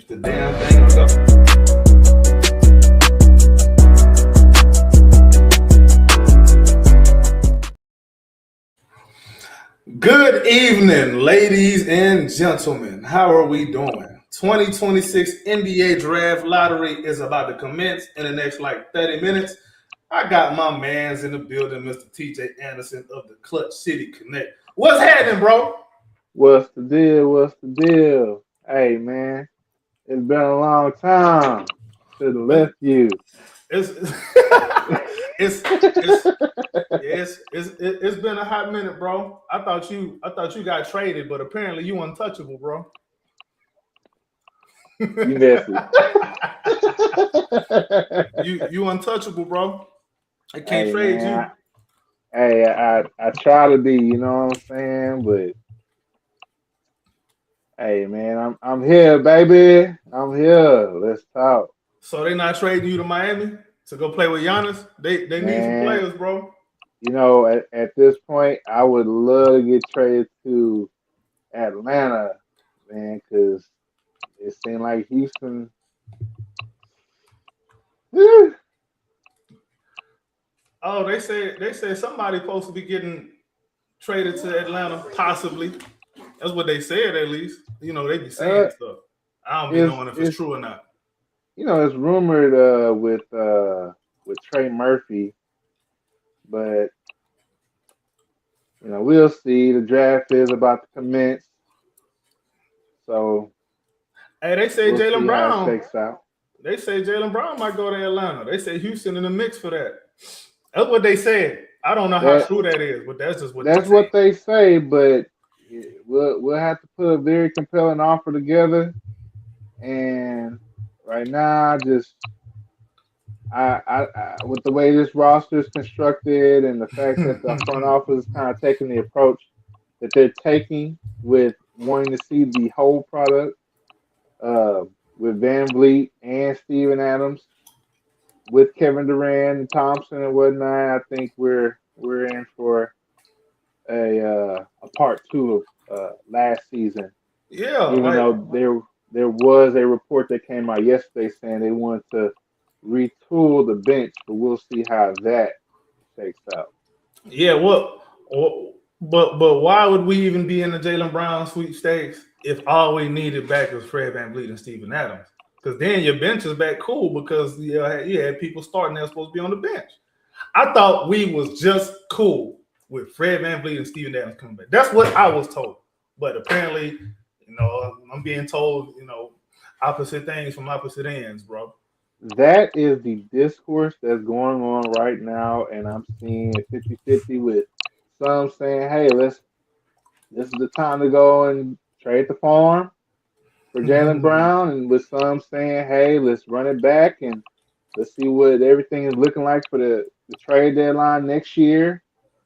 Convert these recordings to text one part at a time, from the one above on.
If the damn thing will go. Good evening, ladies and gentlemen. How are we doing? 2026 NBA Draft Lottery is about to commence in the next 30 minutes. I got my mans in the building, Mr. TJ Anderson of the Clutch City Connect. What's happening, bro? What's the deal? What's the deal? Hey, man, it's been a long time. Should have left you. It's it's been a hot minute, bro. I thought you got traded, but apparently you untouchable, bro. You messy. you untouchable, bro. I can't trade man, I try to be, you know what I'm saying? But hey, man, I'm here, baby. I'm here. Let's talk. So they not trading you to Miami to go play with Giannis? They need some players, bro. You know, at this point, I would love to get traded to Atlanta, man, because it seemed like Houston. Oh, they said somebody supposed to be getting traded to Atlanta, possibly. That's what they said, at least. You know, they be saying stuff. I don't be knowing if it's true or not. You know, it's rumored with Trey Murphy, but you know, we'll see. The draft is about to commence, so hey, they say Jaylen Brown. Shakes out. They say Jaylen Brown might go to Atlanta. They say Houston in the mix for that. That's what they said. I don't know how true that is, but that's just what they say. But we'll have to put a very compelling offer together. And right now, I with the way this roster is constructed and the fact that the front office is kind of taking the approach that they're taking with wanting to see the whole product, with VanVleet and Steven Adams, with Kevin Durant and Thompson and whatnot, I think we're in for a part two of last season. Yeah, even though there was a report that came out yesterday saying they wanted to retool the bench, but we'll see how that shakes out. Yeah, but why would we even be in the Jaylen Brown sweepstakes if all we needed back was Fred VanVleet and Steven Adams? Because then your bench is back cool because you had people starting that supposed to be on the bench. I thought we was just cool with Fred VanVleet and Steven Adams coming back. That's what I was told. But apparently, you know, I'm being told, you know, opposite things from opposite ends, bro. That is the discourse that's going on right now, and I'm seeing 50-50 with some saying, hey, this is the time to go and trade the farm for Jaylen Brown, and with some saying, hey, let's run it back and let's see what everything is looking like for the trade deadline next year,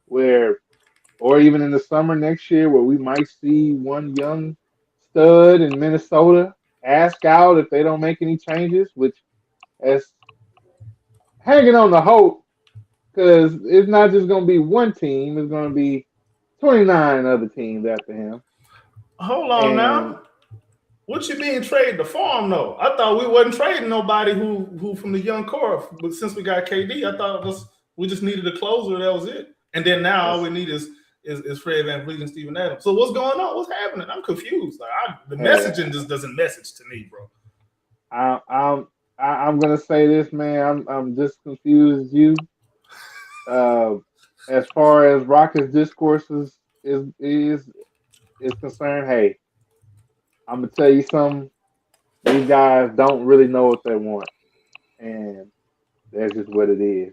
or even in the summer next year, where we might see one young stud in Minnesota ask out if they don't make any changes, which is hanging on the hope, because it's not just going to be one team, it's going to be 29 other teams after him. Hold on now. What you mean trade the farm though? I thought we wasn't trading nobody who from the young core, but since we got KD, I thought we just needed a closer. That was it. And then now all we need is Fred VanVleet and Steven Adams. So what's going on? What's happening? I'm confused. The messaging just doesn't message to me, bro. I'm gonna say this, man. I'm just confused as you. As far as Rockets discourses is concerned, hey, I'm gonna tell you something. These guys don't really know what they want, and that's just what it is.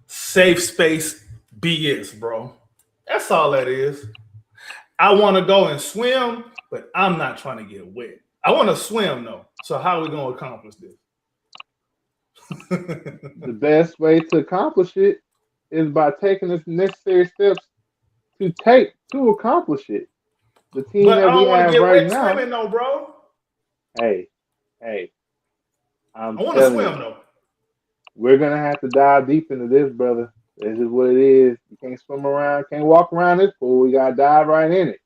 Safe space BS, bro. That's all that is. I want to go and swim, but I'm not trying to get wet. I want to swim though. So how are we gonna accomplish this? The best way to accomplish it is by taking the necessary steps to accomplish it. The team but that I don't we have get right wet now. Swimming though, bro. Hey, I want to swim though. We're gonna have to dive deep into this, brother. This is what it is. You can't swim around, can't walk around this pool. We gotta dive right in it.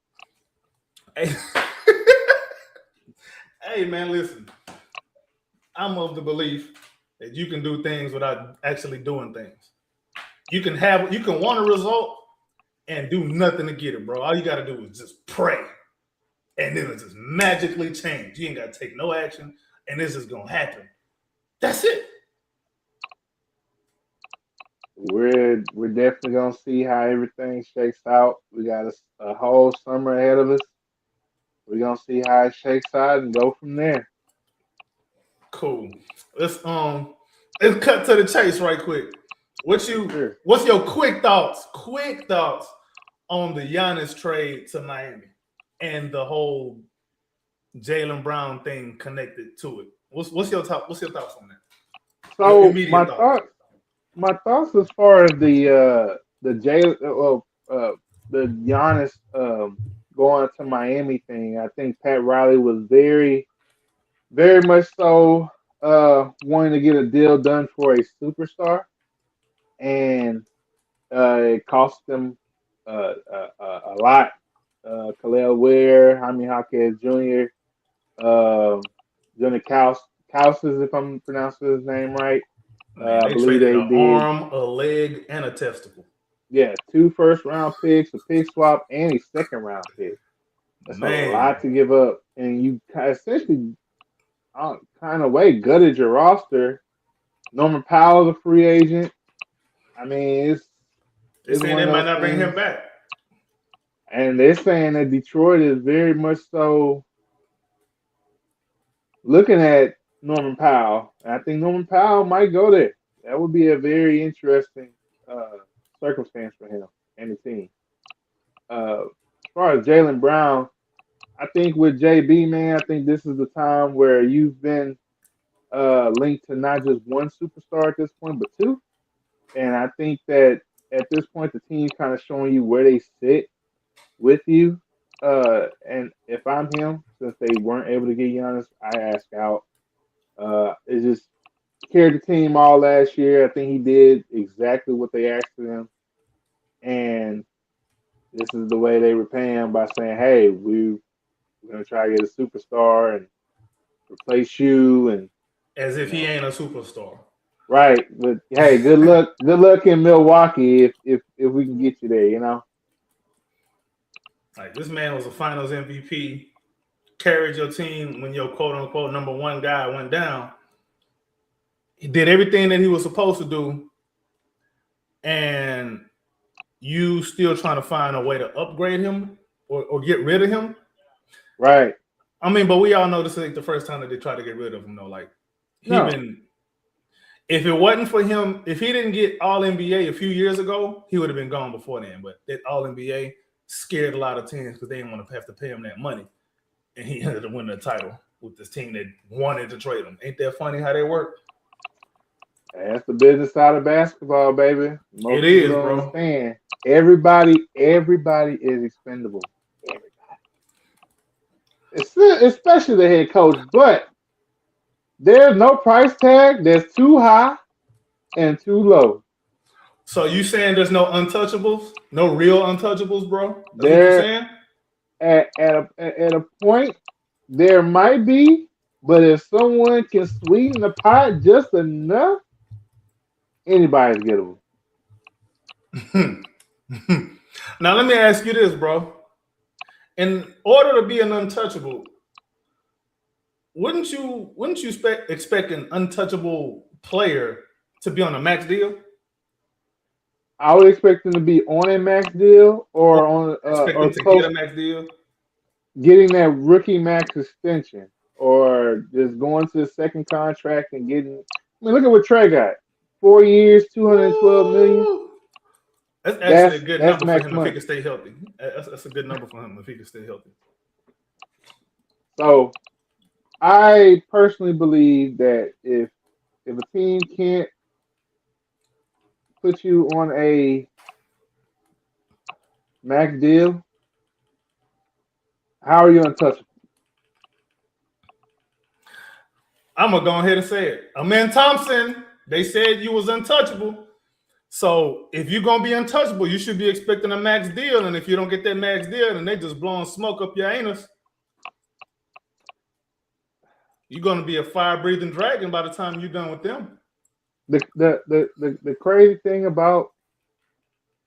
Hey man, listen. I'm of the belief that you can do things without actually doing things. You can want a result and do nothing to get it, bro. All you gotta do is just pray. And then it just magically change. You ain't gotta take no action, and this is gonna happen. That's it. We're definitely gonna see how everything shakes out. We got a whole summer ahead of us. We're gonna see how it shakes out and go from there. Cool. Let's cut to the chase right quick. Sure. What's your quick thoughts? Quick thoughts on the Giannis trade to Miami and the whole Jaylen Brown thing connected to it. What's your thoughts on that? Your So immediate thoughts. my thoughts as far as the Giannis going to Miami thing. I think Pat Riley was very very much so wanting to get a deal done for a superstar, and it cost them a lot. Khalil Ware, Jaime Jaquez Jr., Johnny Causes, if I'm pronouncing his name right. Man, I they believe traded they an did. arm, a leg, and a testicle. Yeah, 2 first-round picks, a pick swap, and a second-round pick. That's a Man, lot to give up, and you essentially kind of way gutted your roster. Norman Powell's a free agent. I mean, they it's saying one they of might those not bring him things. back. And they're saying that Detroit is very much so looking at Norman Powell. And I think Norman Powell might go there. That would be a very interesting circumstance for him and the team. As far as Jaylen Brown, I think with JB, man, I think this is the time where you've been linked to not just one superstar at this point, but two. And I think that at this point, the team's kind of showing you where they sit with you. And if I'm him, since they weren't able to get Giannis, I ask out. It just carried the team all last year. I think he did exactly what they asked of him. And this is the way they repay him by saying, hey, we're going to try to get a superstar and replace you. And As if you he know, ain't a superstar. right. But hey, good luck in Milwaukee if we can get you there, you know? Like, this man was a finals MVP, carried your team when your quote unquote number one guy went down. He did everything that he was supposed to do, and you still trying to find a way to upgrade him or get rid of him. Right. I mean, but we all know this ain't the first time that they try to get rid of him, though. Like, No. if it wasn't for him, if he didn't get All NBA a few years ago, he would have been gone before then. But that All NBA scared a lot of teams because they didn't want to have to pay him that money. And he ended up winning the title with this team that wanted to trade him. Ain't that funny how they work? That's the business side of basketball, baby. Most It is, people don't bro. understand. Everybody is expendable. Everybody. Especially the head coach. But there's no price tag that's too high and too low. So you saying there's no untouchables? No real untouchables, bro? That's what you're There saying? at a point there might be, but if someone can sweeten the pot just enough, anybody's gettable. Now let me ask you this, bro. In order to be an untouchable, wouldn't you expect an untouchable player to be on a max deal? I would expect them to be on a max deal or on Expect or them to close get a max deal? getting that rookie max extension or just going to the second contract and getting. I mean, look at what Trey got: 4 years, 212 million. Ooh. That's actually a good That's number for max him if he money. can stay healthy. That's a good number for him if he can stay healthy. So I personally believe that if a team can't put you on a max deal, how are you untouchable? I'm gonna go ahead and say it. Amen Thompson, they said you was untouchable. So if you're gonna be untouchable, you should be expecting a max deal. And if you don't get that max deal, then they just blowing smoke up your anus. You're gonna be a fire-breathing dragon by the time you're done with them. The crazy thing about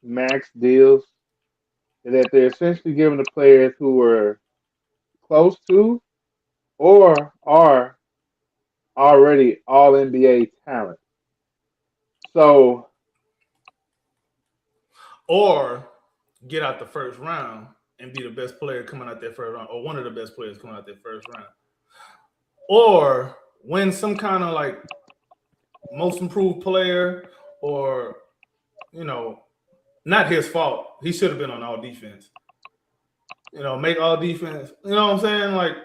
max deals is that they're essentially giving the players who are close to or are already all NBA talent. So Or get out the first round and be the best player coming out that first round, or one of the best players coming out that first round. Or win some kind of like most improved player, or not his fault. He should have been on all defense. Make all defense. You know what I'm saying? Like,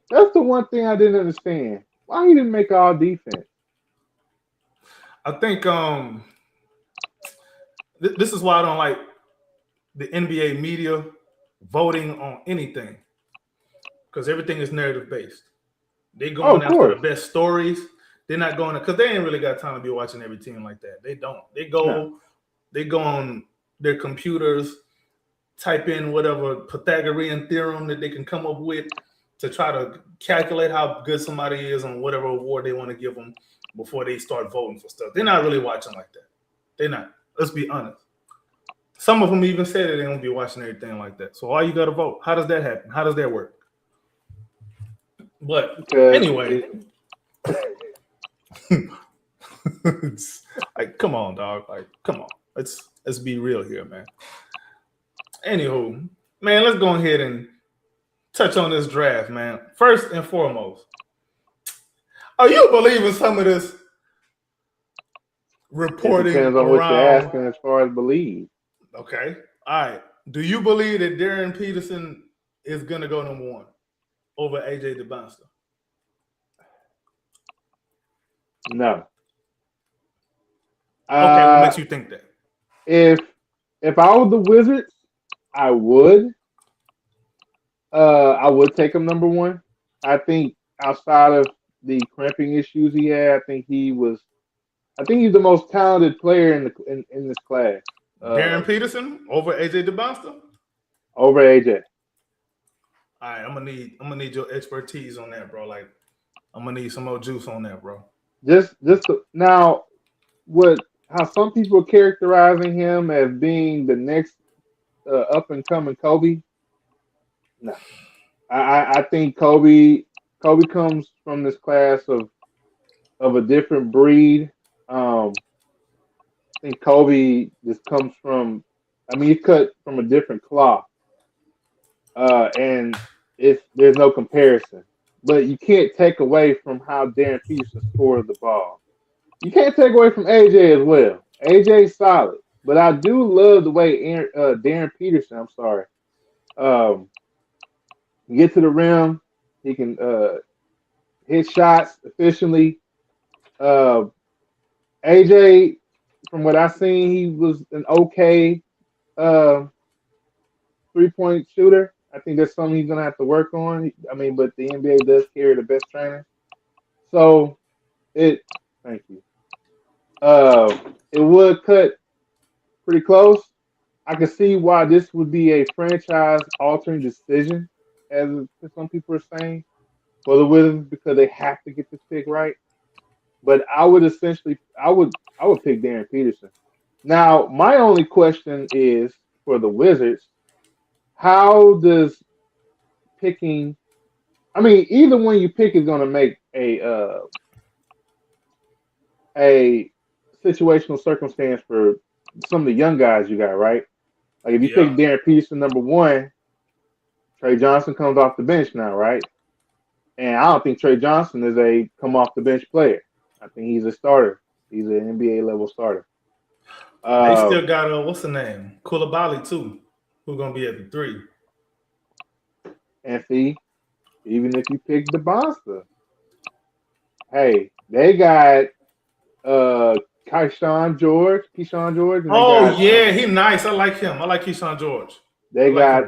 that's the one thing I didn't understand. Why he didn't make all defense? I think this is why I don't like the NBA media voting on anything, because everything is narrative based. They going after the best stories. They're not going because they ain't really got time to be watching every team like that. They don't. They go on their computers, type in whatever Pythagorean theorem that they can come up with to try to calculate how good somebody is on whatever award they want to give them before they start voting for stuff. They're not really watching like that. They're not. Let's be honest. Some of them even said that they don't be watching everything like that. So why you got to vote? How does that happen? How does that work? But anyway, like, come on, dog. Like, come on. Let's be real here, man. Anywho, man, let's go ahead and touch on this draft, man. First and foremost, are you believing some of this reporting? It depends on what you're asking as far as believe. Okay. All right. Do you believe that Darren Peterson is going to go number one over AJ DeBonster? No. Okay, what makes you think that? If I were the Wizards, I would. I would take him number one. I think outside of the cramping issues he had, I think he's the most talented player in this class. Darren Peterson over AJ DeBonster? Over AJ. All right, I'm gonna need your expertise on that, bro. Like, I'm gonna need some more juice on that, bro. Now, how some people are characterizing him as being the next up and coming Kobe. No, I think Kobe comes from this class of a different breed. I think Kobe just comes from. He's cut from a different cloth, and there's no comparison. But you can't take away from how Darren Peterson scores the ball. You can't take away from AJ as well. AJ's solid, but I do love the way Darren Peterson. I'm sorry. Get to the rim. He can hit shots efficiently. AJ, from what I've seen, he was an okay 3-point shooter. I think that's something he's gonna have to work on. But the NBA does carry the best trainer. So thank you. It would cut pretty close. I can see why this would be a franchise-altering decision, as some people are saying, for the Wizards, because they have to get this pick right. But I would pick Darren Peterson. Now, my only question is for the Wizards: how does picking? Either one you pick is going to make a situational circumstance for some of the young guys you got, right? Like if you pick Darren Peterson number one, Trey Johnson comes off the bench now, right? And I don't think Trey Johnson is a come off the bench player. I think he's a starter. He's an NBA level starter. They still got what's the name? Koulibaly too, who's gonna be at the 3. And see, even if you pick DeBonster, hey, they got Keyshawn George. Oh yeah, he's nice. I like him. I like Keyshawn George. They got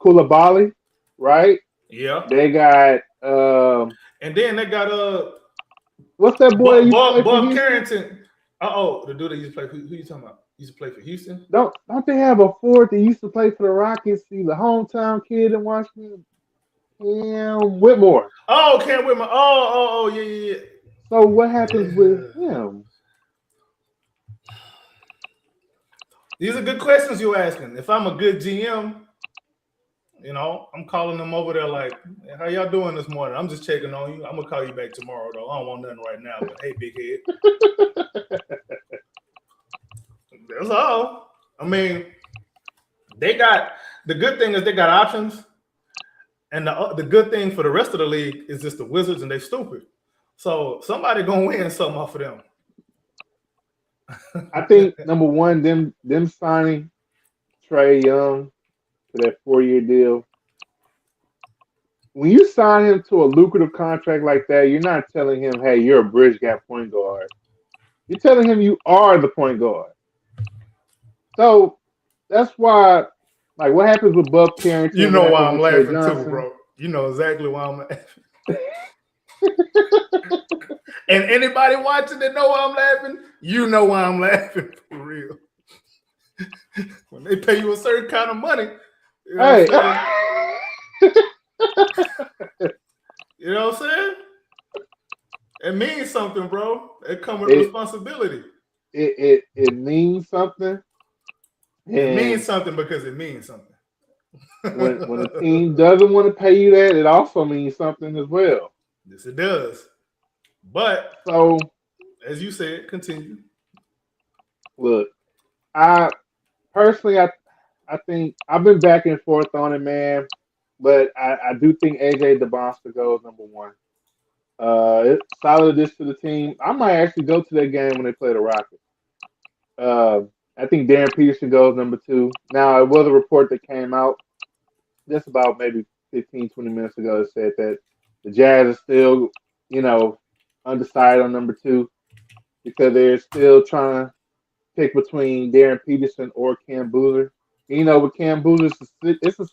Koulibaly, right? Yeah. They got and then they got what's that boy? Bob Carrington. The dude that used to play. Who you talking about? Used to play for Houston. Don't they have a forward that used to play for the Rockets? He's a hometown kid in Washington. Cam Whitmore. Oh, Cam Whitmore. Oh, yeah. So what happens with him? These are good questions you're asking. If I'm a good GM, I'm calling them over there like, hey, how y'all doing this morning? I'm just checking on you. I'm gonna call you back tomorrow though. I don't want nothing right now, but hey, big head. That's all. I mean, the good thing is they got options, and the good thing for the rest of the league is just the Wizards and they stupid. So somebody gonna win something off of them. I think number one, them signing Trae Young to that 4-year deal. When you sign him to a lucrative contract like that, you're not telling him, "Hey, you're a bridge gap point guard." You're telling him you are the point guard. So that's why, like, what happens with Buck Carrington? You know why I'm laughing too, bro. You know exactly why I'm laughing. And anybody watching that know why I'm laughing, you know why I'm laughing for real. When they pay you a certain kind of money, you know what I'm saying? You know what I'm saying? It means something, bro. It comes with responsibility. It means something. It means something because it means something. when a team doesn't want to pay you that, it also means something as well. Yes, it does. But so, as you said, continue. Look, I think I've been back and forth on it, man. But I do think AJ DeBonster goes number one. It's solid addition to the team. I might actually go to that game when they play the Rockets. I think Darren Peterson goes number two. Now, it was a report that came out just about maybe 15, 20 minutes ago that said that the Jazz are still, undecided on number two because they're still trying to pick between Darren Peterson or Cam Boozer. With Cam Boozer, it's a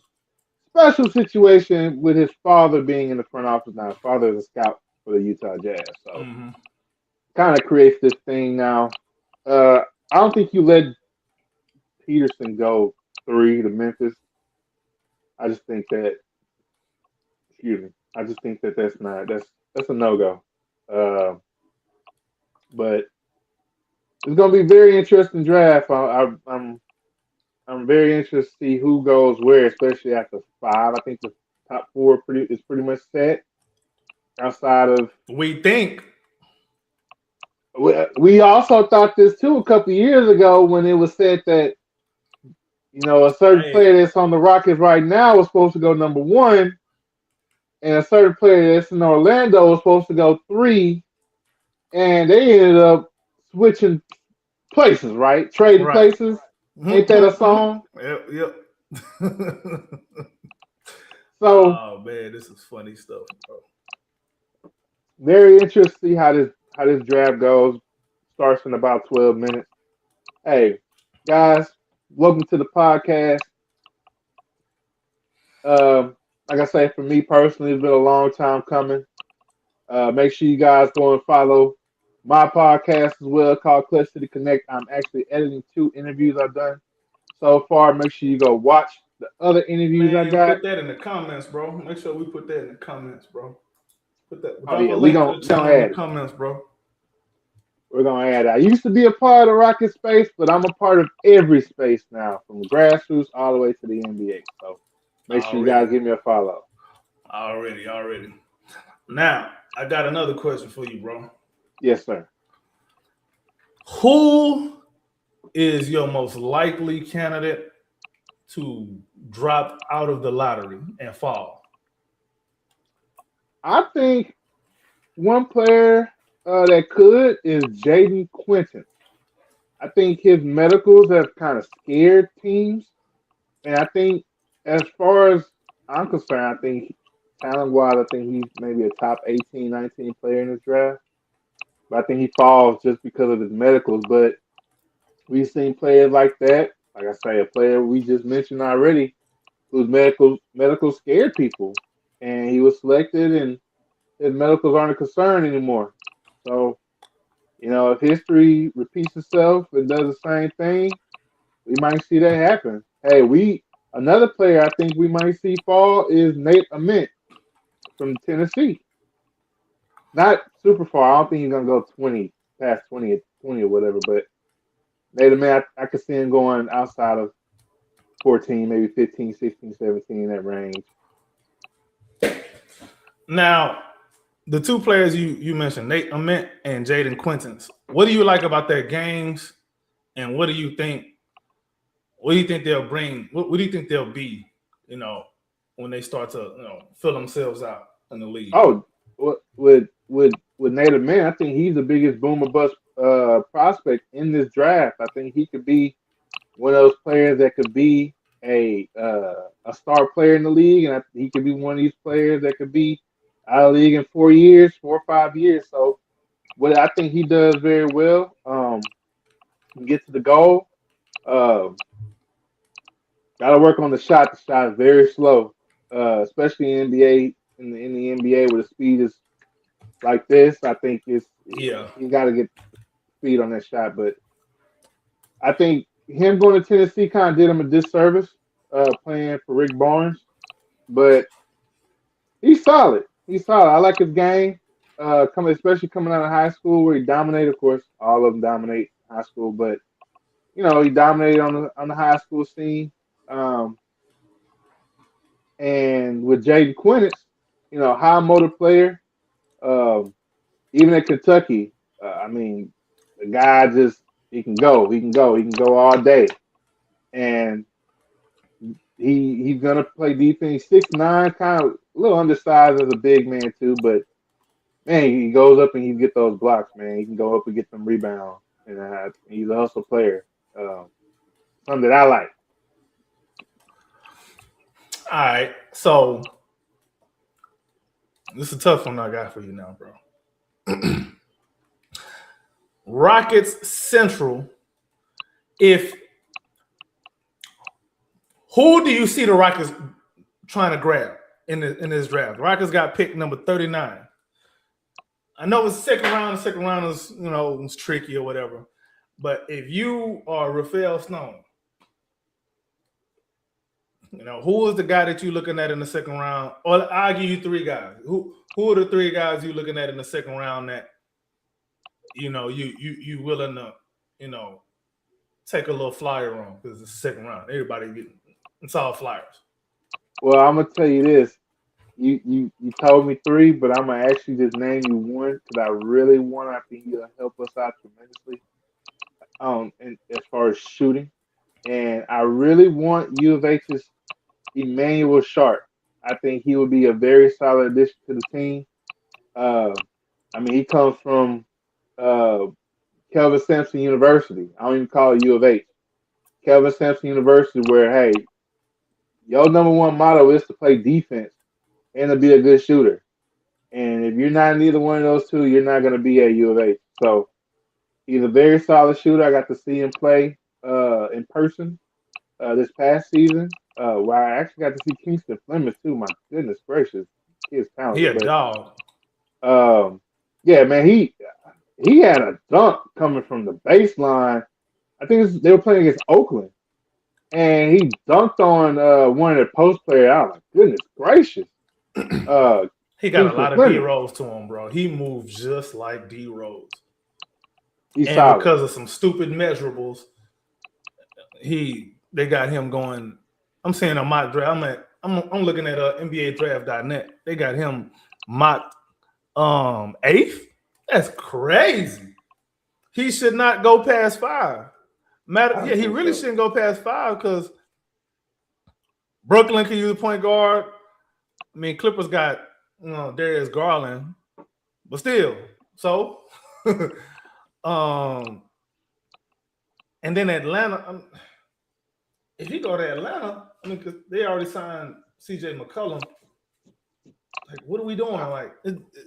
special situation with his father being in the front office now. His father is a scout for the Utah Jazz. So kind of creates this thing now. I don't think you let Peterson go 3 to Memphis. I just think that that's a no-go. But it's gonna be a very interesting draft. I'm very interested to see who goes where, especially after 5. I think the top 4 is pretty much set. Outside of we think. We also thought this too a couple of years ago when it was said that a certain player that's on the Rockets right now was supposed to go number 1, and a certain player that's in Orlando was supposed to go 3, and they ended up switching places, right? Trading places. Ain't that a song? Yep. So, oh man, this is funny stuff, bro. Very interested to see how this draft goes. Starts in about 12 minutes. Hey, guys, welcome to the podcast. Like I say, for me personally, it's been a long time coming. Make sure you guys go and follow my podcast as well, called Clutch City Connect. I'm actually editing 2 interviews I've done so far. Make sure you go watch the other interviews I got. Put that in the comments, bro. Make sure we put that in the comments, bro. Put that. We're gonna add it. Comments, bro. We're gonna add it. I used to be a part of Rocket Space, but I'm a part of every space now, from grassroots all the way to the NBA. So make sure you guys give me a follow. Already. Now, I got another question for you, bro. Yes, sir. Who is your most likely candidate to drop out of the lottery and fall? I think one player that could is Jaden Quinton. I think his medicals have kind of scared teams. And I think as far as I'm concerned, I think talent-wise, I think he's maybe a top 18, 19 player in this draft. But I think he falls just because of his medicals. But we've seen players like that. Like I say, a player we just mentioned already whose medicals scared people. And he was selected, and his medicals aren't a concern anymore. So, if history repeats itself and does the same thing, we might see that happen. Hey, another player I think we might see fall is Nate Ament. from Tennessee. Not super far. I don't think he's gonna go 20 past 20 or whatever. But Native Man, I could see him going outside of 14, maybe 15, 16, 17, that range. Now, the two players you mentioned, Nate Ament and Jaden Quintons. What do you like about their games, and what do you think? What do you think they'll bring? What do you think they'll be? When they start to fill themselves out in the league. Oh, with Native Man, I think he's the biggest boomer bust prospect in this draft. I think he could be one of those players that could be a star player in the league, and he could be one of these players that could be out of the league in 4 years, 4 or 5 years. So, what I think he does very well, get to the goal. Got to work on the shot. The shot is very slow, especially in NBA. In the NBA, where the speed is like this, I think you got to get speed on that shot. But I think him going to Tennessee kind of did him a disservice, playing for Rick Barnes. But he's solid. He's solid. I like his game. Especially coming out of high school where he dominated. Of course, all of them dominate high school, but he dominated on the high school scene. And with Jaden Quinnis, high motor player. Even at Kentucky, the guy he can go. He can go all day, and he's gonna play defense. 6'9", kind of a little undersized as a big man too, but man, he goes up and he get those blocks. Man, he can go up and get some rebounds, and he's a hustle player. Something that I like. All right, so this is a tough one I got for you now, bro. Rockets Central. Who do you see the Rockets trying to grab in this draft? The Rockets got pick number 39. I know it's second round. The second round is it's tricky or whatever. But if you are Rafael Stone, who is the guy that you're looking at in the second round? Or I'll give you three guys. Who are the three guys you're looking at in the second round that you willing to take a little flyer on because it's the second round. It's all flyers. Well, I'm gonna tell you this. You told me three, but I'm gonna actually just name you one because I really want. I think he'll help us out tremendously. And as far as shooting, and I really want U of H's Emmanuel Sharp. I think he would be a very solid addition to the team. He comes from Kelvin Sampson University. I don't even call it U of H. Kelvin Sampson University, where, hey, your number one motto is to play defense and to be a good shooter. And if you're not in either one of those two, you're not going to be at U of H. So he's a very solid shooter. I got to see him play in person this past season. Where I actually got to see Kingston Fleming too. My goodness gracious, he's talented. He a dog. Yeah, man, he had a dunk coming from the baseline. I think they were playing against Oakland, and he dunked on one of their post players. I was like, goodness gracious. He got a lot of D Rose to him, bro. He moves just like D Rose. He's and solid. Because of some stupid measurables, they got him going. I'm saying a mock draft. I'm looking at NBADraft.net. They got him mocked 8th. That's crazy. He should not go past 5. He really shouldn't go past 5 because Brooklyn can use a point guard. Clippers got Darius Garland, but still. So, and then Atlanta. If he go to Atlanta, because they already signed C.J. McCollum. Like, what are we doing? Like,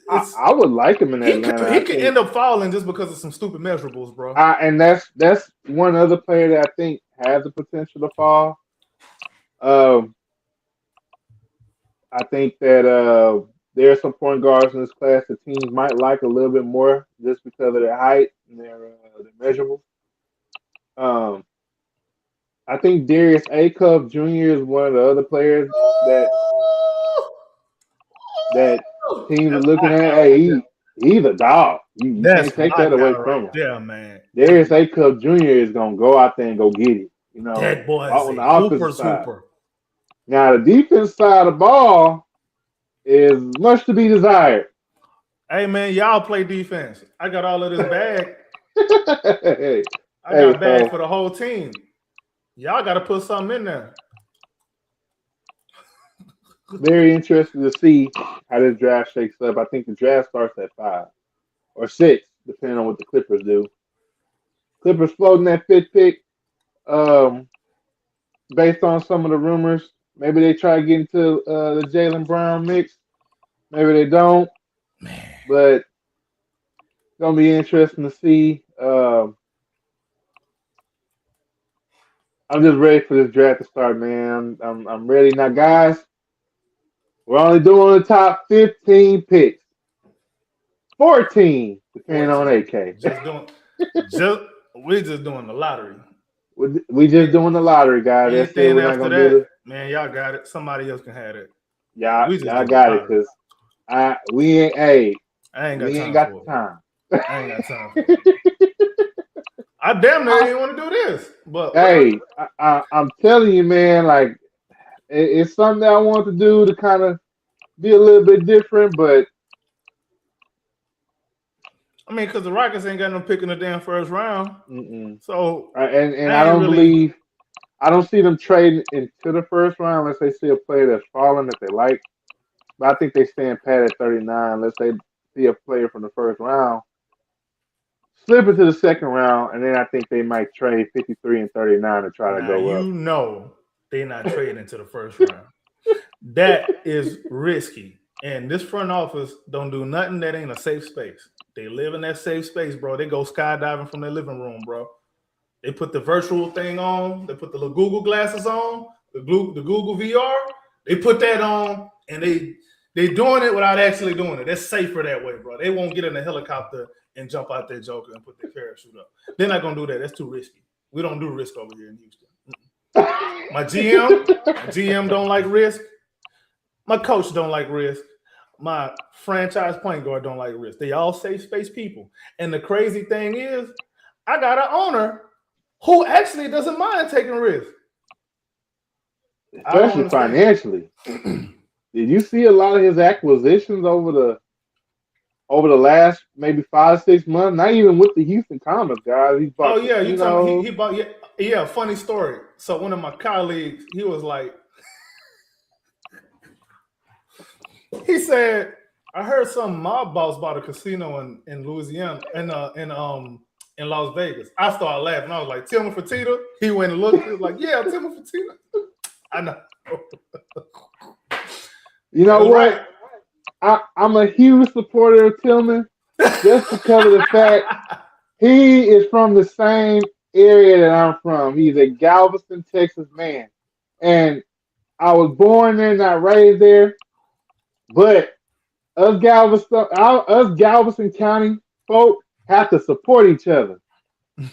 I would like him in Atlanta. He could end up falling just because of some stupid measurables, bro. And that's one other player that I think has the potential to fall. I think that there are some point guards in this class that teams might like a little bit more just because of their height and their measurables. I think Darius Acuff Jr. is one of the other players that that teams are That's looking my at. guy right Hey, there. he's a dog. You can't That's take my that away guy from right him. there, man. Darius A. Cup Jr. is gonna go out there and go get it. You know, That boy is on a the offensive hooper's side. hooper. Now the defense side of the ball is much to be desired. Hey man, y'all play defense. I got all of this bag. Hey, I got bag so for the whole team. Y'all got to put something in there. very interested to see how this draft shakes up. I think the draft starts at 5 or 6, depending on what the Clippers do. Clippers floating that fifth pick, based on some of the rumors. Maybe they try to get into the Jaylen Brown mix. Maybe they don't. Man. But it's gonna be interesting to see. I'm just ready for this draft to start, man. I'm ready now, guys. We're only doing the top 15 picks. 14, depending on 14. AK. We're just doing the lottery. We just doing the lottery, guys. That's it. Anything We're not after gonna do that, it. man, y'all got it. Somebody else can have it. Y'all We just got doing the it, lottery. cause we ain't. Hey, I ain't got we time ain't got for the time. it. I ain't got time for it. I damn near didn't want to do this, but Hey, I'm telling you, man. Like it's something that I want to do to kind of be a little bit different, but I mean, because the Rockets ain't got no pick in the damn first round, so and I don't believe. I don't see them trading into the first round unless they see a player that's falling that they like. But I think they stand pat at 39 unless they see a player from the first round slip into the second round, and then I think they might trade 53 and 39 to try to now go up. you know they're not trading into the first round. That is risky. And this front office don't do nothing that ain't a safe space. They live in that safe space, bro. They go skydiving from their living room, bro. They put the virtual thing on. They put the little Google glasses on, the Google VR. They put that on, and they doing it without actually doing it. That's safer that way, bro. They won't get in a helicopter and jump out their Joker and put their parachute up. They're not gonna do that. That's too risky. We don't do risk over here in Houston. My GM don't like risk. My coach don't like risk. My franchise point guard don't like risk. They all safe space people. And the crazy thing is, I got an owner who actually doesn't mind taking risks. Especially financially. Did you see a lot of his acquisitions over the last maybe 5 6 months? Not even with the Houston Comets, guys. He bought you talking? He bought yeah. Funny story. So one of my colleagues, he was like, he said, I heard some mob boss bought a casino in Louisiana in Las Vegas. I started laughing. I was like, Tillman Fertitta? He went and looked. He was like, yeah, Tillman Fertitta. I know. You know what? Right. I'm a huge supporter of Tillman just because of the fact he is from the same area that I'm from. He's a Galveston, Texas man. And I was born there, not raised there. But us Galveston County folk have to support each other.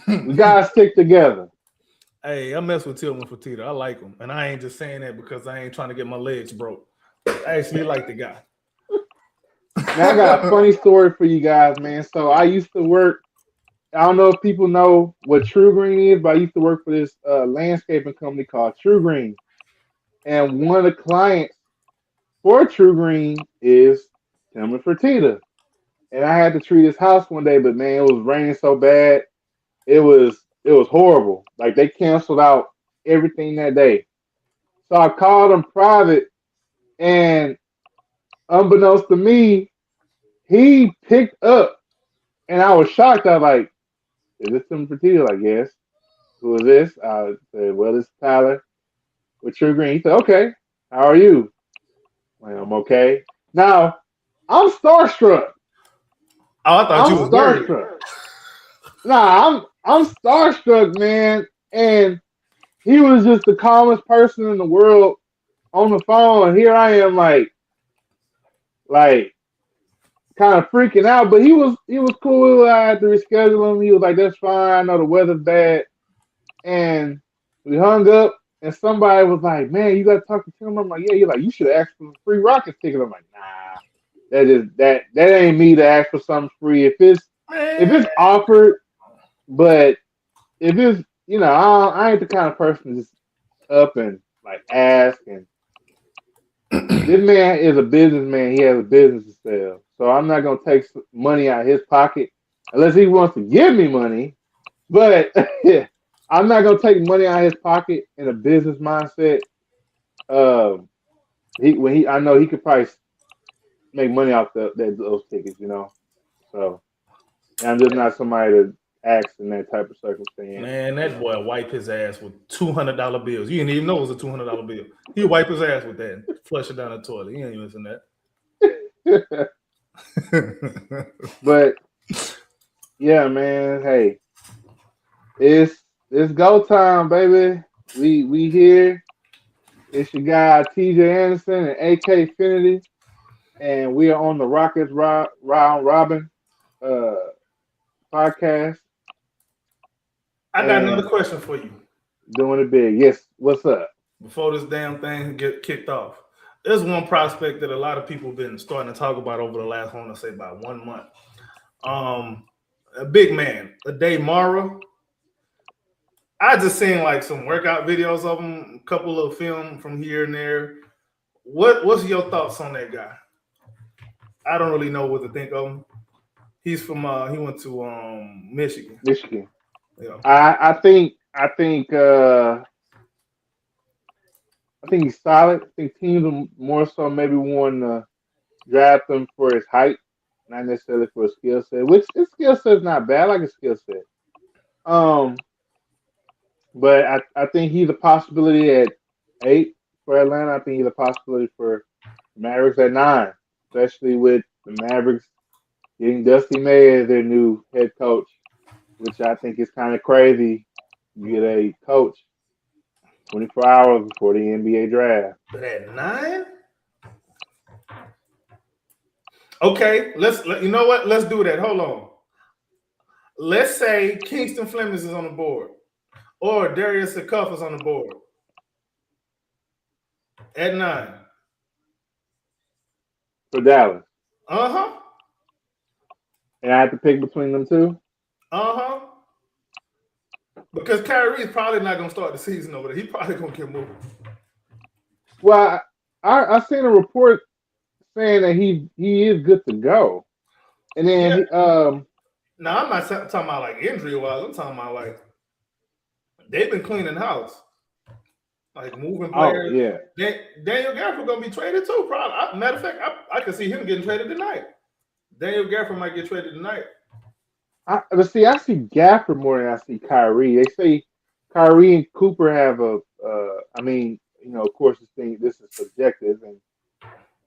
We gotta stick together. Hey, I mess with Tillman Fertitta. I like him. And I ain't just saying that because I ain't trying to get my legs broke. I actually like the guy. Now I got a funny story for you guys, man. So I used to work. I don't know if people know what True Green is, but I used to work for this landscaping company called True Green. And one of the clients for True Green is Tillman Fertitta. And I had to treat his house one day, but man, it was raining so bad. It was horrible. Like they canceled out everything that day. So I called him private, and unbeknownst to me, he picked up, and I was shocked. I was like, "Is this Tillman Fertitta?" Like, yes. Who is this? I said, "Well, it's Tyler with True Green." He said, "Okay, how are you?" Like, I'm okay. Now, I'm starstruck. Oh, I thought you was starstruck. Worried. Nah, I'm starstruck, man. And he was just the calmest person in the world on the phone. And here I am, like kind of freaking out. But he was cool. I had to reschedule him. He was like, "That's fine. I know the weather's bad." And we hung up. And somebody was like, "Man, you got to talk to Tim." I'm like, "Yeah." You're like, "You should have asked for a free Rockets ticket." I'm like, "Nah." that ain't me to ask for something free. If it's offered, but if it's I ain't the kind of person to just up and like ask. And this man is a businessman. He has a business to sell, so I'm not gonna take money out of his pocket unless he wants to give me money. But I'm not gonna take money out of his pocket in a business mindset. I know he could probably make money off those tickets, So I'm just not somebody to ask in that type of circumstance. Man, that boy wipe his ass with $200 bills. You didn't even know it was a $200 bill. He wipe his ass with that and flush it down the toilet. He ain't using that. But yeah, man. Hey, it's go time, baby. We here. It's your guy TJ Anderson and AK Finity, and we are on the Rockets Round Robin podcast. I got another question for you. Doing it big. Yes, what's up? Before this damn thing get kicked off, there's one prospect that a lot of people have been starting to talk about over the last, I want to say, about 1 month. A big man, Aday Mara. I just seen like some workout videos of him, a couple of film from here and there. What's your thoughts on that guy? I don't really know what to think of him. He's from he went to Michigan. Yeah. I think he's solid. I think teams more so maybe want to draft him for his height, not necessarily for his skill set. Which his skill set is not bad. I like his skill set. But I think he's a possibility at 8 for Atlanta. I think he's a possibility for Mavericks at 9, especially with the Mavericks getting Dusty May as their new head coach, which I think is kind of crazy. You get a coach 24 hours before the NBA draft. But at 9? Okay, you know what? Let's do that. Hold on. Let's say Kingston Flemings is on the board, or Darius Cuff is on the board at 9 for Dallas. Uh-huh. And I have to pick between them two? Uh-huh. Because Kyrie is probably not going to start the season over there. He's probably going to get moved. Well, I seen a report saying that he is good to go. And then now I'm not talking about like injury wise. I'm talking about like they've been cleaning house, like moving players. Oh yeah. Daniel Gafford gonna be traded too. Probably. Matter of fact, I could see him getting traded tonight. Daniel Gafford might get traded tonight. But see, I see Gafford more than I see Kyrie. They say Kyrie and Cooper have of course this is subjective, and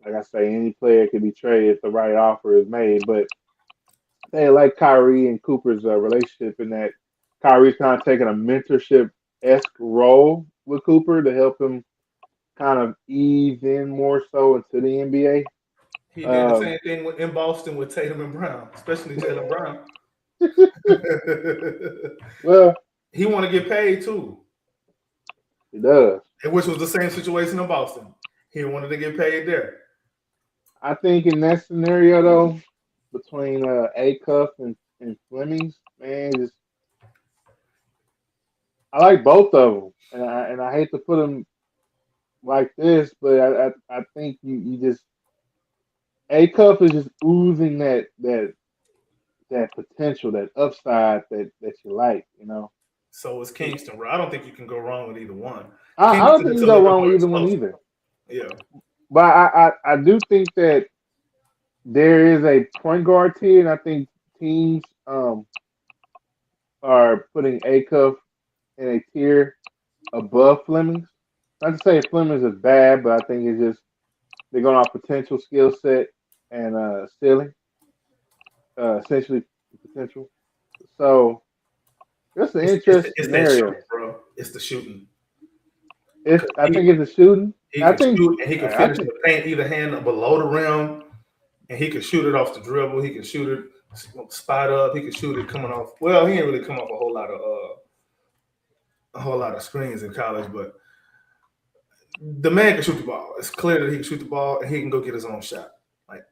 like I say, any player can be traded if the right offer is made. But they like Kyrie and Cooper's relationship in that Kyrie's kind of taking a mentorship-esque role with Cooper to help him kind of ease in more so into the NBA. He did the same thing in Boston with Tatum and Brown, especially Jaylen Brown. Well, he want to get paid too. He does. Which was the same situation in Boston. He wanted to get paid there. I think in that scenario though, between Acuff and Flemings, man, I like both of them, and I hate to put them like this, but I think you just Acuff is just oozing that potential, that upside that you like, So is Kingston, bro. I don't think you can go wrong with either one. I don't think you can go wrong with either one either. Yeah. But I do think that there is a point guard tier, and I think teams are putting Acuff in a tier above Flemings. Not to say Flemings is bad, but I think it's just they're going off potential skill set and ceiling, essentially potential. So that's an interesting scenario, shooting, bro. It's the shooting. I think it's the shooting. He can shoot, and he can finish the paint either hand below the rim, and he can shoot it off the dribble. He can shoot it spot up. He can shoot it coming off. Well, he ain't really come off a whole lot of screens in college, but the man can shoot the ball. It's clear that he can shoot the ball, and he can go get his own shot. Like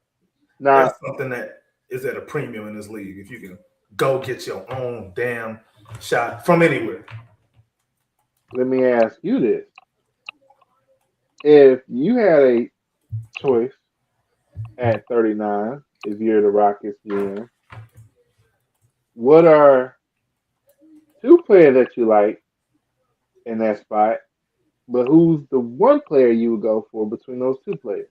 Now, That's something that is at a premium in this league. If you can go get your own damn shot from anywhere. let me ask you this: if you had a choice at 39, if you're the Rockets GM, what are two players that you like in that spot? But who's the one player you would go for between those two players?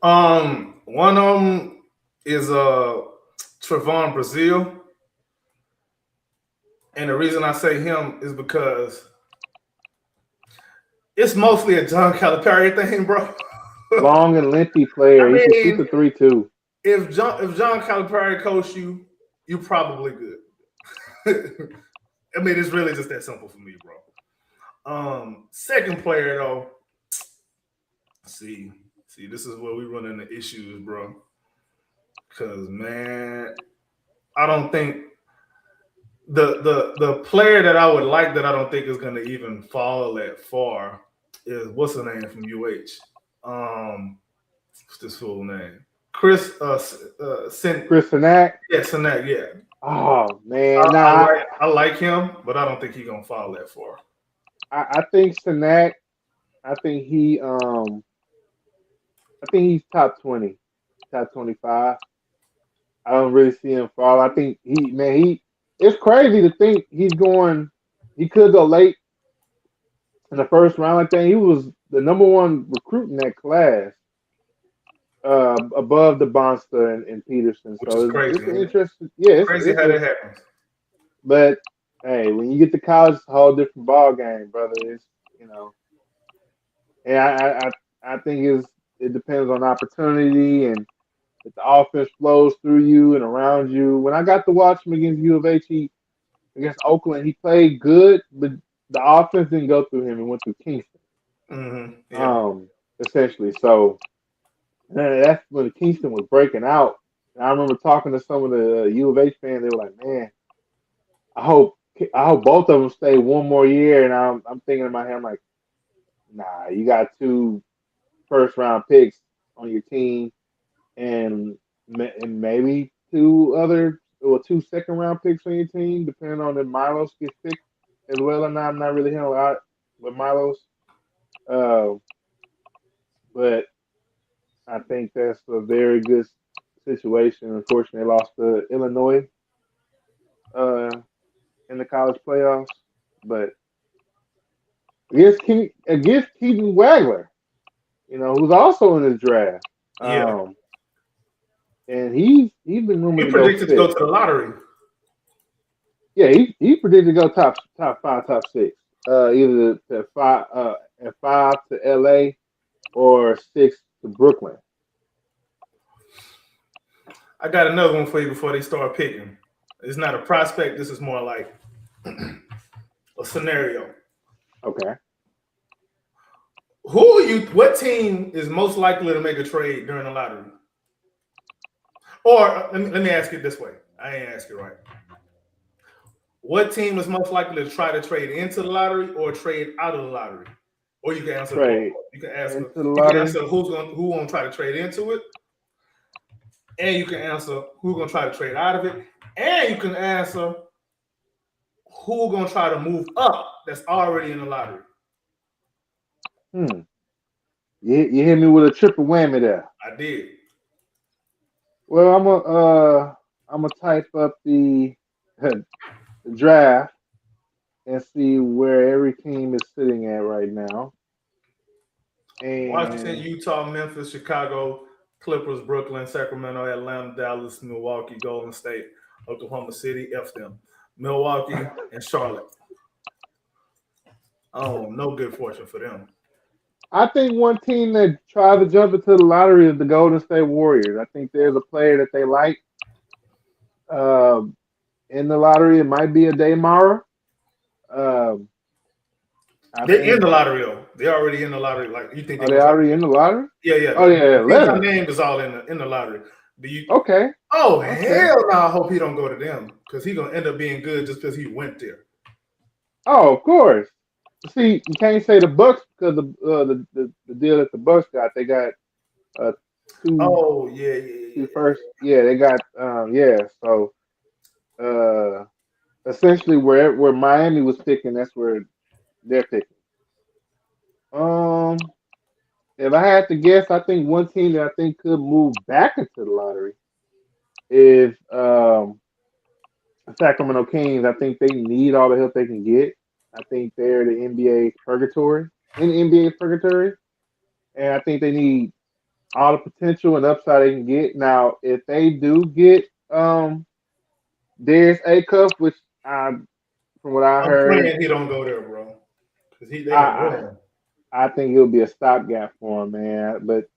One of them is Trevon Brazil, and the reason I say him is because it's mostly a John Calipari thing, bro. Long and lengthy player. I He can shoot mean, the 3 too. if John Calipari coached you, you're probably good. I mean, it's really just that simple for me, bro. Second player though, see, this is where we run into issues, bro. Cause man, I don't think the player that I would like that I don't think is gonna even fall that far is what's the name from UH? What's this full name? Chris Chris Sinak. Yeah, Sinak, yeah. Oh man, nah. I like him, but I don't think he's gonna fall that far. I think Sinak. I think he's top 20, top 25. I don't really see him fall. I think it's crazy to think he could go late in the first round. I think he was the number one recruit in that class, above the Bonster and Peterson. Which so is crazy. it's interesting. Yeah, it's crazy how that happens. But hey, when you get to college, it's a whole different ball game, brother. It's and I think it depends on opportunity and if the offense flows through you and around you. When I got to watch him against U of H, against Oakland, he played good, but the offense didn't go through him. It went through Kingston. Mm-hmm. Yeah. Essentially. So that's when Kingston was breaking out. And I remember talking to some of the U of H fans. They were like, "Man, I hope both of them stay one more year." And I'm thinking in my head, I'm like, "Nah, you got 2 first-round picks on your team, and maybe 2 second-round picks on your team, depending on if Milos gets picked as well or not." I'm not really hearing a lot with Milos, but I think that's a very good situation. Unfortunately, they lost to Illinois in the college playoffs, but against Keaton Wagler, who's also in this draft. Yeah. And he's been rumored He to predicted to go to the lottery. Yeah, he predicted to go top 5, top 6. Either at 5 to LA or 6 to Brooklyn. I got another one for you before they start picking. It's not a prospect. This is more like a scenario. Okay. What team is most likely to make a trade during the lottery? Or let me ask it this way. I ain't ask it right. What team is most likely to try to trade into the lottery or trade out of the lottery? Or you can answer trade. You can answer who's going to try to trade into it. And you can answer who's going to try to trade out of it. And you can answer who's going to try to move up that's already in the lottery. You hit me with a triple whammy there. I did. Well, I'm gonna type up the draft and see where every team is sitting at right now. And Washington, Utah, Memphis, Chicago, Clippers, Brooklyn, Sacramento, Atlanta, Dallas, Milwaukee, Golden State, Oklahoma City, F them, Milwaukee, and Charlotte. Oh, no good fortune for them. I think one team that tried to jump into the lottery is the Golden State Warriors. I think there's a player that they like in the lottery. It might be a Daymara. They're in the lottery though. They're already in the lottery. Like you think they already in the lottery? Yeah. Oh yeah. Their name is all in the lottery. Do you? Okay. Oh hell no! I hope he don't go to them because he's gonna end up being good just because he went there. Oh, of course. See, you can't say the Bucks because the deal that the Bucks got. They got two Oh yeah. two first. Yeah, they got yeah. So essentially, where Miami was picking, that's where they're picking. Um, if I had to guess, I think one team that I think could move back into the lottery is Sacramento Kings. I think they need all the help they can get. I think they're the NBA's purgatory in the NBA's purgatory, and I think they need all the potential and upside they can get. Now, if they do get Darius Acuff, which from what I I'm heard, praying he don't go there, bro. Cause they I, gonna I win. I think it'll be a stopgap for him, man. But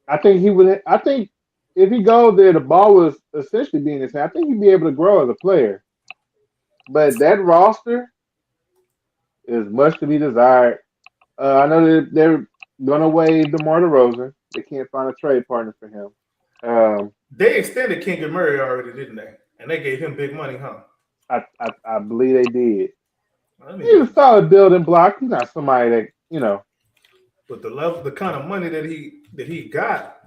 I think he would. I think if he goes there, the ball was essentially being his hand. I think he'd be able to grow as a player. But that roster is much to be desired. I know that they're gonna waive DeMar DeRozan. They can't find a trade partner for him. They extended King and Murray already, didn't they? And they gave him big money, huh? I believe they did. Let me He's look. a solid building block. He's not somebody that But the kind of money that he got,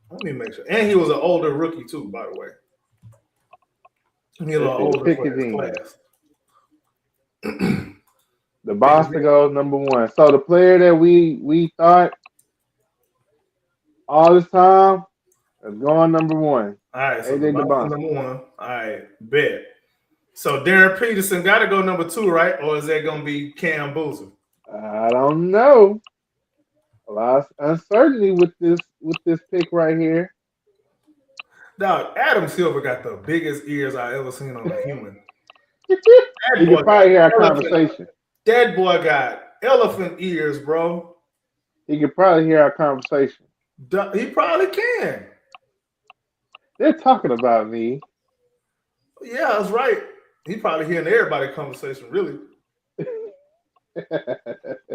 let me make sure. And he was an older rookie too, by the way. He a little let's see, older pick for his his in. class. The Boston goes number one. So the player that we thought all this time is going number one. All right, so the AJ Boston DeBounce. number one. All right, bet. So Darren Peterson got to go number two, right? Or is that going to be Cam Boozer? I don't know. A lot of uncertainty with this pick right here. Now, Adam Silver got the biggest ears I ever seen on a human. You can probably hear our conversation. That boy got elephant ears, bro. You can probably hear our conversation. He probably can. They're talking about me. Yeah, that's right. He probably hearing everybody's conversation, really.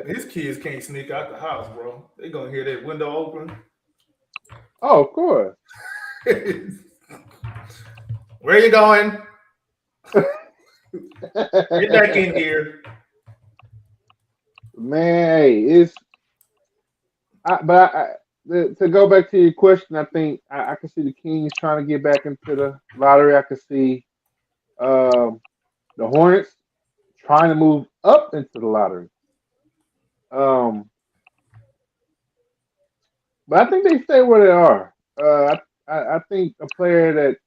His kids can't sneak out the house, bro. They gonna hear that window open. Oh, of course. Where you going? Get back in here. Man, hey, to go back to your question, I think I can see the Kings trying to get back into the lottery. I can see the Hornets trying to move up into the lottery. But I think they stay where they are. I think a player that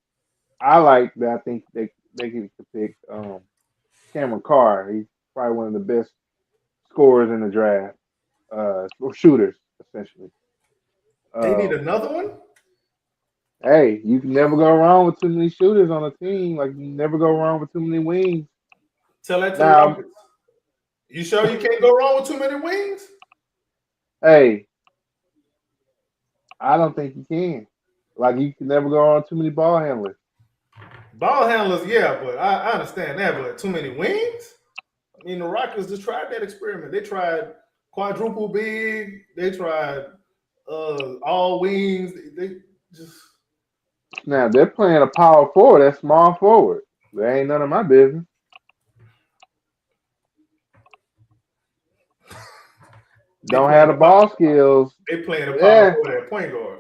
I like that I think they can pick Cameron Carr. He's probably one of the best scorers in the draft, or shooters essentially. They need another one? Hey, you can never go wrong with too many shooters on a team. Like you never go wrong with too many wings. Tell that to the Rockets. You sure you can't go wrong with too many wings? Hey, I don't think you can. Like you can never go wrong with too many ball handlers. Ball handlers, yeah, but I understand that. But too many wings? I mean, the Rockets just tried that experiment. They tried quadruple big. They tried all wings. They just Now they're playing a power forward, that's small forward. That ain't none of my business. Don't have the ball skills. They playing a power forward at point guard.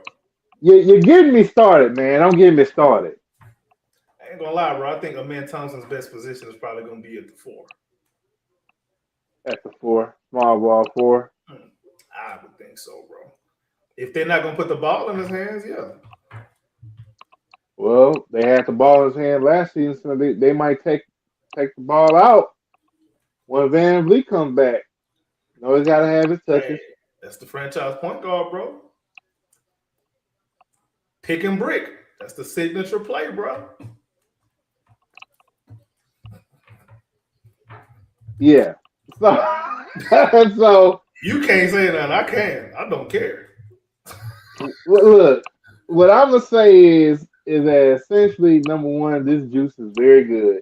You're getting me started, man. Don't get me started. I ain't gonna lie, bro. I think Amen Thompson's best position is probably gonna be at the 4. At the 4, small ball 4. I would think so, bro. If they're not gonna put the ball in his hands, yeah. Well, they had the ball in his hand last season, so they might take the ball out when Van Vliet comes back. No, he's got to have his touches. Hey, that's the franchise point guard, bro. Pick and brick. That's the signature play, bro. Yeah. So you can't say that. I can. I don't care. Look, what I'm gonna say is that essentially number one, this juice is very good,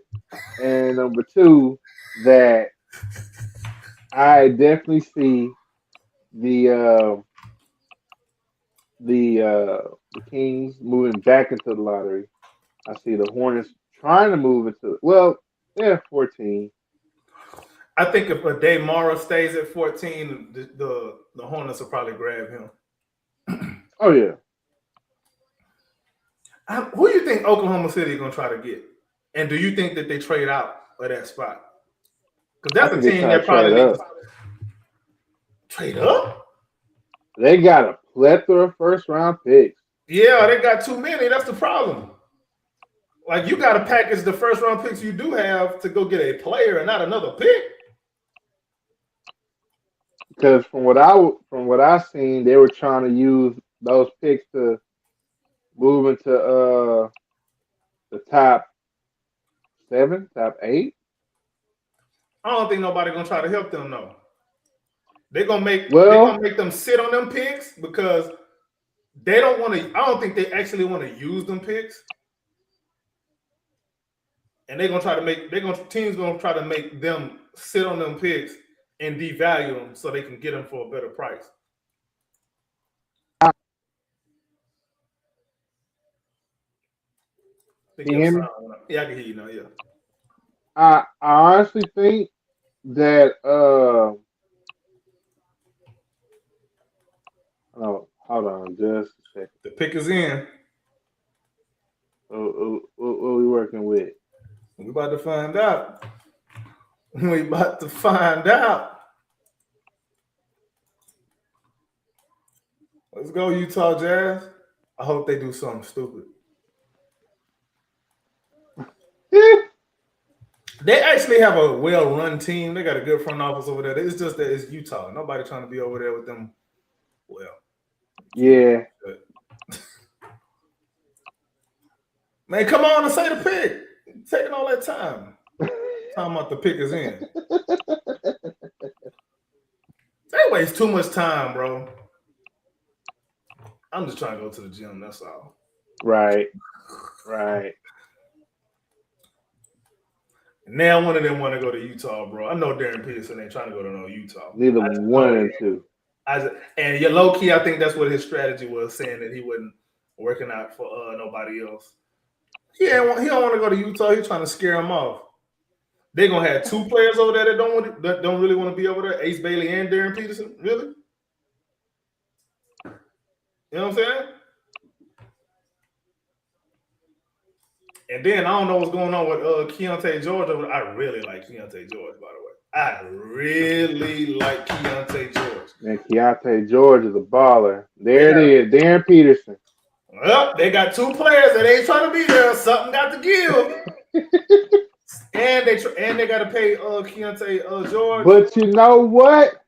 and number two, that I definitely see the Kings moving back into the lottery. I see the Hornets trying to move into they're 14. I think if Dave Morrow stays at 14, the Hornets will probably grab him. Oh yeah. Who do you think Oklahoma City is going to try to get? And do you think that they trade out of that spot? Because that's a team that probably needs to trade up. They got a plethora of first-round picks. Yeah, they got too many. That's the problem. Like, you got to package the first-round picks you do have to go get a player and not another pick. Because from what I seen, they were trying to use those picks to move into the top 7, top 8. I don't think nobody gonna try to help them though. They're gonna make them sit on them picks because they don't want to. I don't think they actually want to use them picks, and they're gonna try to make. Teams gonna try to make them sit on them picks and devalue them so they can get them for a better price. Can you hear me? Yeah, I can hear you now. Yeah. I honestly think that oh, hold on just a second. The pick is in. What we working with? We about to find out. We about to find out. Let's go, Utah Jazz. I hope they do something stupid. They actually have a well-run team. They got a good front office over there. It's just that it's Utah. Nobody trying to be over there with them. Well, yeah. Man, come on and say the pick. Taking all that time. Talking about the pick is in. That wastes too much time, bro. I'm just trying to go to the gym. That's all. Right. Now one of them want to go to Utah, bro. I know Darren Peterson ain't trying to go to no Utah. Neither one and two. And you're low key, I think that's what his strategy was, saying that he wasn't working out for nobody else. He don't want to go to Utah. He's trying to scare him off. They're gonna have two players over there that don't really want to be over there, Ace Bailey and Darren Peterson. Really? You know what I'm saying? And then I don't know what's going on with Keontae George. I really like Keontae George, by the way. I really like Keontae George. Man, Keontae George is a baller. There it is, Darren Peterson. Well, they got two players that ain't trying to be there. Something got to give. and they got to pay Keontae George. But you know what?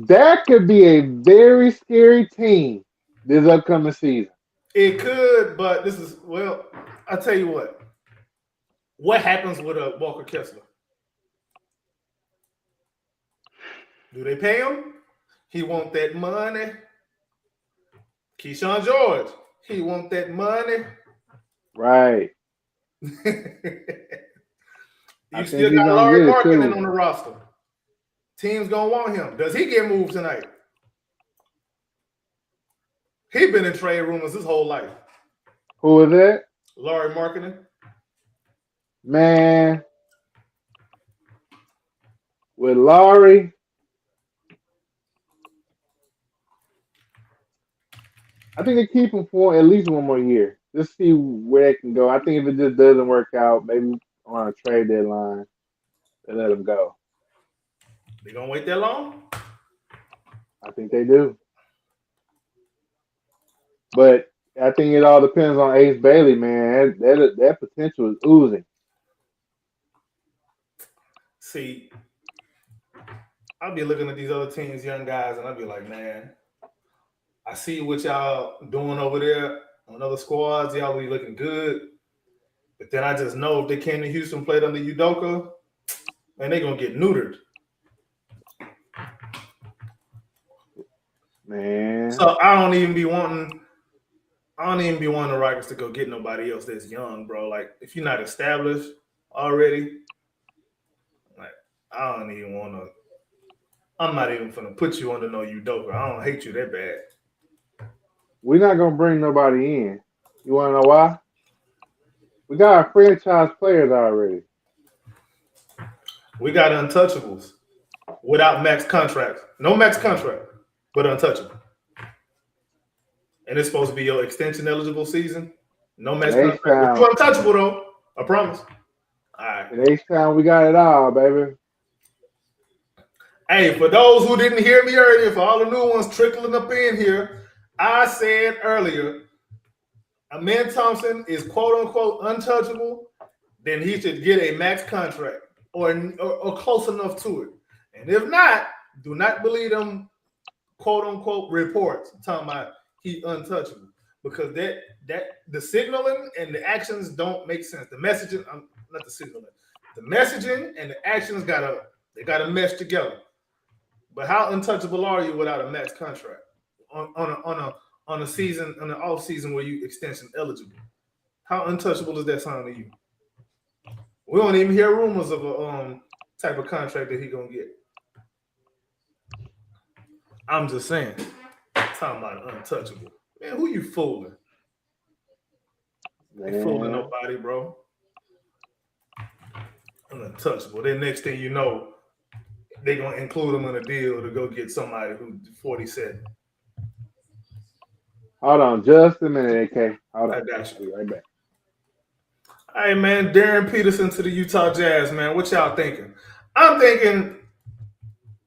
That could be a very scary team this upcoming season. It could, but I'll tell you what. What happens with Walker Kessler? Do they pay him? He want that money. Keyshawn George, he want that money. Right. You still got Larry Markkinen on the roster. Team's gonna want him. Does he get moved tonight? He been in trade rumors his whole life. Who is that? Larry Markkinen. Man, with Larry, I think they keep him for at least one more year. Just see where it can go. I think if it just doesn't work out, maybe on a trade deadline, they let him go. They gonna wait that long? I think they do. But I think it all depends on Ace Bailey, man. That potential is oozing. See, I'll be looking at these other teams, young guys, and I'll be like, man, I see what y'all doing over there on other squads. Y'all be looking good. But then I just know if they came to Houston, played under Udoka, man, they're going to get neutered. Man. So I don't even be wanting the Rockets to go get nobody else that's young, bro. Like, if you're not established already, like, I don't even want to. I'm not even going to put you under no Udoka. I don't hate you that bad. We're not going to bring nobody in. You want to know why? We got our franchise players already. We got untouchables without max contracts. No max contract, but untouchable. and it's supposed to be your extension eligible season. No match In contract. But H-Town, you untouchable though. I promise. All right. in H-Town, we got it all, baby. Hey, for those who didn't hear me earlier, for all the new ones trickling up in here, I said earlier, Amen Thompson is quote unquote untouchable, then he should get a max contract or close enough to it. And if not, do not believe them quote unquote reports talking about he untouchable, because that the signaling and the actions don't make sense. The messaging, not the signaling, the messaging and the actions gotta mesh together. But how untouchable are you without a max contract on a season, on an off season where you extension eligible? How untouchable does that sound to you? We don't even hear rumors of a type of contract that he gonna get. I'm just saying, talking about untouchable. Man, who you fooling? Ain't fooling nobody, bro. Untouchable. Then next thing you know, they're gonna include him in a deal to go get somebody who's 47. Hold on, just a minute, AK. Hold on. I got you. I'll be right back. Hey man, Darren Peterson to the Utah Jazz, man. What y'all thinking? I'm thinking,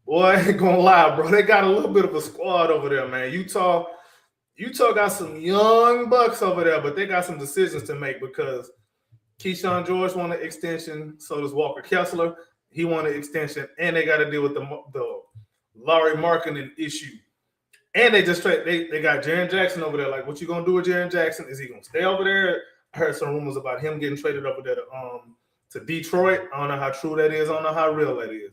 boy, I ain't gonna lie, bro. They got a little bit of a squad over there, man. Utah got some young bucks over there, but they got some decisions to make because Keyshawn George want an extension, so does Walker Kessler. He want an extension, and they got to deal with the Lauri Markkanen issue. And they got Jaren Jackson over there. Like, what you gonna do with Jaren Jackson? Is he gonna stay over there? I heard some rumors about him getting traded over there to Detroit. I don't know how true that is. I don't know how real that is.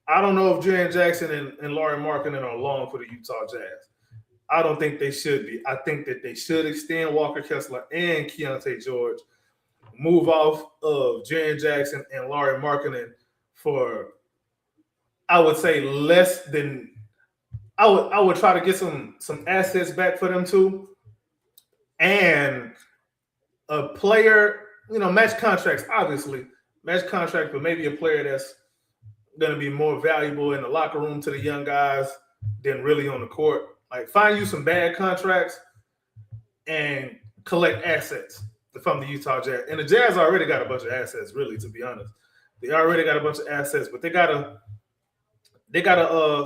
I don't know if Jaren Jackson and Lauri Markkanen are along for the Utah Jazz. I don't think they should be. I think that they should extend Walker Kessler and Keontae George, move off of Jaren Jackson and Lauri Markkanen for, I would say, less than. I would try to get some assets back for them too, and a player, match contracts, obviously match contract, but maybe a player that's going to be more valuable in the locker room to the young guys than really on the court. Like, find you some bad contracts and collect assets from the Utah Jazz. And the Jazz already got a bunch of assets, really, to be honest. They already got a bunch of assets, but they gotta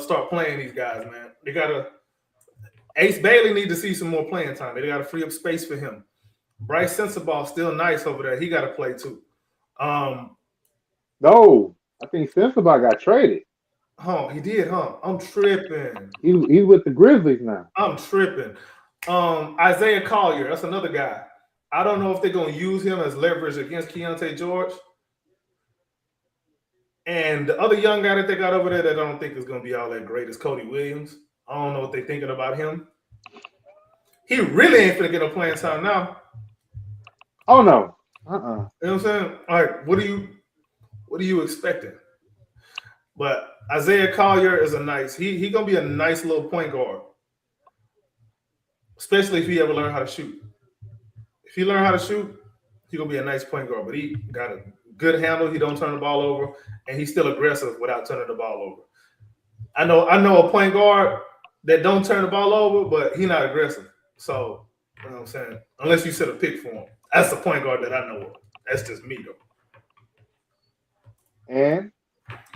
start playing these guys, man. Ace Bailey need to see some more playing time. They gotta free up space for him. Bryce Sensabaugh still nice over there. He gotta play too. No, I think Sensabaugh got traded. He did, huh? I'm tripping. He's with the Grizzlies now. I'm tripping. Isaiah Collier, that's another guy. I don't know if they're gonna use him as leverage against Keontae George. And the other young guy that they got over there that I don't think is going to be all that great is Cody Williams. I don't know what they're thinking about him. He really ain't going to get no playing time now. Oh, no. You know what I'm saying? All right, what are you expecting? But Isaiah Collier is he going to be a nice little point guard, especially if he ever learn how to shoot. If he learn how to shoot, he going to be a nice point guard, but he got a good handle. He don't turn the ball over, and he's still aggressive without turning the ball over. I know a point guard that don't turn the ball over, but he's not aggressive. So, you know what I'm saying? Unless you set a pick for him. That's the point guard that I know of. That's just me, though. And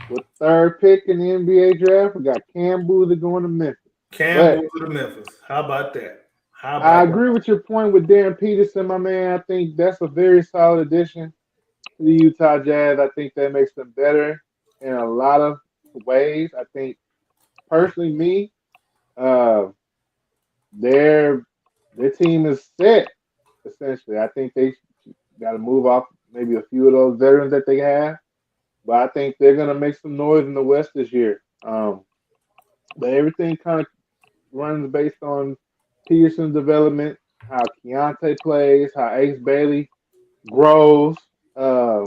with third pick in the NBA draft, we got Cam Boozer going to Memphis. Cam Boozer to Memphis. How about that? I agree with your point with Darren Peterson, my man. I think that's a very solid addition to the Utah Jazz. I think that makes them better in a lot of ways. I think, personally, their team is set, essentially. I think they got to move off maybe a few of those veterans that they have. But I think they're going to make some noise in the West this year. But everything kind of runs based on Peterson's development, how Keontae plays, how Ace Bailey grows. I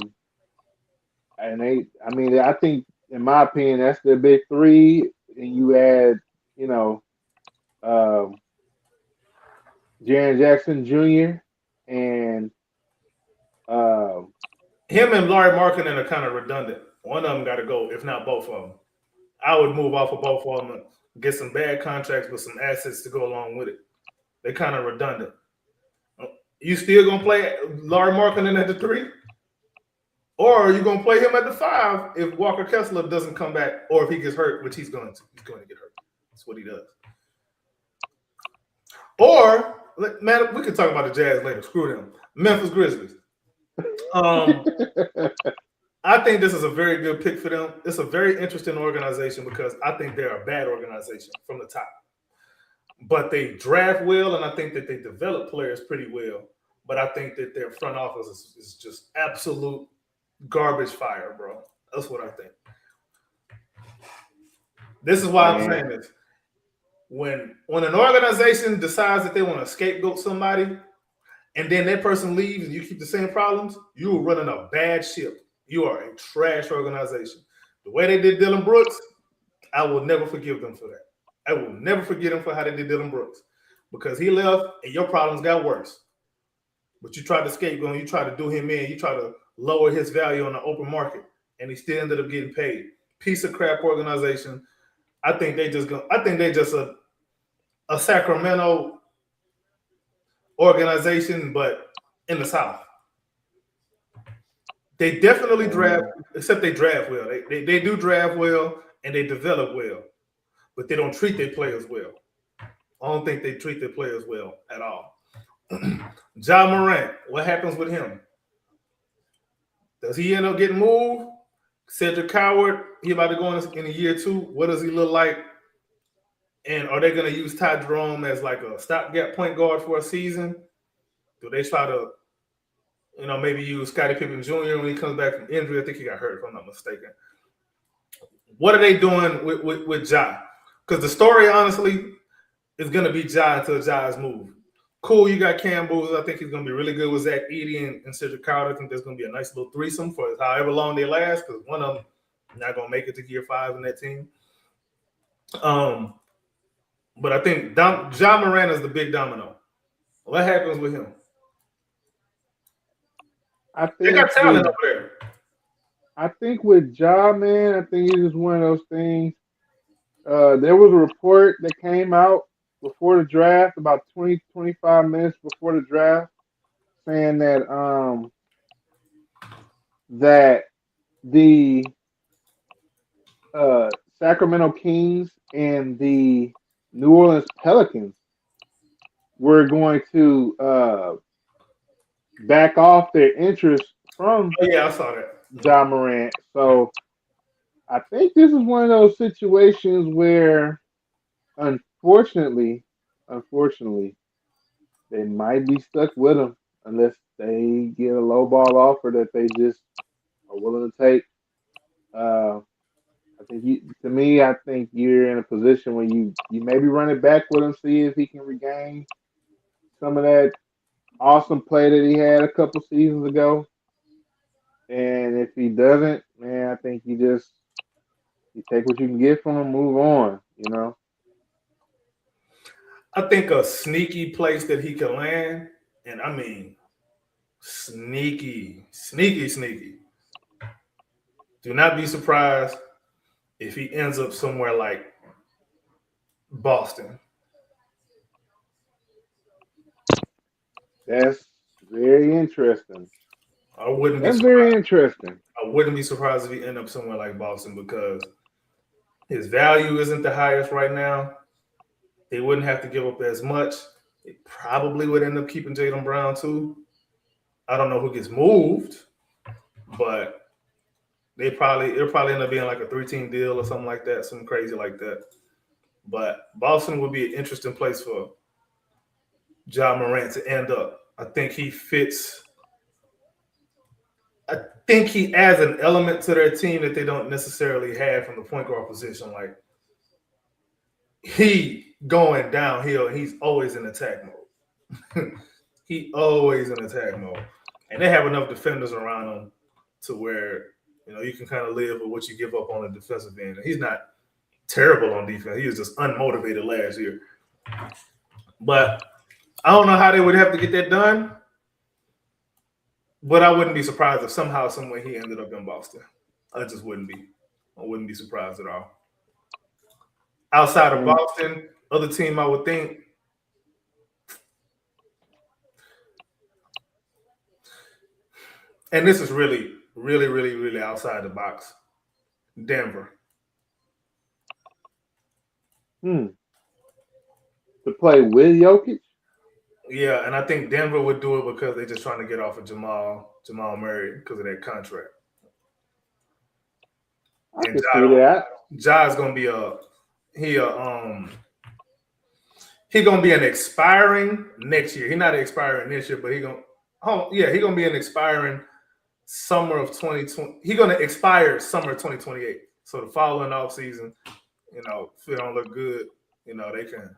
think, in my opinion, that's their big three. And you add, Jaren Jackson Jr. and him and Lauri Markkanen are kind of redundant. One of them got to go, if not both of them. I would move off of both of them and get some bad contracts with some assets to go along with it. They're kind of redundant. You still gonna play Larry Markkinen at the 3? Or are you gonna play him at the 5 if Walker Kessler doesn't come back, or if he gets hurt, which he's going to. He's going to get hurt. That's what he does. Or, man, we can talk about the Jazz later. Screw them. Memphis Grizzlies. I think this is a very good pick for them. It's a very interesting organization because I think they're a bad organization from the top. But they draft well, and I think that they develop players pretty well. But I think that their front office is just absolute garbage fire, bro. That's what I think. This is why I'm saying this. When an organization decides that they want to scapegoat somebody, and then that person leaves and you keep the same problems, you are running a bad ship. You are a trash organization. The way they did Dylan Brooks, I will never forgive them for that. I will never forgive them for how they did Dylan Brooks because he left and your problems got worse. But you tried to scapegoat him, you tried to do him in, you tried to lower his value on the open market, and he still ended up getting paid. Piece of crap organization. I think they just a Sacramento organization, but in the South. They definitely draft, except they draft well. They do draft well and they develop well, but they don't treat their players well. I don't think they treat their players well at all. Ja Morant, what happens with him? Does he end up getting moved? Cedric Howard, he about to go in a year 2. What does he look like? And are they going to use Ty Jerome as like a stopgap point guard for a season? Do they try to, maybe use Scottie Pippen Jr. when he comes back from injury? I think he got hurt, if I'm not mistaken. What are they doing with Ja? Because the story, honestly, is going to be Ja until Ja is moved. Cool, you got Cam Boozer. I think he's going to be really good with Zach Edey and Cedric Howard. I think there's going to be a nice little threesome for however long they last, because one of them is not going to make it to year 5 in that team. But I think Ja Morant is the big domino. What happens with him? I think they got talent over there. I think with Ja, man, I think it's just one of those things. There was a report that came out before the draft, about 20, 25 minutes before the draft, saying that that the Sacramento Kings and the New Orleans Pelicans were going to back off their interest from I saw that. Ja Morant. So I think this is one of those situations where, unfortunately, they might be stuck with him unless they get a low ball offer that they just are willing to take. I think you're in a position where you maybe run it back with him, see if he can regain some of that awesome play that he had a couple seasons ago. And if he doesn't, man, I think you take what you can get from him, move on, I think a sneaky place that he can land, and I mean sneaky. Do not be surprised if he ends up somewhere like Boston. That's very interesting. That's very interesting. I wouldn't be surprised if he end up somewhere like Boston because his value isn't the highest right now. They wouldn't have to give up as much. They probably would end up keeping Jaylen Brown too. I don't know who gets moved, but it'll probably end up being like a 3-team deal or something like that, something crazy like that. But Boston would be an interesting place for Ja Morant to end up. I think he fits. I think he adds an element to their team that they don't necessarily have from the point guard position. Like he going downhill, and he's always in attack mode. He always in attack mode, and they have enough defenders around him to where you can kind of live with what you give up on the defensive end. And he's not terrible on defense. He was just unmotivated last year. But I don't know how they would have to get that done. But I wouldn't be surprised if somehow, some way he ended up in Boston. I just wouldn't be. I wouldn't be surprised at all. Outside of Boston, other team I would think, And this is really, really, really, really outside the box. Denver. To play with Jokic? Yeah, and I think Denver would do it because they're just trying to get off of Jamal Murray because of that contract. I And can see that. Ja's gonna be he gonna be an expiring next year. He's not expiring this year, but he gonna be an expiring summer of 2020. He's gonna expire summer 2028. So the following off season, if it don't look good, they can,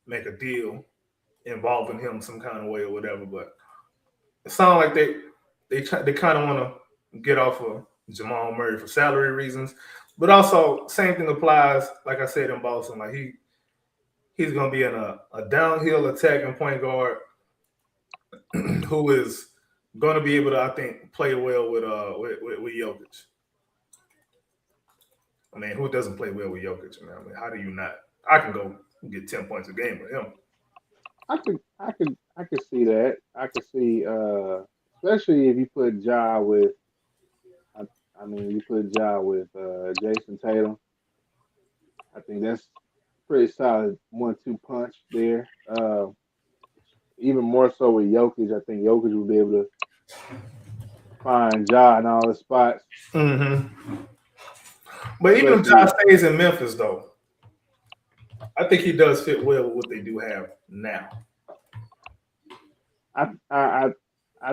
make a deal involving him some kind of way or whatever. But it sounds like they kind of want to get off of Jamal Murray for salary reasons, but also same thing applies. Like I said in Boston, like he's going to be in a downhill attacking point guard who is going to be able to, I think, play well with Jokic. I mean, who doesn't play well with Jokic, man? I mean, how do you not? I can go get 10 points a game with him. I could see that. I could see, especially if you put Ja with. I mean, you put Ja with Jason Tatum. I think that's pretty solid 1-2 punch there. Even more so with Jokic, I think Jokic will be able to find Ja in all the spots. Mm-hmm. But even if Ja stays in Memphis, though, I think he does fit well with what they do have now. I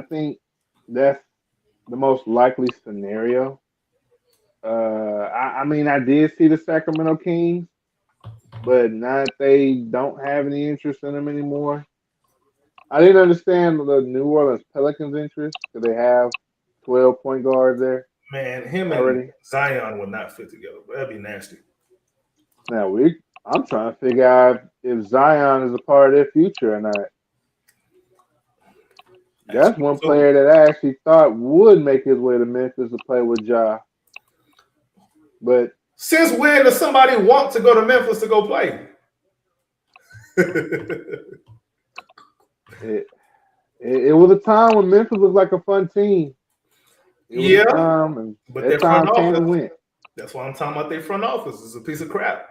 think that's the most likely scenario. I mean, I did see the Sacramento Kings, but now that they don't have any interest in them anymore. I didn't understand the New Orleans Pelicans' interest because they have 12 point guards there. Man, him already. And Zion would not fit together. That'd be nasty. Now I'm trying to figure out if Zion is a part of their future or not. That's one player that I actually thought would make his way to Memphis to play with Ja. But since when does somebody want to go to Memphis to go play? It was a time when Memphis was like a fun team. Yeah, but that time came and went. That's why I'm talking about their front office. It's a piece of crap.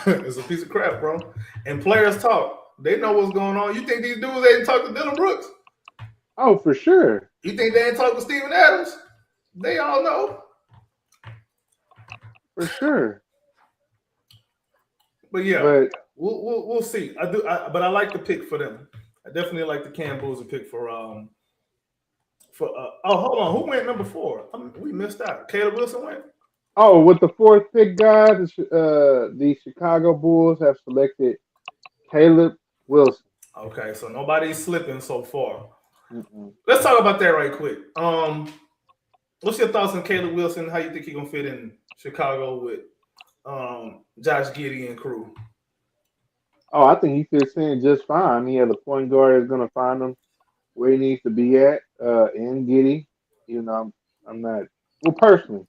It's a piece of crap, bro. And players talk. They know what's going on. You think these dudes ain't talk to Dillon Brooks? Oh, for sure. You think they ain't talk to Steven Adams? They all know. For sure. But yeah, we'll see. But I like the pick for them. I definitely like the Cam Boozer pick for hold on, who went number 4? We missed out. Caleb Wilson went. Oh, with the 4th pick, guys, the Chicago Bulls have selected Caleb Wilson. Okay, so nobody's slipping so far. Mm-mm. Let's talk about that right quick. What's your thoughts on Caleb Wilson? How you think he's gonna fit in Chicago with Josh Giddey and crew? Oh, I think he fits in just fine. He has a point guard that's gonna find him where he needs to be at. In Giddey, I'm not personally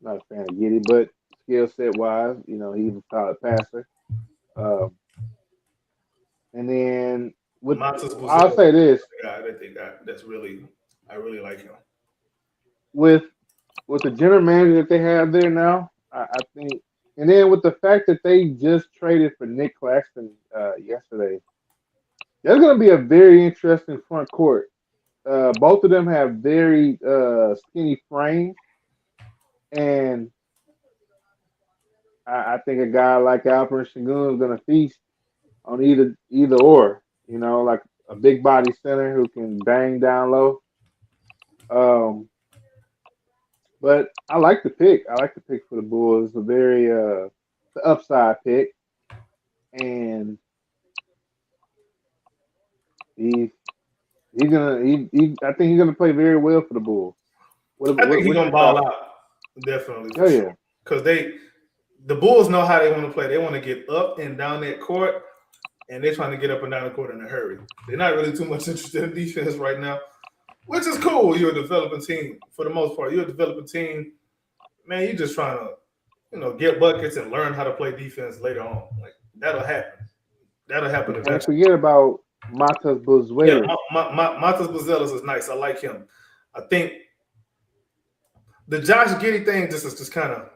not a fan of Giddey, but skill set wise, he's a solid passer. And then I'll say this. I really like him. With the general manager that they have there now, I think, and then with the fact that they just traded for Nick Claxton yesterday, that's going to be a very interesting front court. Both of them have very skinny frames, and I think a guy like Alperen Sengun is going to feast on either or. Like a big body center who can bang down low. But I like the pick. I like the pick for the Bulls. It's a very the upside pick, and I think he's gonna play very well for the Bulls. I think he's gonna ball out, definitely. Oh yeah, because the Bulls know how they want to play. They want to get up and down that court, and they're trying to get up and down the court in a hurry. They're not really too much interested in defense right now, which is cool. You're a developing team for the most part. You're a developing team, man. You're just trying to, get buckets and learn how to play defense later on. Like that'll happen. That'll happen eventually. And forget about Matas Yeah, Buzelis. Matas Buzelis is nice. I like him. I think the Josh Giddey thing just is just kind of.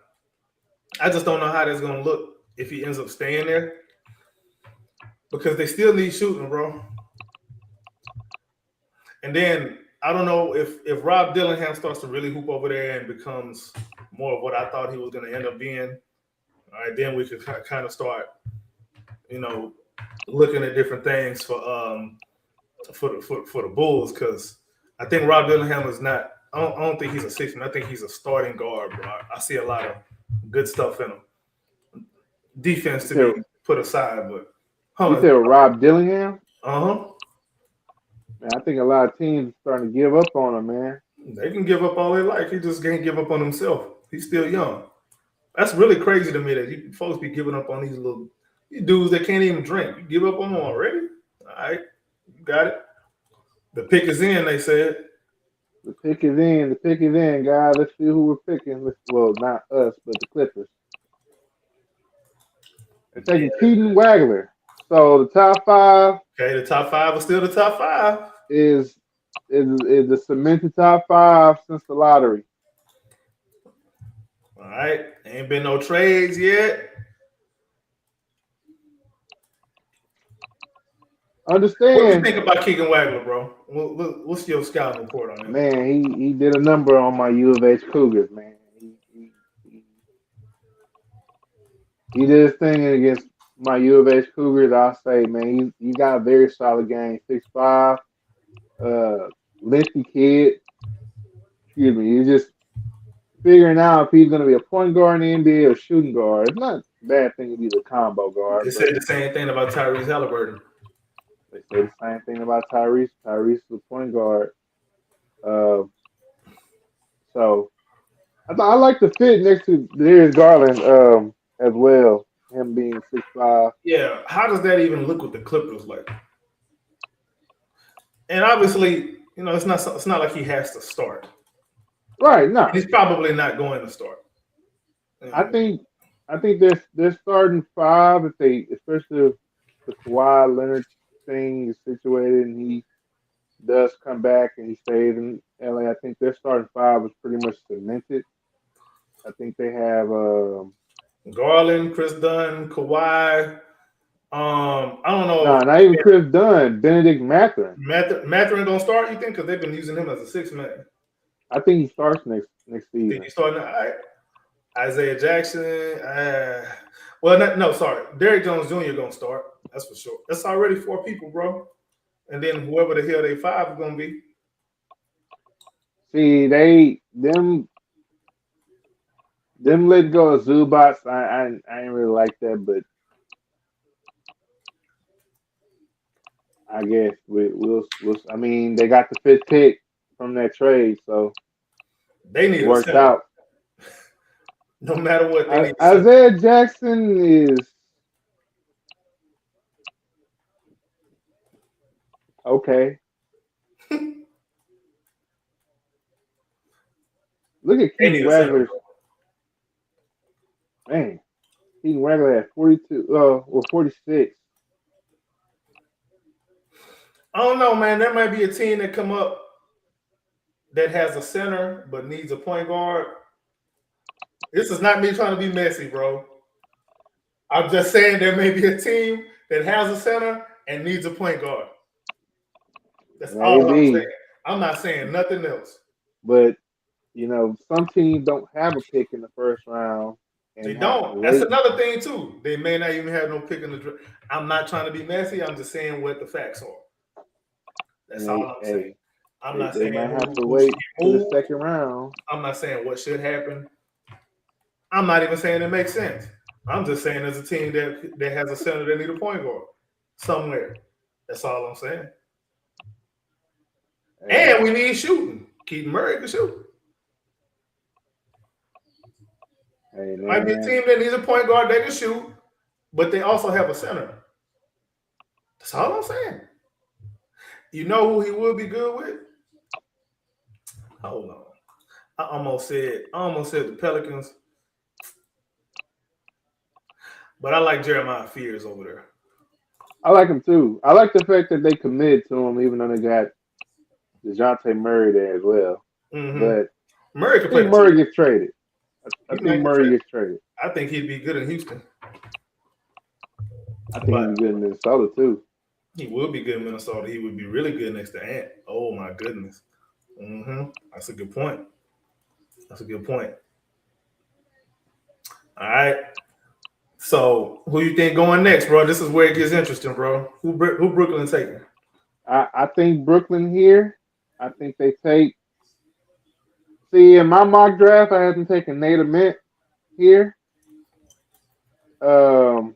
I just don't know how that's gonna look if he ends up staying there because they still need shooting, bro. And then I don't know if Rob Dillingham starts to really hoop over there and becomes more of what I thought he was going to end up being. All right, then we could kind of start, looking at different things for the Bulls because I think Rob Dillingham is not. I don't think he's a six man. I think he's a starting guard, bro. I see a lot of good stuff in him. Defense to be put aside, but you said Rob Dillingham? Uh-huh. Man, I think a lot of teams are starting to give up on him, man. They can give up all they like. He just can't give up on himself. He's still young. That's really crazy to me that you folks be giving up on these dudes that can't even drink. You give up on them already? All right, you got it. The pick is in, they said. The pick is in. The pick is in, guys. Let's see who we're picking. Well, not us, but the Clippers. They're taking Keaton Wagler. So the top five. Okay, the top five is still the top five. Is the cemented top five since the lottery. All right, ain't been no trades yet. Understand. What do you think about Keegan Wagler, bro? What's your scouting report on him? Man, he did a number on my U of H Cougars, man. He did his thing against my U of H Cougars. I'll say, man, he got a very solid game. 6'5", lengthy kid. Excuse me. He's just figuring out if he's going to be a point guard in the NBA or shooting guard. It's not a bad thing to be the combo guard. They said the same thing about Tyrese Halliburton. They say the same thing about Tyrese. Tyrese is a point guard. So I like the fit next to Darius Garland as well. Him being 6'5". Yeah, how does that even look with the Clippers like? And obviously, it's not like he has to start. Right, no. He's probably not going to start. I think they're starting five especially if the Kawhi Leonard thing is situated and he does come back and he stays in LA. I think their starting five is pretty much cemented. I think they have Garland, Chris Dunn, Kawhi. I don't know. No, not even Chris Dunn. Benedict Mathurin. Mathurin don't start, you think? Because they've been using him as a six man. I think he starts next season. Think he's starting? All right. Isaiah Jackson. Sorry. Derrick Jones Jr. gonna start. That's for sure. That's already 4 people, bro. And then whoever the hell they 5 is gonna be. See, them let go of Zubats. I ain't really like that, but I guess we'll. I mean, they got the 5th pick from that trade, so they need it worked out. No matter what, they need Isaiah Jackson is okay. Look at Keaton Wagler. Man, Keaton Wagler at 42 or 46. I don't know, man. There might be a team that come up that has a center but needs a point guard. This is not me trying to be messy, bro. I'm just saying there may be a team that has a center and needs a point guard. That's all I'm saying. I'm not saying nothing else. But, some teams don't have a pick in the first round. They don't. That's another thing, too. They may not even have no pick in the draft. I'm not trying to be messy. I'm just saying what the facts are. That's all I'm saying. I'm not saying they might have to wait for the second round. I'm not saying what should happen. I'm not even saying it makes sense. I'm just saying there's a team that has a center that need a point guard somewhere. That's all I'm saying. And we need shooting. Keaton Murray can shoot. Hey, might be a team that needs a point guard that can shoot, but they also have a center. That's all I'm saying. You know who he would be good with? Hold on. I almost said the Pelicans. But I like Jeremiah Fears over there. I like him too. I like the fact that they committed to him, even though they got DeJounte Murray there as well. Mm-hmm. But Murray I could play think the Murray two. gets traded. I He think might get Murray traded. gets traded. I think he'd be good in Houston, I think but he'd be good in Minnesota too. he would be good in Minnesota. He would be really good next to Ant. Oh my goodness. That's a good point. That's a good point. All right. So who you think going next, bro? This is where it gets interesting, bro. Who Brooklyn taking? I think Brooklyn here. I think they take. See, in my mock draft, I had them taking Nate Ament here. Um,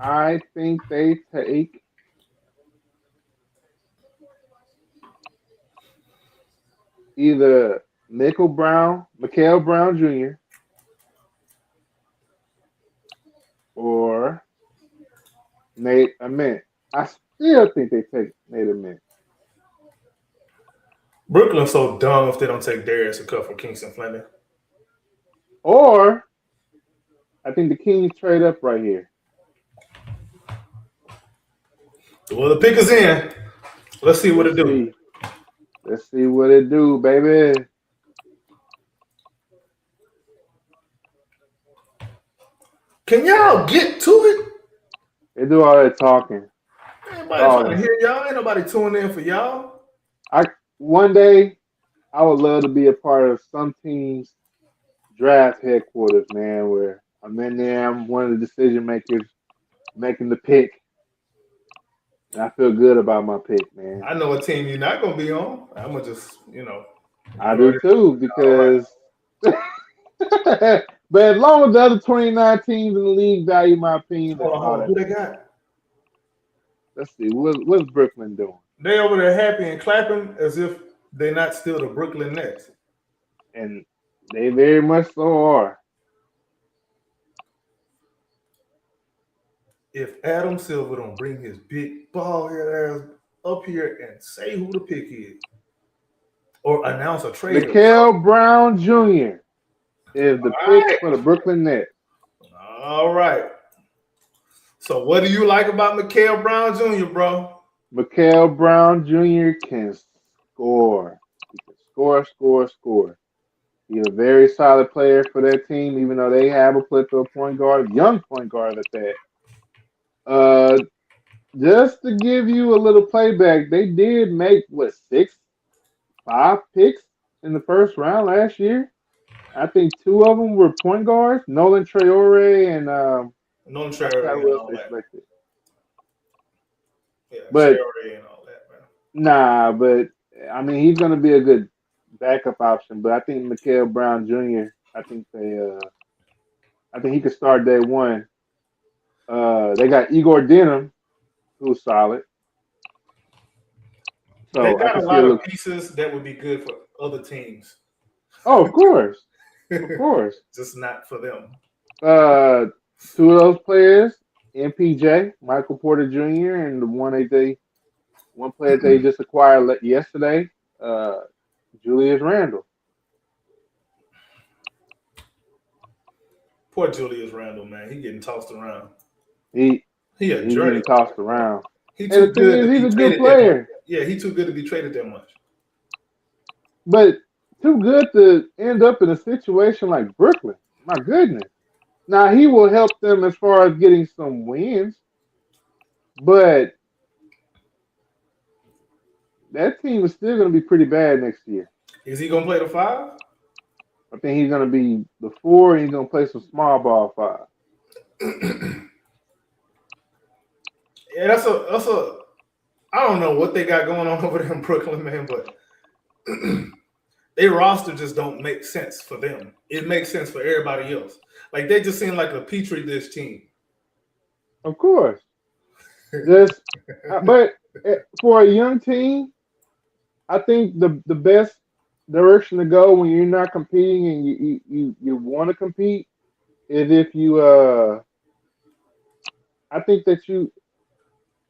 I think they take either Mikael Brown Jr., or Nate Ament. I still think they take Nate Ament. Brooklyn's so dumb if they don't take Darius a cut for Kingston Fleming. Or I think the Kings trade up right here. Well, the pick is in. Let's see what it do. Let's see what it do, baby. Can y'all get to it? They do all that talking. Ain't nobody trying to hear y'all. Ain't nobody tuning in for y'all. One day I would love to be a part of some team's draft headquarters, man, where I'm in there, I'm one of the decision makers making the pick. And I feel good about my pick, man. I know a team you're not gonna be on. I'm gonna just, I do too, because but as long as the other 29 teams in the league value my opinion, that's hold on. Who they got? Let's see. What's Brooklyn doing? They over there happy and clapping as if they're not still the Brooklyn Nets. And they very much so are. If Adam Silver don't bring his big ball head ass up here and say who the pick is, or announce a trade, Mikael Brown Jr. is the pick for the Brooklyn Nets. All right. So what do you like about Mikael Brown Jr., bro? Mikael Brown Jr. can score. He can score. He's a very solid player for their team, even though they have a plethora point guard, young point guard at that. Just to give you a little playback, they did make 5 picks in the first round last year. I think 2 of them were point guards, Nolan Traore and Nolan Traore and all that. Yeah, but Traore and all that, man. Nah, but I mean he's gonna be a good backup option. But I think Mikael Brown Jr. I think he could start day one. They got Igor Denham, who's solid. So they got a lot of pieces that would be good for other teams. Oh, of course. Of course. Just not for them. 2 of those players, MPJ, Michael Porter Jr., and the one player they just acquired yesterday, Julius Randle. Poor Julius Randle, man. He getting tossed around. He's getting tossed around. He's too good. He's a good player. Yeah, he's too good to be traded that much. But too good to end up in a situation like Brooklyn. My goodness. Now he will help them as far as getting some wins, but that team is still going to be pretty bad next year. Is he going to play the 5? I think he's going to be the 4, and he's going to play some small ball 5. Yeah, that's a. I don't know what they got going on over there in Brooklyn, man, but their roster just don't make sense for them. It makes sense for everybody else. Like they just seem like a petri dish team. Of course, but for a young team, I think the best direction to go when you're not competing and you want to compete is if you I think that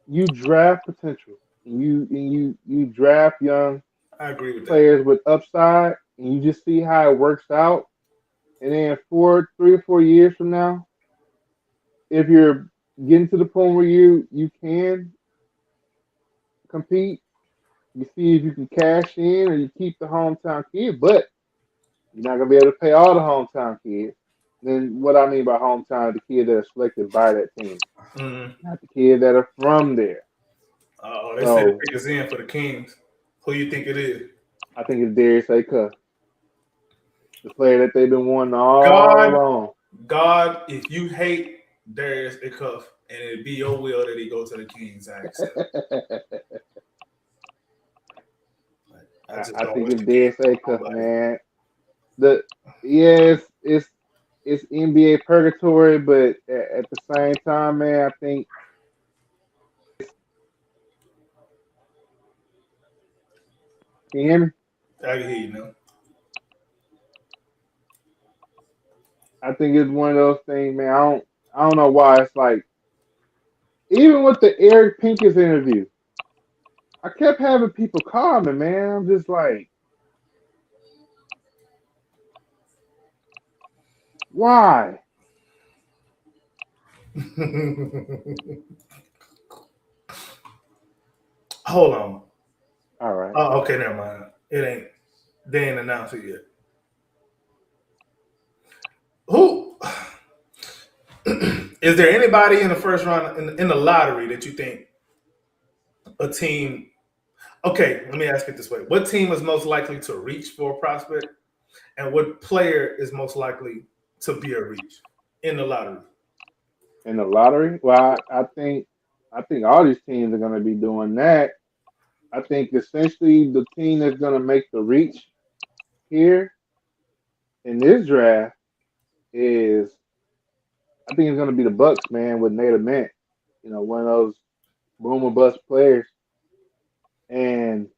you draft potential. You draft young I agree with players with upside, and you just see how it works out. And then 3 or 4 years from now, if you're getting to the point where you can compete. You see if you can cash in or you keep the hometown kid, but you're not gonna be able to pay all the hometown kids. Then what I mean by hometown, the kids that are selected by that team, Mm. not the kids that are from there. Oh, they said the So pick is in for the Kings. Who you think it is? I think it's Darius Acuff, the player that they've been wanting all God, along. God, if you hate Darius Cuff and it be your will that he go to the Kings, I accept. I just I don't think wish it's the Kings Darius on Acuff, nobody. man. The yes, it's NBA purgatory, but at the same time, man, I think can you hear me? I can hear you now. I think it's one of those things, man. I don't know why it's like even with the Eric Pincus interview, I kept having people call me, man. I'm just like, why? Hold on. All right. Oh, okay, never mind. It ain't. They ain't announced it yet. Who is there? Anybody in the first round in the lottery that you think a team? Okay, let me ask it this way: what team is most likely to reach for a prospect, and what player is most likely to be a reach in the lottery? In the lottery, well, I think all these teams are going to be doing that. I think essentially the team that's going to make the reach here in this draft is I think it's going to be the Bucks, man, with Nader Mint. One of those boom or bust players, and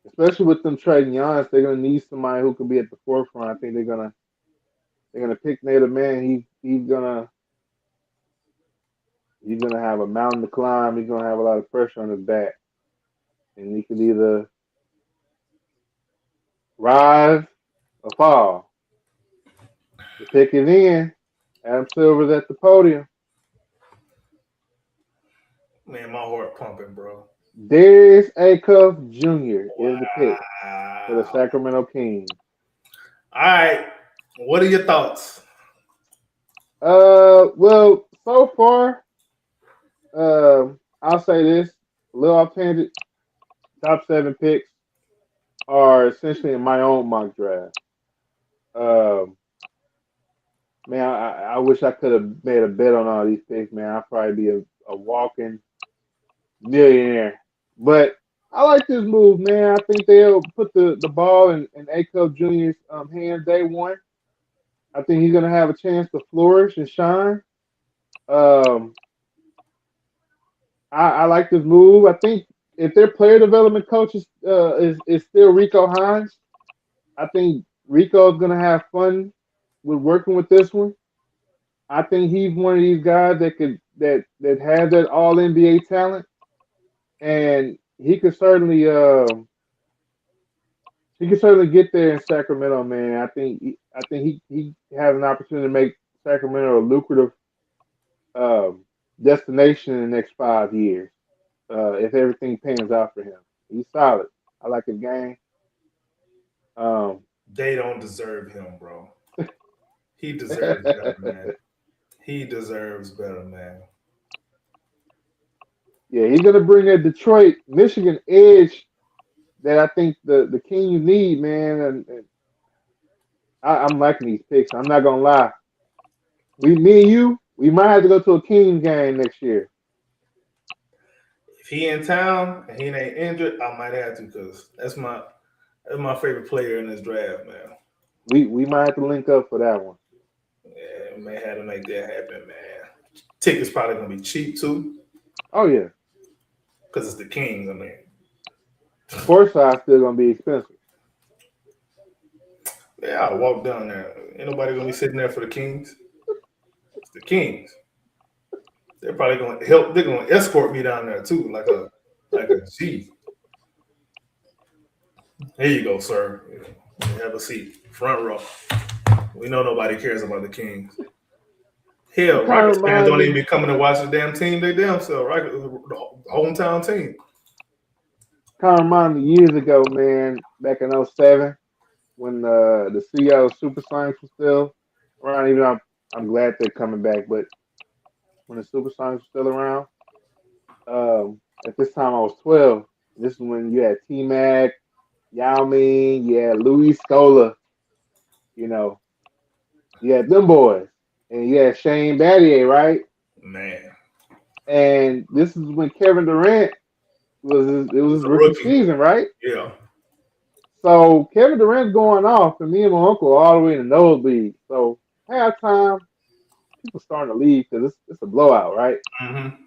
especially with them trading Giannis, they're going to need somebody who can be at the forefront. I think they're gonna pick Nader Mint. He's gonna have a mountain to climb. He's gonna have a lot of pressure on his back, and he could either rise or fall. The pick is in. Adam Silver's at the podium. Man, my heart pumping, bro. Darius Acuff Jr. is the pick for the Wow. Sacramento Kings. All right. What are your thoughts? Well, so far, I'll say this: a little off tangent. Top 7 picks are essentially in my own mock draft. Um, Man, I wish I could have made a bet on all these picks, man. I'd probably be a walking millionaire. But I like this move, man. I think they'll put the ball in A Cup Jr.'s hands day one. I think he's gonna have a chance to flourish and shine. Um, I like this move. I think if their player development coach is still Rico Hines, I think Rico's gonna have fun with working with this one. I think he's one of these guys that has that all NBA talent, and he could certainly get there in Sacramento, man. I think he has an opportunity to make Sacramento a lucrative um, destination in the next 5 years if everything pans out for him. He's solid. I like his game. Um, They don't deserve him, bro. He deserves better, man. He deserves better, man. yeah, he's gonna bring that Detroit, Michigan edge that I think the Kings need, man. And I'm liking these picks. I'm not gonna lie. Me and you, we might have to go to a Kings game next year. If he in town and he ain't injured, I might have to because that's my favorite player in this draft, man. We might have to link up for that one. Yeah, may have to make that happen, man. Tickets probably gonna be cheap too Oh yeah, because it's the Kings. I mean, court side's still gonna be expensive. yeah, I'll walk down there. Ain't nobody gonna be sitting there for the Kings. It's the Kings. They're probably gonna help. They're gonna escort me down there too, like a G. Here you go, sir. Have a seat, front row. We know nobody cares about the Kings. Hell, It kind of Rockets fans reminds don't even me. be coming to watch the damn team they damn self. Rockets, the hometown team. Kind of reminds me years ago, man, back in '07 when the Seattle Supersonics was still around. Even though I'm glad they're coming back, but when the Supersonics were still around, at this time I was 12. This is when you had T Mac, Yao Ming, you had Louis Scola, you know, you had them boys, and you had Shane Battier, right? Man, And this is when Kevin Durant it was it's his a rookie rookie. season, right? Yeah. So Kevin Durant's going off, and me and my uncle are all the way in the nosebleed. So halftime, people starting to leave because it's a blowout, right? Mm-hmm.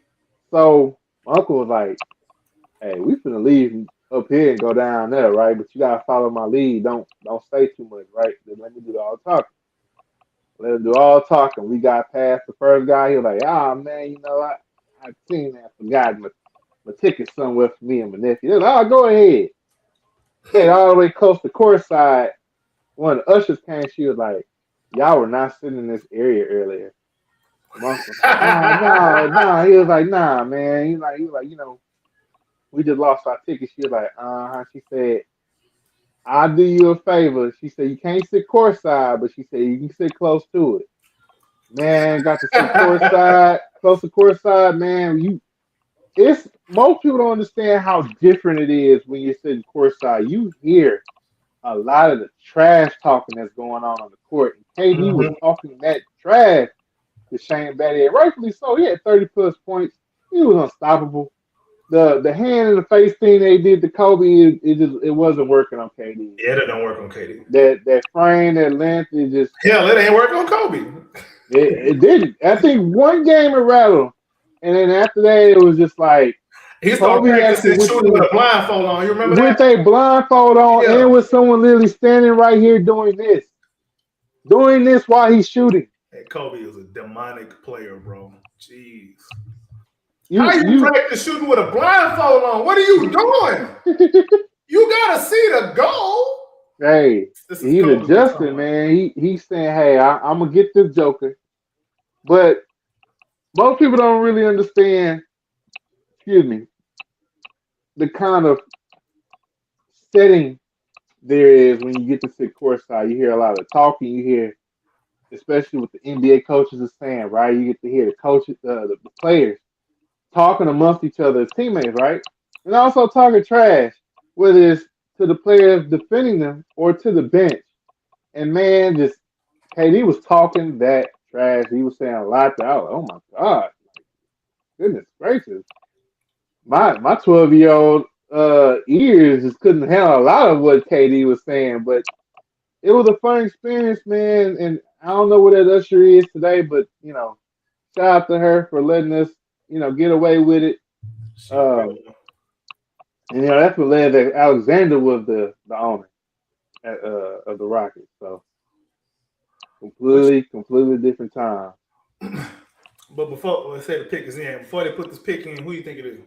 So my uncle was like, "Hey, we finna leave up here and go down there, right? But you gotta follow my lead. Don't say too much, right? Then let me do all the talking. Let him do all the talking. We got past the first guy. He was like, "Ah, man, I seen that. Forgot my ticket somewhere for me and my nephew." He was like, "Oh, go ahead." Made all the way close to court side. One of the ushers came. She was like, "Y'all were not sitting in this area earlier." My uncle was like, "Oh no, no." He was like, "Nah, man." He was like, we just lost our ticket. She was like, "Uh-huh." She said, "I'll do you a favor." She said, "You can't sit courtside, but she said you can sit close to it." Man, got to sit courtside, close to courtside, man. It's most people don't understand how different it is when you're sitting courtside. You hear a lot of the trash talking that's going on the court. And KD was Mm-hmm. talking that trash to Shane Battier, rightfully so. He had 30 plus points. He was unstoppable. The hand in the face thing they did to Kobe, it wasn't working on KD. Yeah, that don't work on KD. That frame, that length, Hell, it ain't work on Kobe. it didn't. I think one game it rattled, and then after that it was just like He started Kobe actually practicing shooting with a blindfold on. You remember that? with a blindfold on Yeah. and with someone literally standing right here doing this while he's shooting. Hey, Kobe is a demonic player, bro. Jeez. How you You practice shooting with a blindfold on? What are you doing? You gotta see the goal. hey, This is he's Kobe we're talking adjusting, about. man. He's saying, "Hey, I'm gonna get this Joker," but most people don't really understand. Excuse me, the kind of setting there is when you get to sit courtside. You hear a lot of talking. You hear, especially what the NBA coaches are saying, right? You get to hear the coaches, the players talking amongst each other as teammates, right? And also talking trash, whether it's to the players defending them or to the bench. And man, just KD was talking that trash. He was saying a lot that I was like, oh my God, goodness gracious. My 12-year-old ears just couldn't handle a lot of what KD was saying, but it was a fun experience, man. And I don't know what that usher is today, but shout out to her for letting us, get away with it. She a real Um, one. and that's what led that Alexander was the owner of the Rockets. So Which, completely different time. but before let's say the pick is in, before they put this pick in, who do you think it is?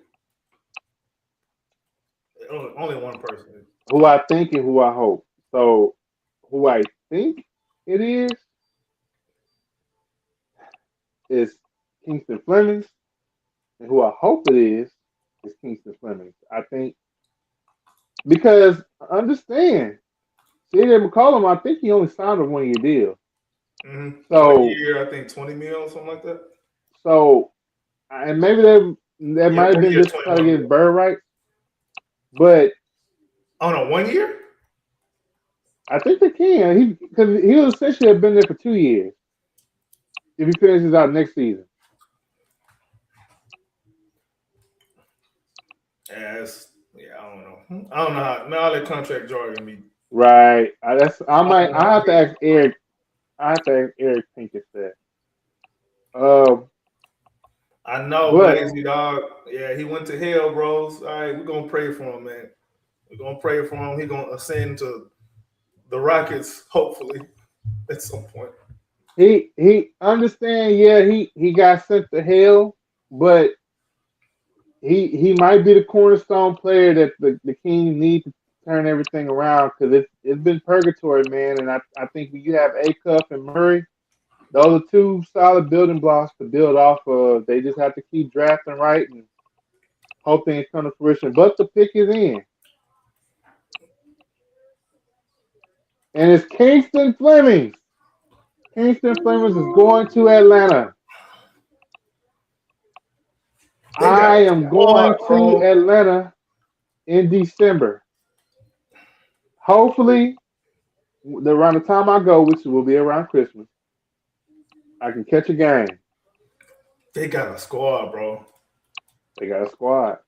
Only one person. Who I think and who I hope. So who I think it is Kingston Flemings, and who I hope it is Kingston Flemings. I think because understand CJ McCollum, I think he only signed a 1 year deal. Mm-hmm. 1 So year, I think 20 mil, something like that. so and maybe that Yeah, might have 1 been year, just to try to 21 get mil. his bird right. But Oh no, 1 year? I think they can. Because he will essentially have been there for 2 years if he finishes out next season. Yeah, I don't know. I don't know how. Man, all that contract jargon be. Right. I have to I ask Eric. I have to ask Eric Pincus that. Um, know, but Blazy dog. Yeah, he went to hell, bros. All right, we're gonna pray for him, man. We're gonna pray for him. He's gonna ascend to the Rockets, hopefully, at some point. he understand. Yeah, he got sent to hell, but he might be the cornerstone player that the Kings need to turn everything around because it's been purgatory, man. And I think when you have Acuff and Murray, those are two solid building blocks to build off of. They just have to keep drafting right and hope things come to fruition. But the pick is in. And it's Kingston Flemings. Kingston Flemings is going to Atlanta. I am going to Atlanta in December. Hopefully, around the time I go, which will be around Christmas, I can catch a game. They got a squad, bro. They got a squad.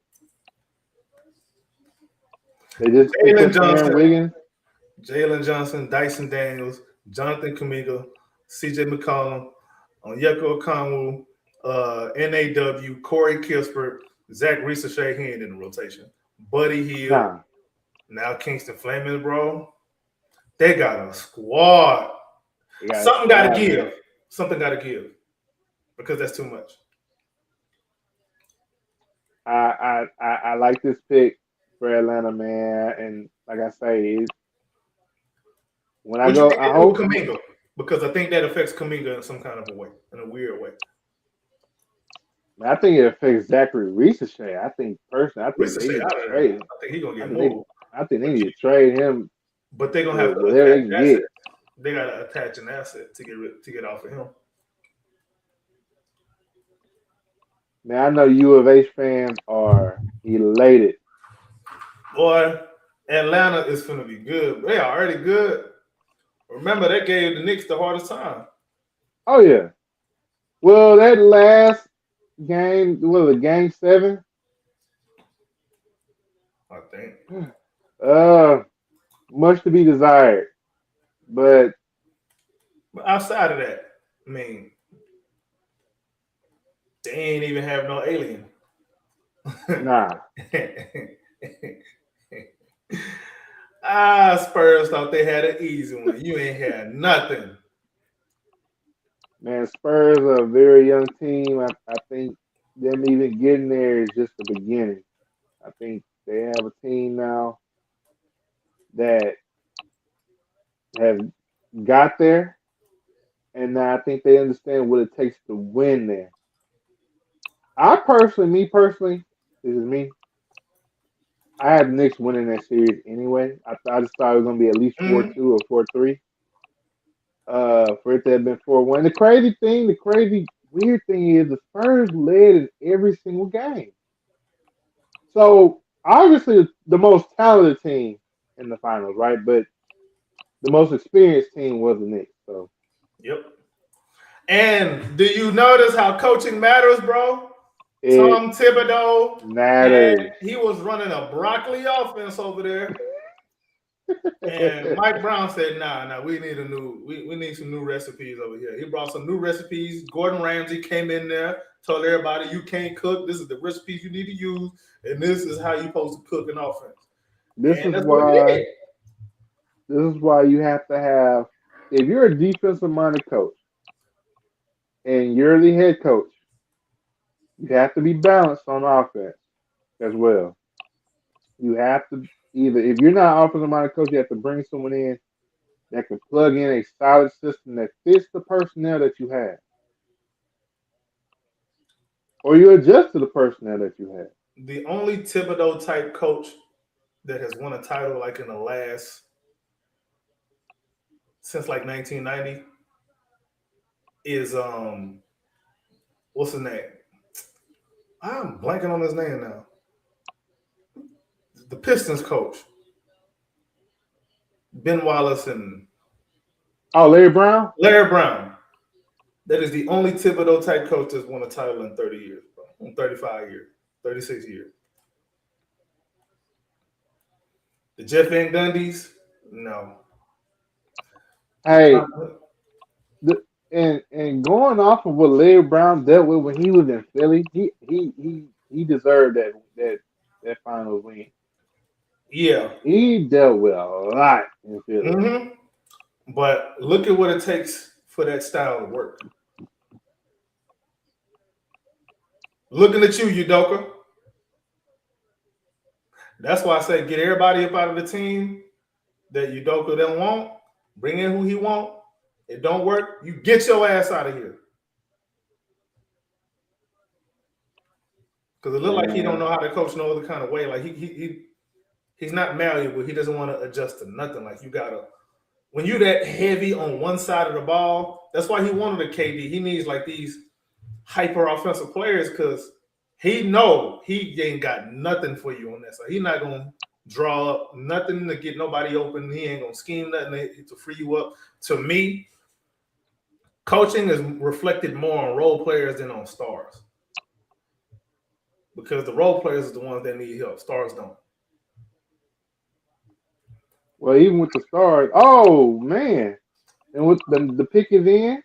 They just picked Jalen up Aaron Johnson, Wiggins. Jalen Johnson, Dyson Daniels, Jonathan Kuminga, CJ McCollum, Onyeka Okongwu, NAW, Corey Kispert, Zach Reese-Shea, he ain't in the rotation. Buddy Hield, now Kingston Flemings, bro. They got a squad. Something got to give. Something got to give because that's too much. I like this pick for Atlanta, man, and like I say, when I go, I hope Kuminga, because I think that affects Kuminga in some kind of a way, in a weird way. I think it affects Zachary Reese-Shea. I think personally, they need to trade him. I think he's gonna get moved. I think they need to trade him. But they're gonna have to whatever they get. They gotta attach an asset to get off of him. Man, I know U of H fans are elated. Boy, Atlanta is gonna be good. They are already good. Remember, that gave the Knicks the hardest time. Oh yeah. Well, that last game, was it game 7? I think. Much to be desired. But outside of that, I mean, they ain't even have no alien. Nah. Spurs thought they had an easy one. You ain't had nothing. Man, Spurs are a very young team. I think them even getting there is just the beginning. I think they have a team now that have got there, and now I think they understand what it takes to win there. Me personally, this is me. I had the Knicks winning that series anyway. I just thought it was going to be at least 4-2 or 4-3. For it to have been 4-1. The crazy weird thing is the Spurs led in every single game. So obviously the most talented team in the finals, right? But the most experienced team was the Knicks. So yep. And do you notice how coaching matters, bro? Tom Thibodeau matters. He was running a broccoli offense over there. And Mike Brown said, nah, we need we need some new recipes over here. He brought some new recipes. Gordon Ramsay came in there, told everybody you can't cook. This is the recipes you need to use, and this is how you're supposed to cook an offense. This is why you have to have, if you're a defensive minded coach and you're the head coach, you have to be balanced on offense as well. You have to either, if you're not an offensive minded coach, you have to bring someone in that can plug in a solid system that fits the personnel that you have. Or you adjust to the personnel that you have. The only Thibodeau type coach that has won a title like in the last, since like 1990 is, what's his name? I'm blanking on his name now. The Pistons coach. Ben Wallace and... Oh, Larry Brown? Larry Brown. That is the only Thibodeau type coach that's won a title in 30 years, bro. In 35 years, 36 years. The Jeff Van Gundy's? No. Hey, and going off of what Larry Brown dealt with when he was in Philly, he deserved that final win. Yeah. He dealt with a lot in Philly. Mm-hmm. But look at what it takes for that style to work. Looking at you, Udoka. That's why I say get everybody up out of the team that Udoka don't want. Bring in who he want. It don't work. You get your ass out of here. Because it look like he don't know how to coach no other kind of way. Like he's not malleable. He doesn't want to adjust to nothing. Like you gotta when you're that heavy on one side of the ball. That's why he wanted a KD. He needs like these hyper offensive players because he know he ain't got nothing for you on that side. He's not gonna draw up nothing to get nobody open. He ain't gonna scheme nothing to free you up. To me, coaching is reflected more on role players than on stars. Because the role players are the ones that need help. Stars don't. Well, even with the stars, oh man, and with the pick is in,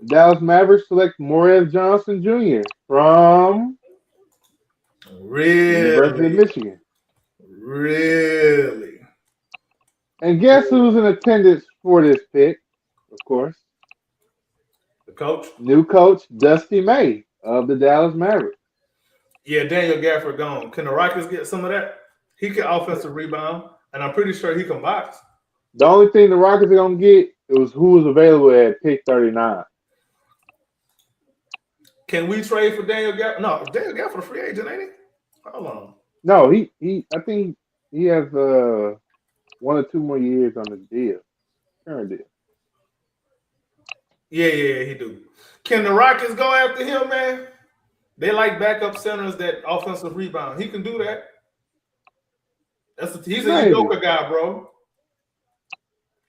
Dallas Mavericks select Morez Johnson Jr. from University of Michigan. Really? And guess who's in attendance for this pick? Of course, the coach. New coach Dusty May of the Dallas Mavericks. Yeah, Daniel Gafford gone. Can the Rockets get some of that? He can offensive rebound, and I'm pretty sure he can box. The only thing the Rockets are gonna get is who was available at pick 39. Can we trade for Daniel Gafford? No, Daniel Gafford a free agent, ain't he? Hold on. No, he I think he has 1 or 2 more years on the deal. Current deal. Yeah, he do. Can the Rockets go after him, man? They like backup centers that offensive rebound. He can do that. He's a Udoka guy, bro.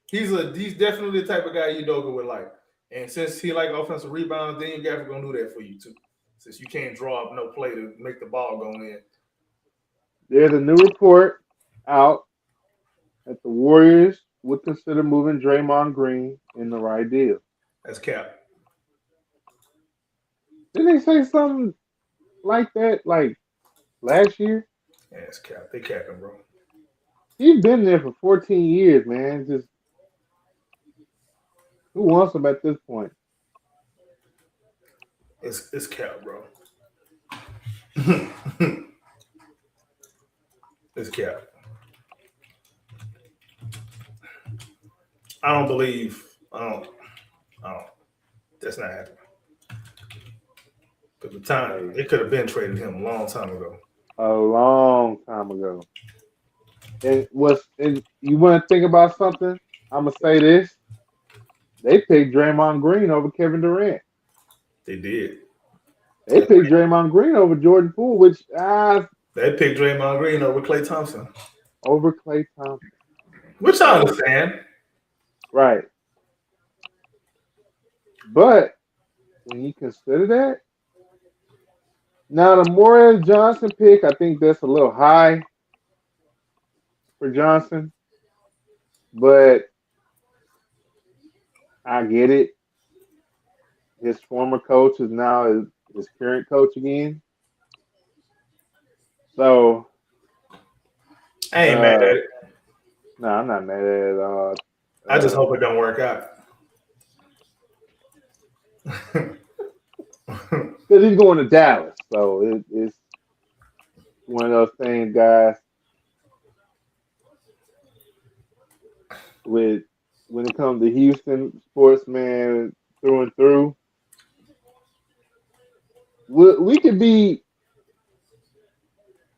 He's definitely the type of guy Udoka would like. And since he like offensive rebounds, Daniel Gafford gonna do that for you too. Since you can't draw up no play to make the ball go in. There's a new report out that the Warriors would consider moving Draymond Green in the right deal. That's cap. Didn't they say something like that like last year? Yeah, it's cap. They capping, bro. He's been there for 14 years, man. Just who wants him at this point? It's cap, bro. It's cap. I don't believe. I don't. That's not happening. At the time, it could have been traded him a long time ago. A long time ago. And you want to think about something? I'm gonna say this: they picked Draymond Green over Kevin Durant. They did. They picked Draymond Green over Jordan Poole, which they picked Draymond Green over Klay Thompson. Over Klay Thompson. Which I understand. Right. But when you consider that, now the Morez Johnson pick, I think that's a little high for Johnson. But I get it. His former coach is now his current coach again. So I ain't mad at it. No, I'm not mad at it at all. I just hope it don't work out. Because he's going to Dallas. So it's one of those things, guys. When it comes to Houston sports, man, through and through, we could be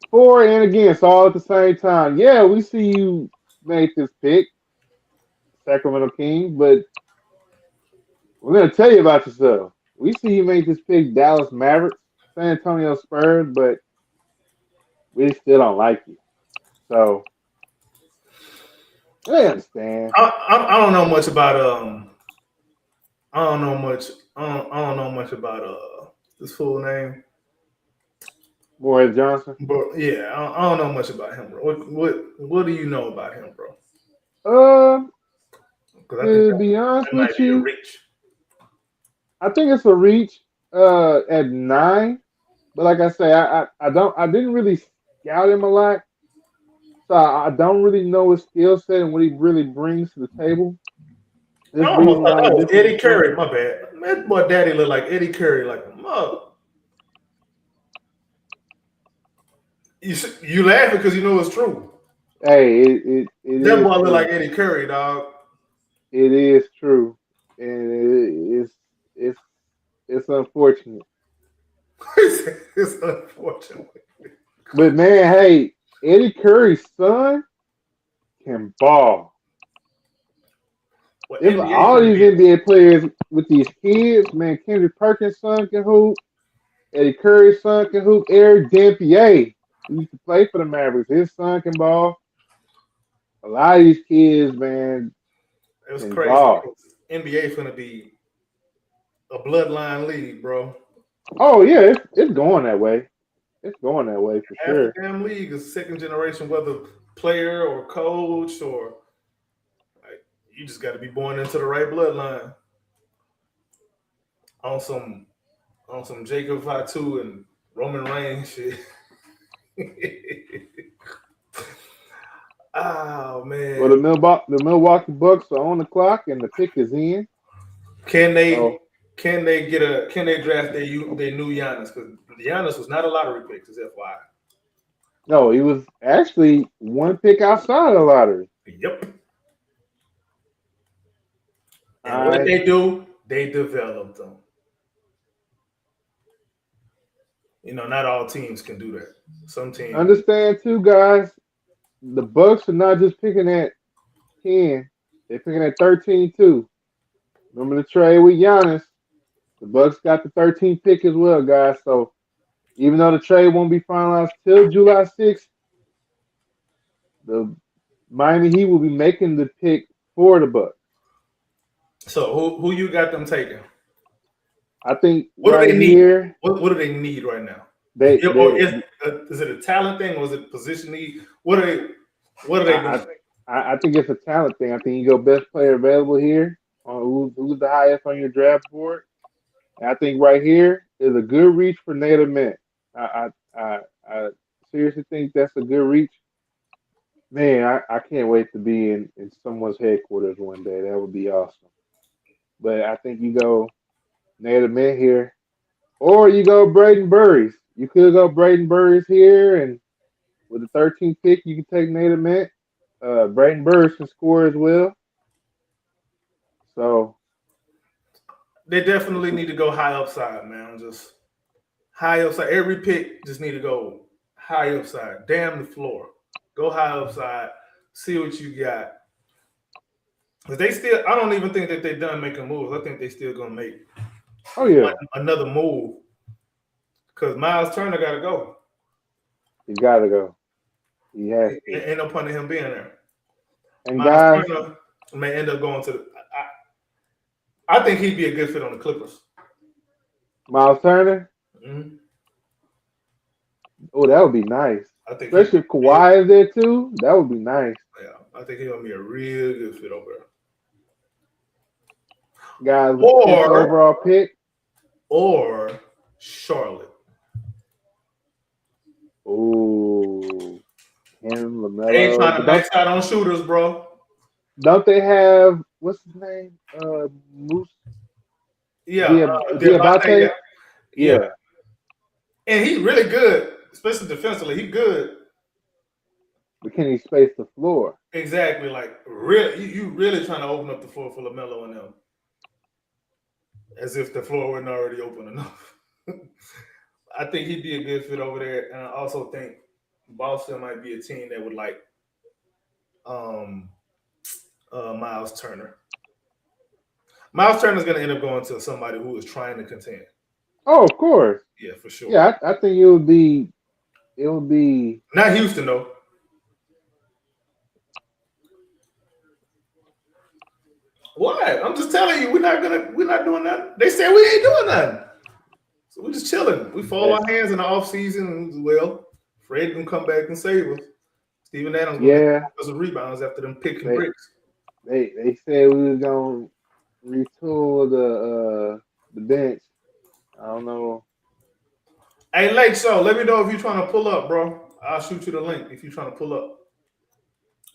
for and against all at the same time. Yeah, we see you make this pick, Sacramento Kings, but we're going to tell you about yourself. We see you make this pick, Dallas Mavericks, San Antonio Spurs, but we still don't like you. So I understand. I don't know much about I don't know much about this full name. Morez Johnson. But yeah, I don't know much about him, bro. What do you know about him, bro? To be honest with you, I think it's a reach at 9. But like I say, I didn't really scout him a lot. So I don't really know his skill set and what he really brings to the table. Eddie Curry, my bad. That boy daddy look like Eddie Curry, like a mother. You laughing because you know it's true. Hey, it that boy look like Eddie Curry, dog. It is true. and it's unfortunate. It's unfortunate. But man, hey, Eddie Curry's son can ball. Well, If NBA all finna these be NBA players with these kids, man, Kendrick Perkins' son can hoop. Eddie Curry's son can hoop. Eric Dampier, who used to play for the Mavericks, his son can ball. A lot of these kids, man, it was can crazy. ball. NBA finna be a bloodline league, bro. Oh yeah, it's going that way. It's going that way for Half the sure. damn league is second generation, whether player or coach or like, you just got to be born into the right bloodline. On some Jacob Fatu and Roman Reigns shit. Oh Well, man, the Milwaukee Bucks are on the clock and the pick is in. can they So can they draft their new Giannis? Because Giannis was not a lottery pick, as FYI. no, he was actually one pick outside of the lottery. Yep. And what did I they do? They developed them. Not all teams can do that. Some teams. understand too, guys. The Bucks are not just picking at 10; they're picking at 13 too. Remember the trade with Giannis? The Bucks got the 13th pick as well, guys. So even though the trade won't be finalized till July 6th, the Miami Heat will be making the pick for the Bucks. So who you got them taking? I think What do right they need? here What do they need right now? Or they is it a talent thing or is it a position need? What are they doing? I think it's a talent thing. I think you go best player available here on who's the highest on your draft board. And I think right here is a good reach for Native Men. I seriously think that's a good reach. Man, I can't wait to be in someone's headquarters one day. That would be awesome. But I think you go Native Men here, or you go Braden Burries. You could go Braden Burries here, and with the 13th pick, you can take Native Men. Braden Burris can score as well. So They definitely need to go high upside, man. Just high upside. Every pick just need to go high upside. Damn the floor. Go high upside. See what you got. But I don't even think that they're done making moves. I think they still gonna make oh yeah, another move. Because Miles Turner gotta go. he gotta go. He has to. Ain't no point in him being there. And Miles guys, Turner may end up going to the. I think he'd be a good fit on the Clippers. Miles Turner. Mm-hmm. Oh, that would be nice. I think, Especially if Kawhi is there too. That would be nice. yeah, I think he'll be a real good fit over there. Guys, with the 5th overall pick, or Charlotte. Oh, him, LaMelo. They ain't trying to max out on shooters, bro. Don't they have what's his name? Moose. Yeah, Diabate. Yeah. And he's really good, especially defensively. He's good. But can he space the floor? Exactly. Like, really, you really trying to open up the floor for LaMelo and them. As if the floor wasn't already open enough. I think he'd be a good fit over there. And I also think Boston might be a team that would like Miles Turner. Miles Turner's going to end up going to somebody who is trying to contend. Oh, of course. Yeah, for sure. Yeah, I think it would be not Houston though. What? I'm just telling you, we're not doing that. They said we ain't doing nothing. So we're just chilling. We fold our hands in the off season as well. Fred can come back and save us. Steven Adams gonna get some rebounds after them picking bricks. They said we was gonna retool the bench. I don't know. Hey, Lake Show, let me know if you're trying to pull up, bro. I'll shoot you the link if you're trying to pull up.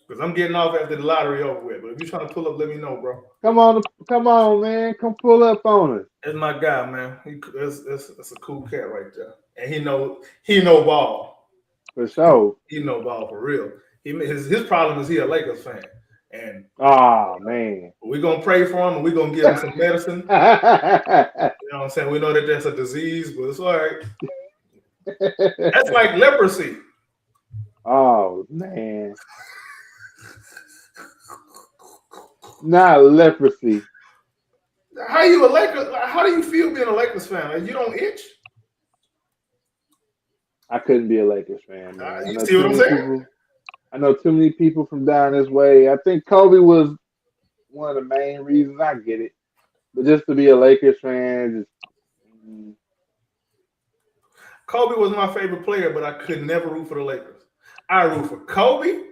Because I'm getting off after the lottery over with. But if you're trying to pull up, let me know, bro. Come on, man. Come pull up on us. That's my guy, man. That's a cool cat right there. And he know ball. For sure. He know ball for real. His problem is he a Lakers fan. And Oh man. we're gonna pray for him and we're gonna give him some medicine. You know what I'm saying? We know that that's a disease, but it's all right. That's like leprosy. Oh man. Not leprosy. How you a Lakers? How do you feel being a Lakers fan? Like, you don't itch? I couldn't be a Lakers fan, man. You see what I'm saying? I know too many people from down this way. I think Kobe was one of the main reasons. I get it, but just to be a Lakers fan, Kobe was my favorite player, but I could never root for the Lakers. I root for Kobe.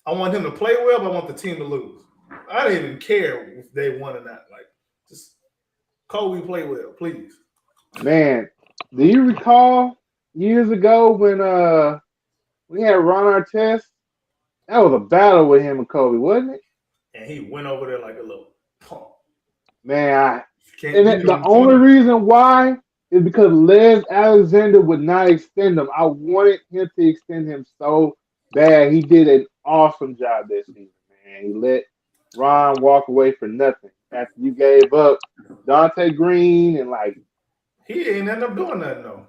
I want him to play well, but I want the team to lose. I didn't even care if they won or not. Like, just Kobe play well, please. man, do you recall years ago when we had Ron Artest? That was a battle with him and Kobe, wasn't it? And he went over there like a little punk. Man, the only reason why is because Les Alexander would not extend him. I wanted him to extend him so bad. He did an awesome job this season, man. He let Ron walk away for nothing after you gave up Dante Green and like he ain't end up doing nothing though.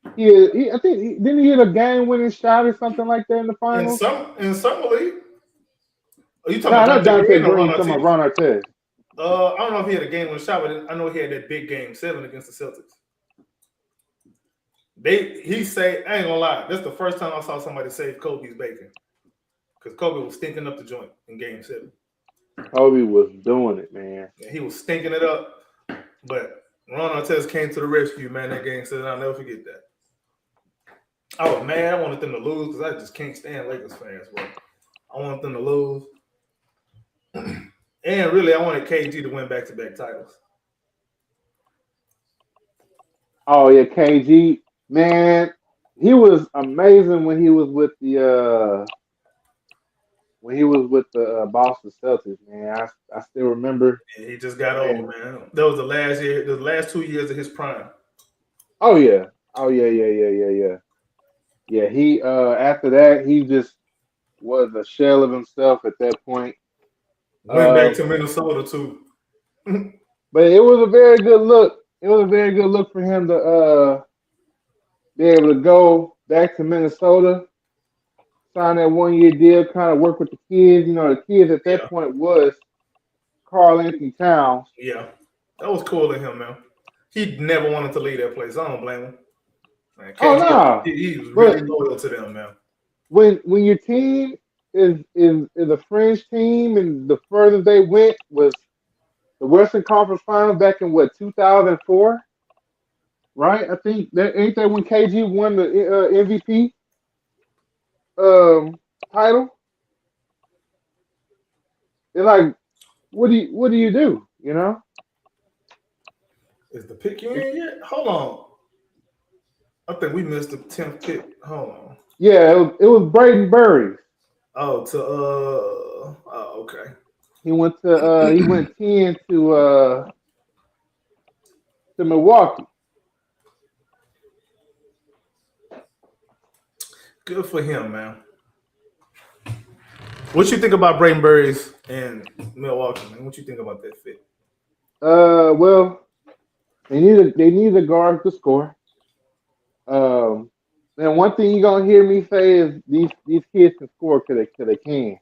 I think didn't he hit a game-winning shot or something like that in the finals? In summer league. Are you talking about Dante Green? Talking about Ron Artest. I don't know if he had a game-winning shot, but I know he had that big game 7 against the Celtics. He say, I ain't gonna lie, that's the first time I saw somebody save Kobe's bacon. Because Kobe was stinking up the joint in game 7. Kobe was doing it, man. Yeah, he was stinking it up. But Ron Artest came to the rescue, man, that game 7. I'll never forget that. I was mad. I wanted them to lose because I just can't stand Lakers fans, bro. I want them to lose. And really, I wanted KG to win back-to-back titles. Oh, yeah, KG. Man, he was amazing when he was with the Boston Celtics, man. I still remember. And he just got old, man. That was the last 2 years of his prime. Oh yeah. Yeah, he after that he just was a shell of himself at that point. Went back to Minnesota too. But it was a very good look. It was a very good look for him to be able to go back to Minnesota, sign that 1-year deal, kind of work with the kids. You know, the kids at that point was Karl-Anthony Towns. Yeah, that was cool of him, man. He never wanted to leave that place. I don't blame him. Man, no, he was really loyal to them, man. When your team is a fringe team, and the furthest they went was the Western Conference Final back in 2004, right? I think ain't that when KG won the MVP title. They're like, what do you do? You know? Is the pick in yet? Hold on. I think we missed the 10th pick. Hold on. Yeah, it was Braden Burries. Oh, okay. He went 10 to Milwaukee. Good for him, man. What you think about Braden Burries and Milwaukee, man? What you think about that fit? Well, they need a guard to score. And one thing you're gonna hear me say is these kids can score because they can.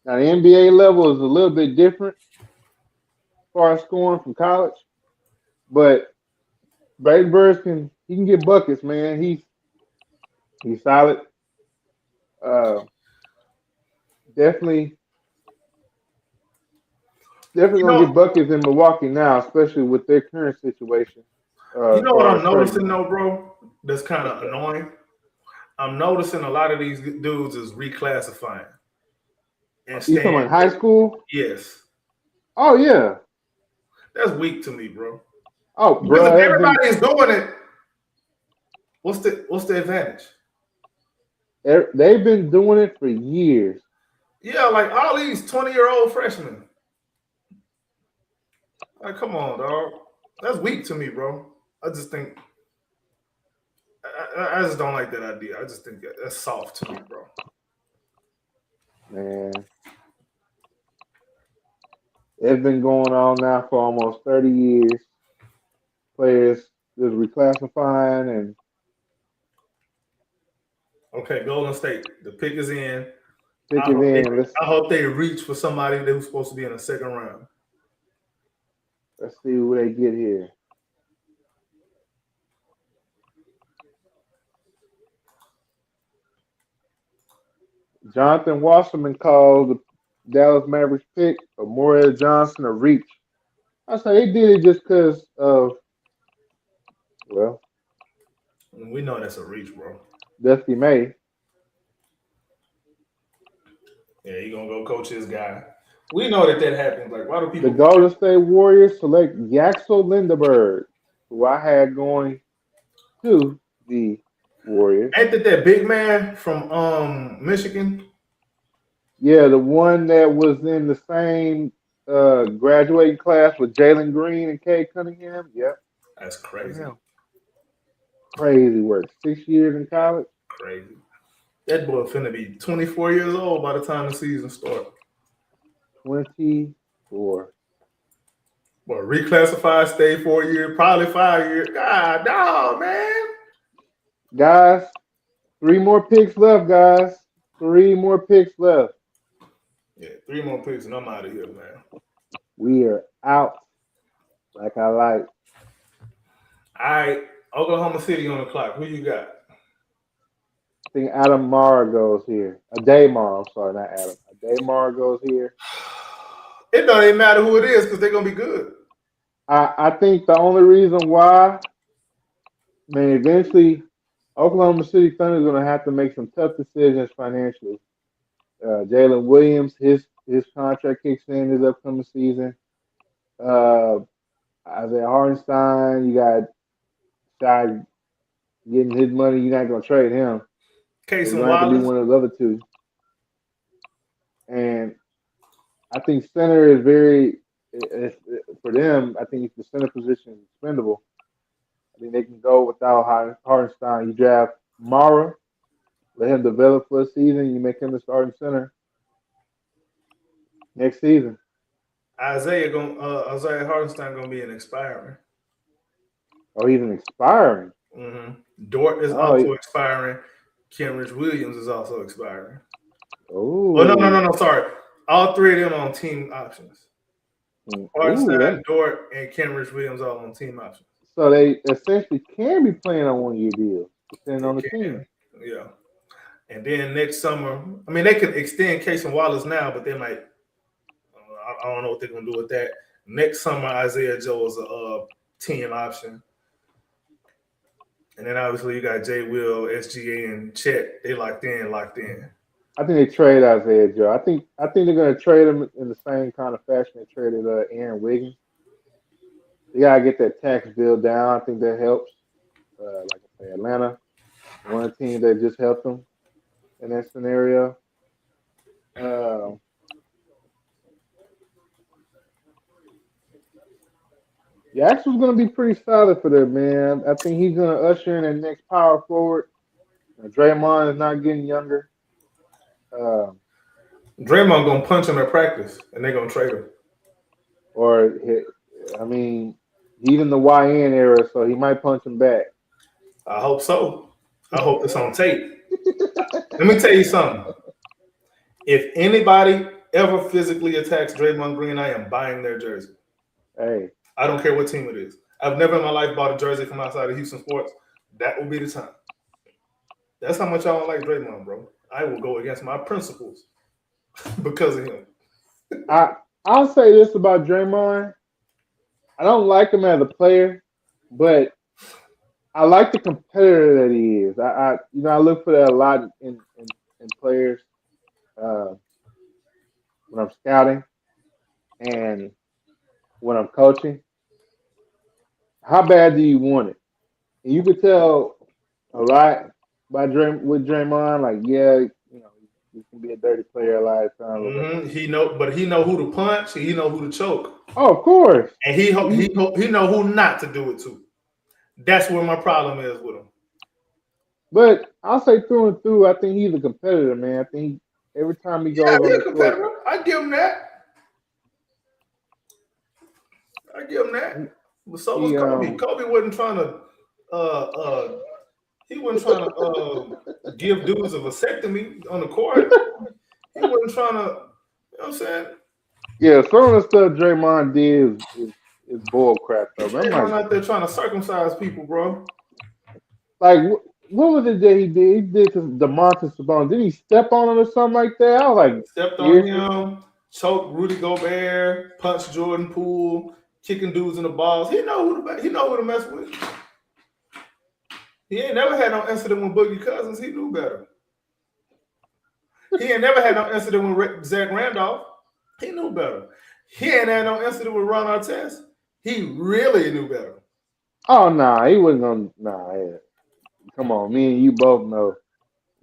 Now the NBA level is a little bit different as far as scoring from college, but Braden Burries can get buckets, man. He's solid. Definitely gonna get buckets in Milwaukee now, especially with their current situation. You know what I'm noticing though, bro? That's kind of annoying. I'm noticing a lot of these dudes is reclassifying. You talking about high school? Yes. Oh yeah. That's weak to me, bro. Oh, bro. Because if everybody's doing it, what's the advantage? They've been doing it for years. Yeah, like all these 20-year-old freshmen. Like, come on, dog. That's weak to me, bro. I just think I just don't like that idea. I just think that's soft to me, bro. Man, it's been going on now for almost 30 years. Players just reclassifying and Okay, Golden State. The pick is in. pick it in. I hope they reach for somebody that was supposed to be in the second round. Let's see who they get here. Jonathan Wasserman called the Dallas Mavericks pick of Morel Johnson a reach. I say they did it just because of, well, We know that's a reach, bro. Dusty May. Yeah, he gonna go coach his guy. We know that happens. Like, why do people? The Golden State Warriors select Yaxel Lindenberg, who I had going to the Warriors. Ain't that big man from Michigan? Yeah, the one that was in the same graduating class with Jalen Green and Cade Cunningham. Yep. That's crazy. Yeah. Crazy work. 6 years in college. Crazy. That boy finna be 24 years old by the time the season starts. 24. Boy, reclassified, stay 4 years, probably 5 years. God, dog, man. Guys, 3 more picks left, guys. 3 more picks left. Yeah, 3 more picks and I'm out of here, man. We are out. Like I like. All right, Oklahoma City on the clock. Who you got? I think Adam Mara goes here. Daymar, I'm sorry, not Adam. Daymar goes here. It don't even matter who it is because they're gonna be good. I think the only reason why, man, eventually Oklahoma City Thunder is going to have to make some tough decisions financially. Jalen Williams, his contract kicks in this upcoming season. Isaiah Hartenstein, you got Shai getting his money. You're not going to trade him. Casey He's going to have to be Wallace. one of the other two. And I think center is very, for them, I think the center position is expendable. I think they can go without Hartenstein. You draft Mara, let him develop for a season. You make him the starting center next season. Isaiah Hartenstein gonna be an expiring. Oh, he's an expiring. Mm-hmm. Dort is also expiring. Kenrich Williams is also expiring. Oh, no. Sorry, all 3 of them on team options. Hartenstein, Dort, and Kenrich Williams all on team options. So they essentially can be playing on 1 year deal, depending on the team. Yeah. And then next summer, I mean, they could extend Casey Wallace now, but they might. I don't know what they're gonna do with that. Next summer, Isaiah Joe is a team option, and then obviously you got Jay Will, SGA, and Chet. They locked in. I think they trade Isaiah Joe. I think they're gonna trade him in the same kind of fashion they traded Aaron Wiggins. They gotta get that tax bill down. I think that helps. Like I say, Atlanta, one team that just helped them in that scenario. Jackson's going to be pretty solid for them, man. I think he's going to usher in the next power forward. Draymond is not getting younger. Draymond going to punch him at practice, and they're going to trade him. He's in the YN era, so he might punch him back. I hope so. I hope it's on tape. Let me tell you something. If anybody ever physically attacks Draymond Green, I am buying their jersey. Hey. I don't care what team it is. I've never in my life bought a jersey from outside of Houston sports. That will be the time. That's how much I don't like Draymond, bro. I will go against my principles because of him. I'll say this about Draymond. I don't like him as a player, but I like the competitor that he is. I look for that a lot in players when I'm scouting and when I'm coaching. How bad do you want it? And you could tell a lot with Draymond. Like, yeah, he can be a dirty player a lot of times. Mm-hmm. He know who to punch. He know who to choke. Oh, of course. And he know who not to do it to. That's where my problem is with him. But I'll say through and through, I think he's a competitor, man. I think Every time he Yeah, goes on he's the a court, competitor. I give him that. I give him that. But so was he Kobe. Kobe wasn't trying to he wasn't trying to give dudes a vasectomy on the court. He wasn't trying to, you know what I'm saying? yeah, some of the stuff Draymond did is bull crap though. But I'm Draymond like, out there trying to circumcise people, bro. what was it that he did? He did to DeMontis Sabonis. Did he step on him or something like that? I was like, Stepped on seriously? him, choked Rudy Gobert, punched Jordan Poole, kicking dudes in the balls. He know who to mess with. He ain't never had no incident with Boogie Cousins. He knew better. He ain't never had no incident with Zach Randolph. He knew better. He ain't had no incident with Ron Artest. He really knew better. Oh nah, he wasn't gonna. Nah, yeah. Come on, me and you both know.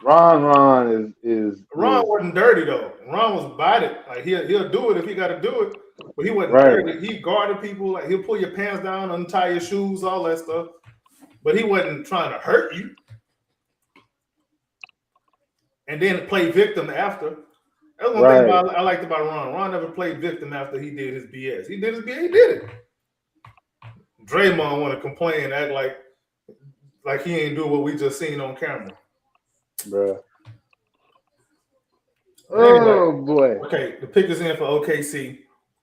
Ron Ron is wasn't dirty though. Ron was about it. Like he'll do it if he got to do it. But he wasn't right. dirty. He guarded people. Like he'll pull your pants down, untie your shoes, all that stuff. But he wasn't trying to hurt you. And then play victim after. That's one thing I liked about Ron. Ron never played victim after he did his BS. He did his BS. He did it. Draymond want to complain, and act like he ain't doing what we just seen on camera. Bruh. Anyway, Oh boy. okay, the pick is in for OKC.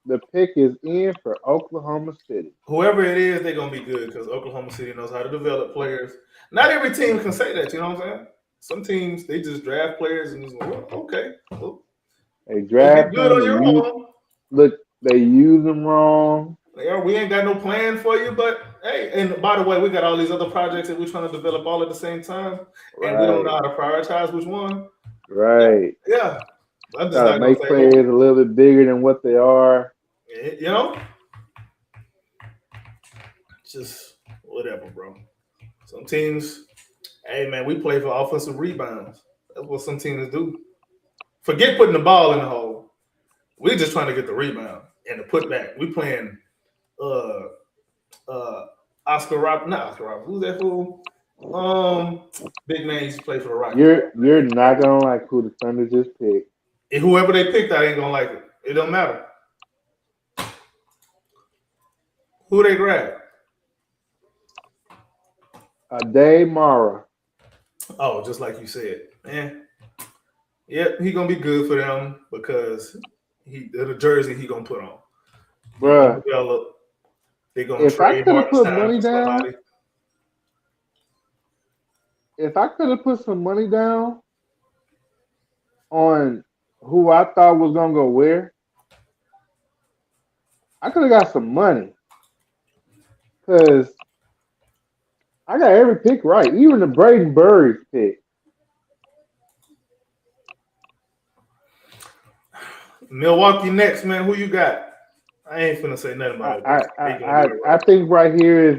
The pick is in for Oklahoma City. Whoever it is, they're gonna be good because Oklahoma City knows how to develop players. Not every team can say that, you know what I'm saying? Some teams they just draft players and just okay. Well, They draft good on your own. Look, they use them wrong. Yeah, we ain't got no plan for you, but hey, and by the way, we got all these other projects that we're trying to develop all at the same time, and we don't know how to prioritize which one. Right. Yeah. I'm just Gotta not make players a little bit bigger than what they are. You know? Just whatever, bro. Some teams, hey man, we play for offensive rebounds. That's what some teams do. Forget putting the ball in the hole. We're just trying to get the rebound and the putback. We playing Oscar Rob, not Oscar Rob. Who's that fool? Big man used to play for the Rockets. You're not gonna like who the Thunder just picked. And whoever they picked, I ain't gonna like it. It don't matter. Who they grab? Dave Mara. Oh, just like you said. Yep, he gonna be good for them because the jersey he gonna put on. Bruh. They're gonna if I could have put money down, somebody. If I could have put some money down on who I thought was gonna go where, I could have got some money. Cause I got every pick right, even the Braden Burris pick. Milwaukee next, man. Who you got? I ain't finna say nothing about it. I think right here is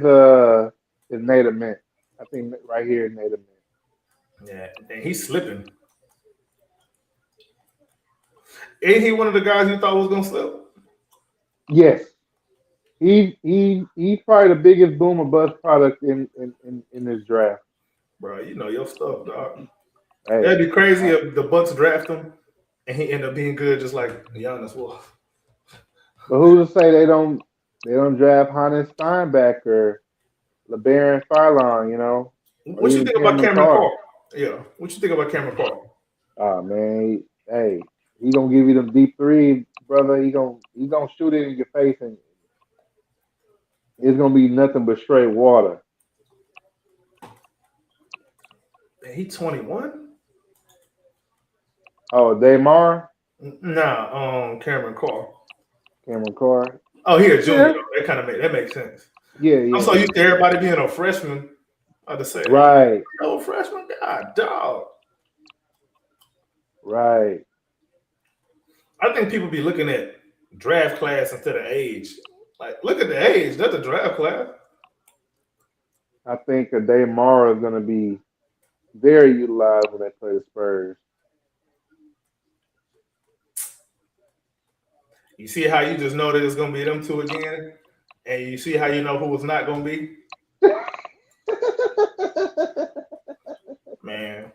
Native Mint. I think right here is Native Mint. Yeah, and he's slipping. Ain't he one of the guys you thought was gonna slip? Yes. He's probably the biggest boom or bust product in this draft. Bro, you know your stuff, dog. Hey, that'd be crazy if the Bucks draft him and he end up being good just like Giannis was. But who to say they don't draft Hannes Steinbeck or LeBaron Farlong, you know? What you think about Cameron Carr? Yeah. What you think about Cameron Carr? Oh man, hey, he gonna give you them deep threes, brother. He gonna shoot it in your face and it's gonna be nothing but straight water. Man, he 21? Oh, Daymar? Nah, Cameron Carr. Cameron Carr. Oh, here, junior. Yeah. That makes sense. Yeah. I'm so used to everybody being a freshman. I just say, right. No freshman, God, dog. Right. I think people be looking at draft class instead of age. Like, look at the age. That's a draft class. I think Daymar is going to be very utilized when they play the Spurs. You see how you just know that it's going to be them two again? And you see how you know who it's not going to be? Man.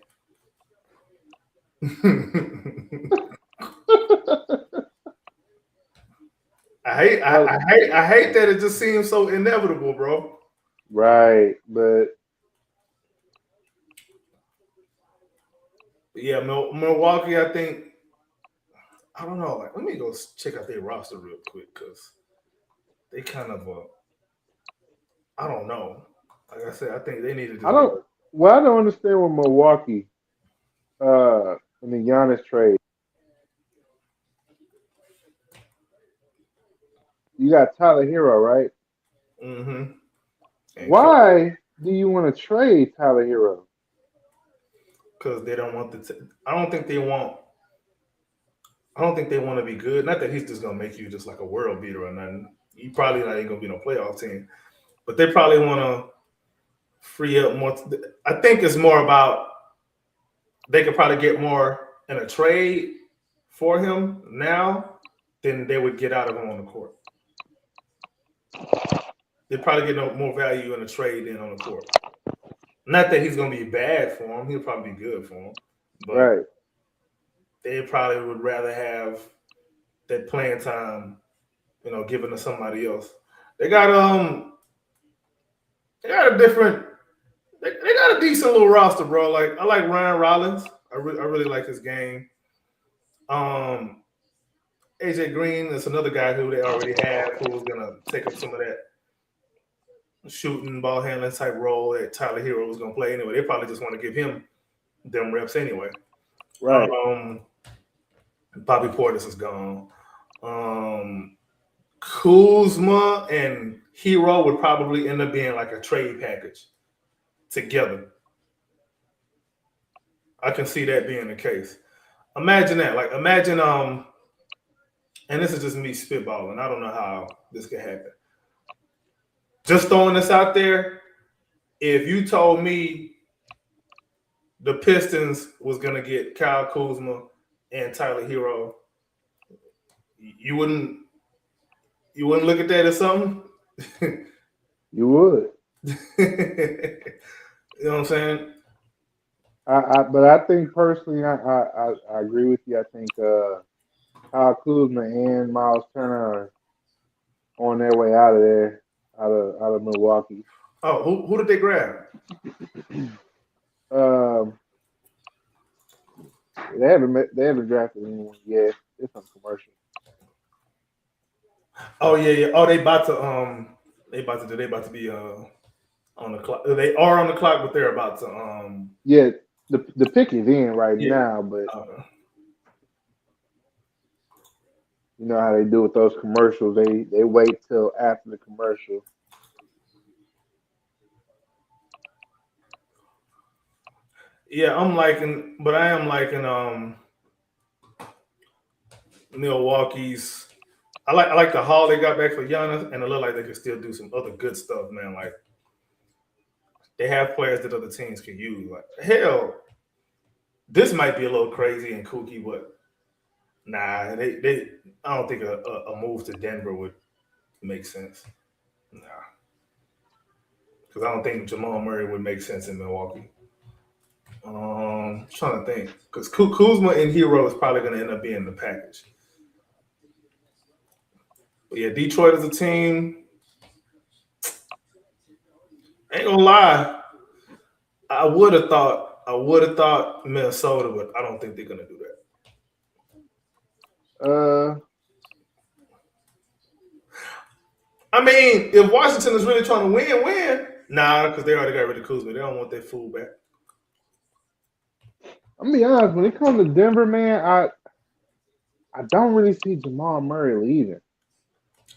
I hate that it just seems so inevitable, bro. Right, but Yeah, Milwaukee. I think I don't know. Like, let me go check out their roster real quick because they kind of I don't know. Like I said, I think they needed to I get. don't. Well, I don't understand with Milwaukee in the Giannis trade. You got Tyler Hero, right? Mm-hmm. And Why do you want to trade Tyler Hero? because they don't want I don't think they want. I don't think they want to be good. Not that he's just gonna make you just like a world beater or nothing. You probably not even gonna be no playoff team. But they probably want to free up more. I think it's more about they could probably get more in a trade for him now than they would get out of him on the court. They'd probably get no more value in a trade than on the court. Not that he's going to be bad for him. He'll probably be good for him. But Right. they probably would rather have that playing time, given to somebody else. They got a different they got a decent little roster, bro. Like I like Ryan Rollins. I really like his game. AJ Green is another guy who they already have who was gonna take up some of that shooting, ball handling type role that Tyler Hero was gonna play anyway. They probably just want to give him them reps anyway. Right. Bobby Portis is gone. Kuzma and Hero would probably end up being like a trade package together. I can see that being the case. Imagine that. Like imagine and this is just me spitballing. I don't know how this could happen. Just throwing this out there. If you told me the Pistons was gonna get Kyle Kuzma and Tyler Hero, you wouldn't look at that as something? You would. You know what I'm saying? But I think personally, I agree with you. I think Kyle Kuzma and Miles Turner are on their way out of there, out of Milwaukee. Oh, who did they grab? They haven't drafted anyone yet. It's on commercial. Oh yeah. Oh, they about to be on the clock. They are on the clock, but they're about to Yeah, the pick is in right yeah. now, but you know how they do with those commercials. They wait till after the commercial. Yeah, I am liking Milwaukee's. I like the haul they got back for Giannis, and it look like they can still do some other good stuff, man. Like they have players that other teams can use. Like hell, this might be a little crazy and kooky, but nah, they I don't think a move to Denver would make sense. Nah, because I don't think Jamal Murray would make sense in Milwaukee. Trying to think because Kuzma and Hero is probably going to end up being the package. But yeah, Detroit as a team, ain't gonna lie. I would have thought Minnesota, but I don't think they're gonna do that. I mean, if Washington is really trying to win. Nah, because they already got rid of Kuzma. They don't want their fool back. I'm gonna be honest, when it comes to Denver, man, I don't really see Jamal Murray leaving.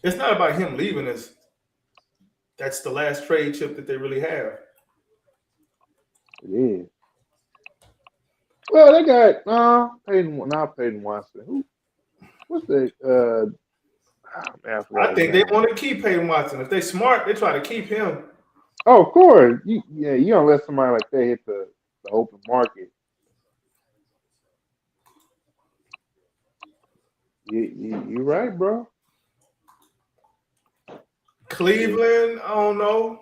It's not about him leaving. That's the last trade chip that they really have. It is. Well, they got Peyton Watson. What's the man, I think they want to keep Peyton Watson. If they're smart, they try to keep him. Oh, of course. You don't let somebody like that hit the open market. You're right, bro. Cleveland, I don't know.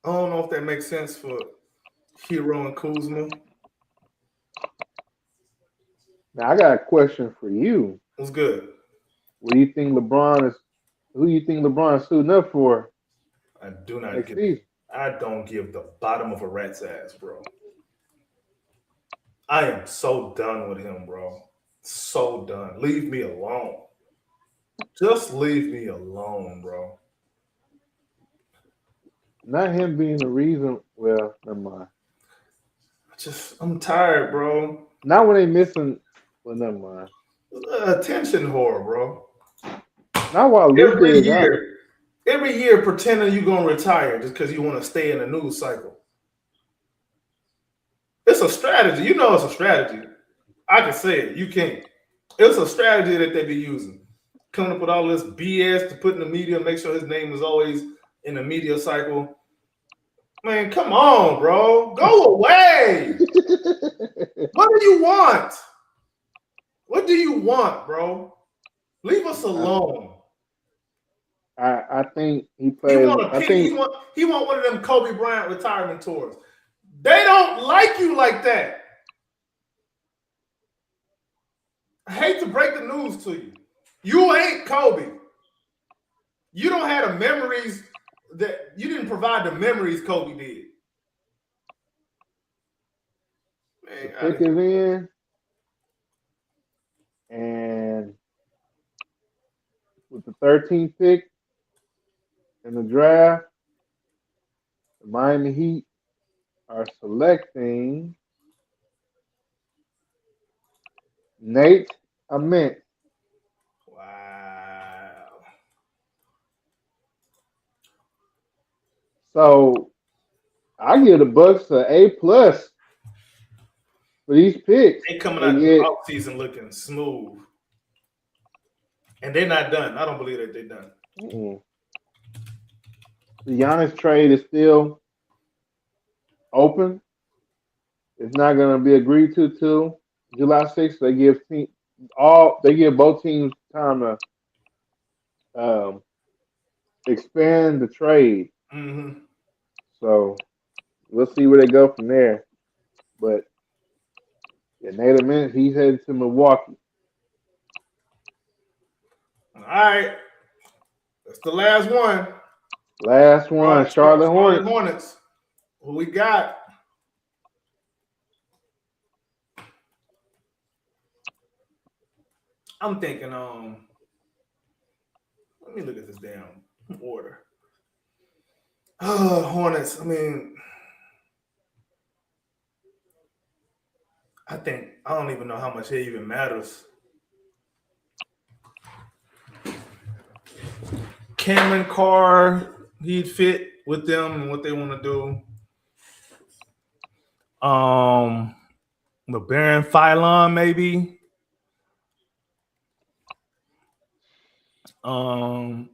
I don't know if that makes sense for Hero and Kuzma. Now I got a question for you. What's good? What do you think LeBron is Who you think LeBron's suiting up for I do not next give. season? I don't give the bottom of a rat's ass, bro. I am so done with him, bro. So done. Leave me alone. Just leave me alone, bro. Not him being the reason. Well, never mind. I'm tired, bro. Not when they missing. Well, never mind. Attention whore, bro. Not while Luca Every is out. year, every year pretending you're gonna retire just because you want to stay in the news cycle. It's a strategy. You know it's a strategy. I can say it. You can't. It's a strategy that they be using. Coming up with all this BS to put in the media, make sure his name is always in the media cycle. Man, come on, bro. Go away. What do you want? What do you want, bro? Leave us alone. I think he He plays. want a I pity. think He want one of them Kobe Bryant retirement tours. They don't like you like that. I hate to break the news to you. You ain't Kobe. You don't have the memories that you didn't provide the memories Kobe did. the Man, pick is in, and with the 13th pick in the draft, the Miami Heat are selecting Nate Ament. wow. So I give the Bucks an A+ for these picks. They coming They out the get offseason looking smooth. And they're not done. I don't believe that they're done. the Giannis trade is still open. It's not going to be agreed to till July 6th. They give both teams time to expand the trade. Mm-hmm. So we'll see where they go from there. But in 8 minutes, he's headed to Milwaukee. All right. That's the last one. Last one, Charlotte Charlotte Hornets. Hornets. Who we got? I'm thinking, let me look at this damn order. Oh, Hornets. I mean, I don't even know how much it even matters. Cameron Carr, he'd fit with them and what they want to do. The Baron Phylon, maybe. I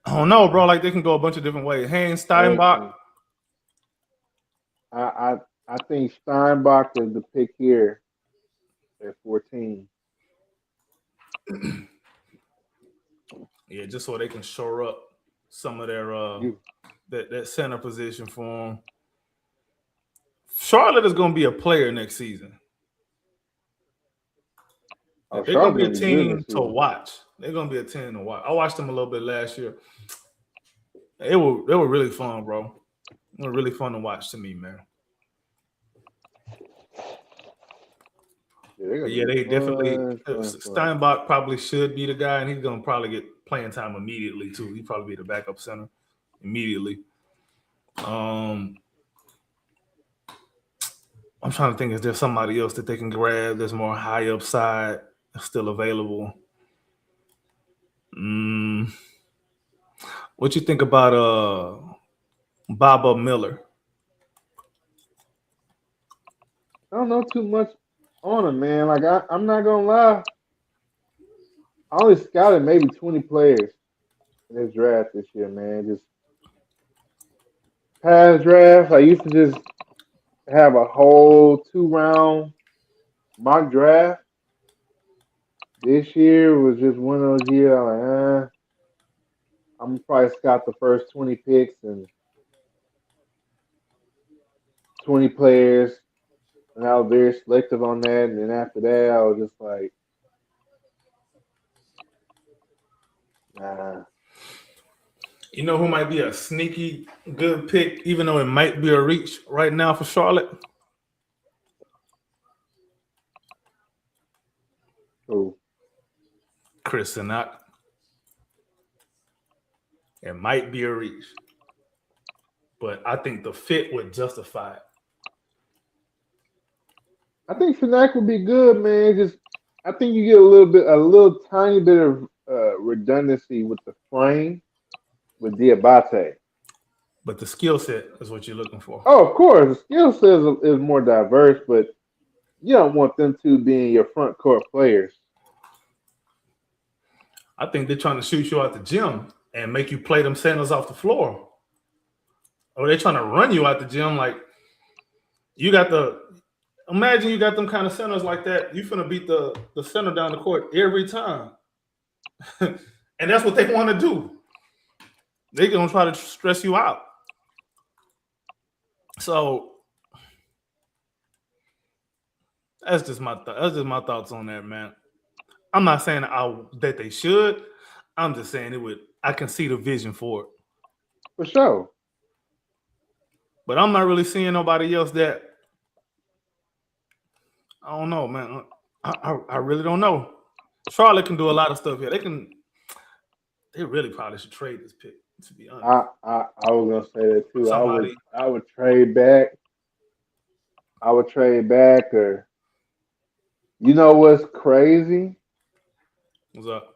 don't know, bro. Like they can go a bunch of different ways. Haynes Steinbach. I think Steinbach is the pick here at 14. Yeah, just so they can shore up some of their that center position for them. Charlotte is going to be a player next season. They're going to be a team to watch. They're going to be a team to watch. I watched them a little bit last year. They were really fun, bro. They were really fun to watch to me, man. Yeah, they definitely. Steinbach probably should be the guy, and he's going to probably get playing time immediately too. He'd probably be the backup center immediately. I'm trying to think, is there somebody else that they can grab that's more high upside, still available? What you think about Baba Miller? I don't know too much on him, man. Like I'm not gonna lie. I only scouted maybe 20 players in this draft this year, man. Just past drafts, I used to just have a whole 2-round mock draft. This year was just one of those years. I'm like, I'm gonna probably scout the first 20 picks and 20 players, and I was very selective on that. And then after that, I was just like, nah. You know who might be a sneaky good pick, even though it might be a reach right now for Charlotte? Cool. Chris Sinat. It might be a reach, but I think the fit would justify it. I think Fnac would be good, man. Just I think you get a little tiny bit of redundancy with the frame with Diabate. But the skill set is what you're looking for. Oh, of course, the skill set is more diverse, but you don't want them two being your front court players. I think they're trying to shoot you out the gym and make you play them centers off the floor. Or they're trying to run you out the gym like you got imagine you got them kind of centers like that. You finna beat the center down the court every time. And that's what they want to do. They're gonna try to stress you out. So that's just my thoughts on that, man. I'm not saying that they should. I'm just saying it would. I can see the vision for it. For sure. But I'm not really seeing nobody else that. I don't know, man. I really don't know. Charlotte can do a lot of stuff here. They really probably should trade this pick, to be honest. I was gonna say that too. Somebody. I would trade back. I would trade back, or you know what's crazy? What's up?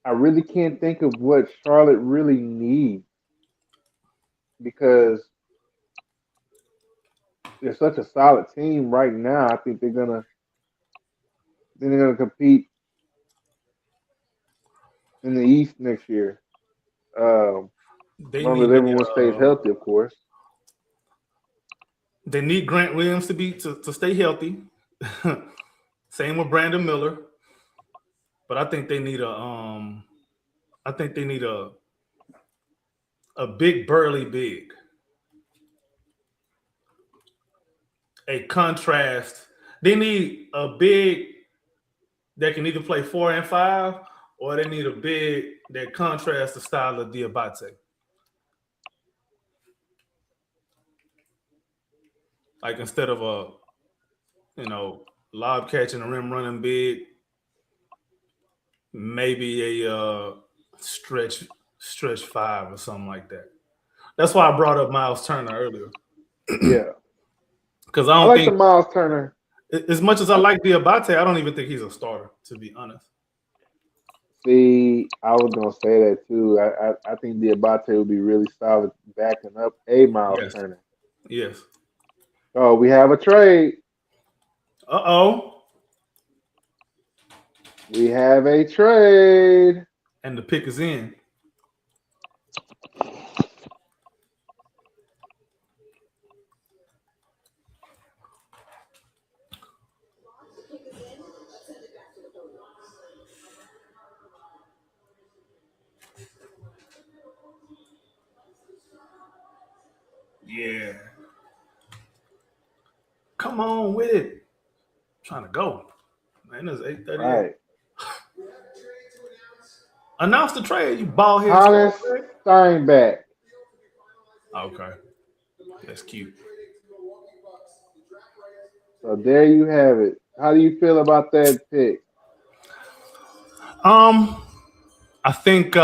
I really can't think of what Charlotte really needs because they're such a solid team right now. I think they're gonna compete in the East next year. As long as everyone stays healthy, of course. They need Grant Williams to stay healthy. Same with Brandon Miller. But I think they need a big burly big. A contrast. They need a big that can either play 4 and 5, or they need a big that contrasts the style of Diabate. Like instead of lob catching and rim running big, maybe a stretch 5 or something like that. That's why I brought up Miles Turner earlier. Yeah. Because I like the Miles Turner. As much as I like Diabate, I don't even think he's a starter, to be honest. See, I was gonna say that too. I think Diabate would be really solid backing up a Miles Turner. Yes. Oh, we have a trade. We have a trade. And the pick is in. Yeah. Come on with it. I'm trying to go. Man, it's 8:30. Right. Announce the trade, you bald head. Hollis Steinbeck. Okay. That's cute. So there you have it. How do you feel about that pick? I think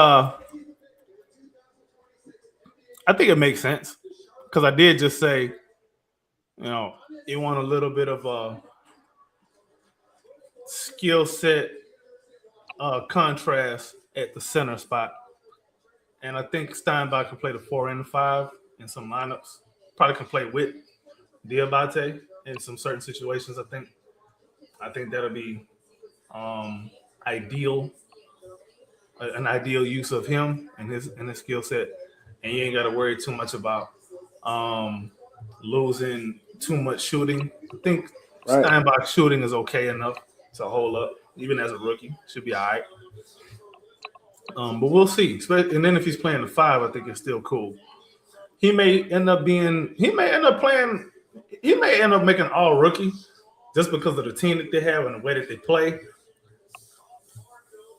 it makes sense because I did just say, you want a little bit of a skill set contrast at the center spot, and I think Steinbach can play the 4 and 5 in some lineups. Probably can play with Diabate in some certain situations. I think that'll be ideal. An ideal use of him and his skill set, and you ain't got to worry too much about losing too much shooting. I think Steinbach's shooting is okay enough to hold up, even as a rookie. Should be all right. But we'll see. And then if he's playing the 5, I think it's still cool. He may end up playing. he may end up making all rookie just because of the team that they have and the way that they play.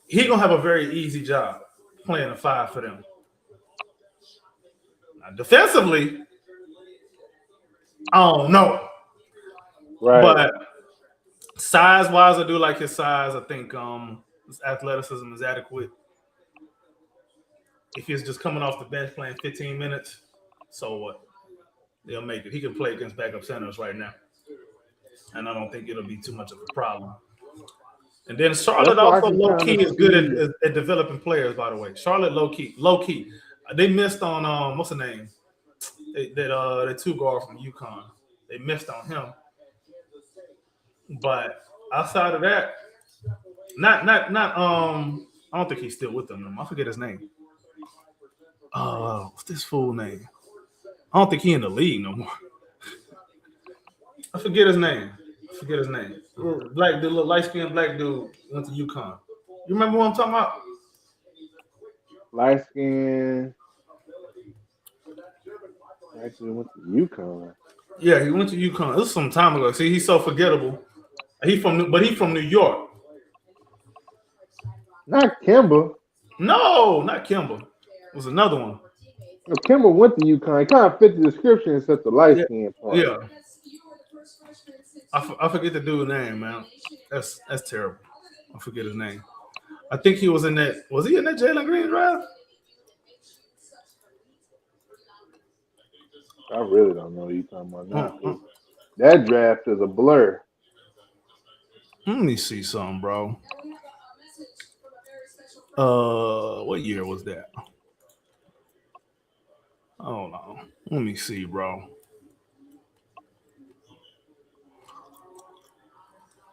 He gonna have a very easy job playing a 5 for them. Now, defensively, I don't know, Right. but size wise, I do like his size. I think his athleticism is adequate. If he's just coming off the bench playing 15 minutes, so what? They'll make it. He can play against backup centers right now, and I don't think it'll be too much of a problem. And then Charlotte also low key is good at developing players. By the way, Charlotte low key. They missed on what's the name? The two guard from UConn. They missed on him, but outside of that, not I don't think he's still with them. I forget his name. What's this fool name? I don't think he in the league no more. I forget his name. The little light-skinned black dude went to UConn. You remember what I'm talking about? Light skin. Actually went to UConn. Yeah, he went to UConn. This was some time ago. See, he's so forgettable. He's from New York. Not Kimba. No, not Kimba. It was another one. No, Kimba went to UConn. He kind of fit the description except the light skin part. Yeah. I forget the dude's name, man. That's terrible. I forget his name. I think he was in that. Was he in that Jalen Green draft? I really don't know what you're talking about now. That draft is a blur. Let me see something, bro. What year was that? Hold on. Let me see, bro.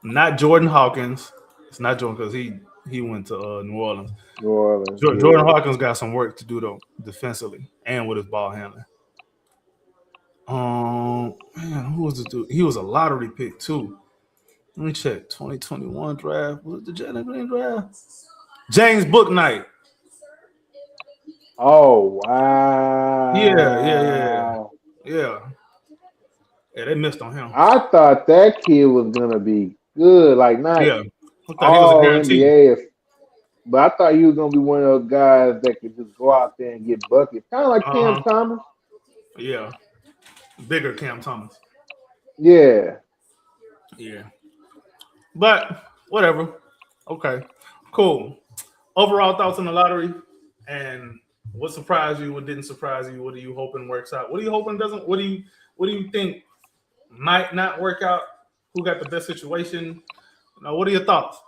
Not Jordan Hawkins. It's not Jordan because he went to New Orleans. Jordan Hawkins got some work to do though defensively and with his ball handling. Man, who was the dude? He was a lottery pick too. Let me check. 2021 draft. Was it the Jalen Green draft? James Bouknight. Oh wow! Yeah. They missed on him. I thought that kid was gonna be good, like not all NBA, but I thought he was gonna be one of those guys that could just go out there and get buckets, kind of like Cam Thomas. Yeah, bigger Cam Thomas. Yeah. But whatever. Okay, cool. Overall thoughts on the lottery and what surprised you? What didn't surprise you? What are you hoping works out? What are you hoping doesn't? What do you think might not work out? Who got the best situation? What are your thoughts?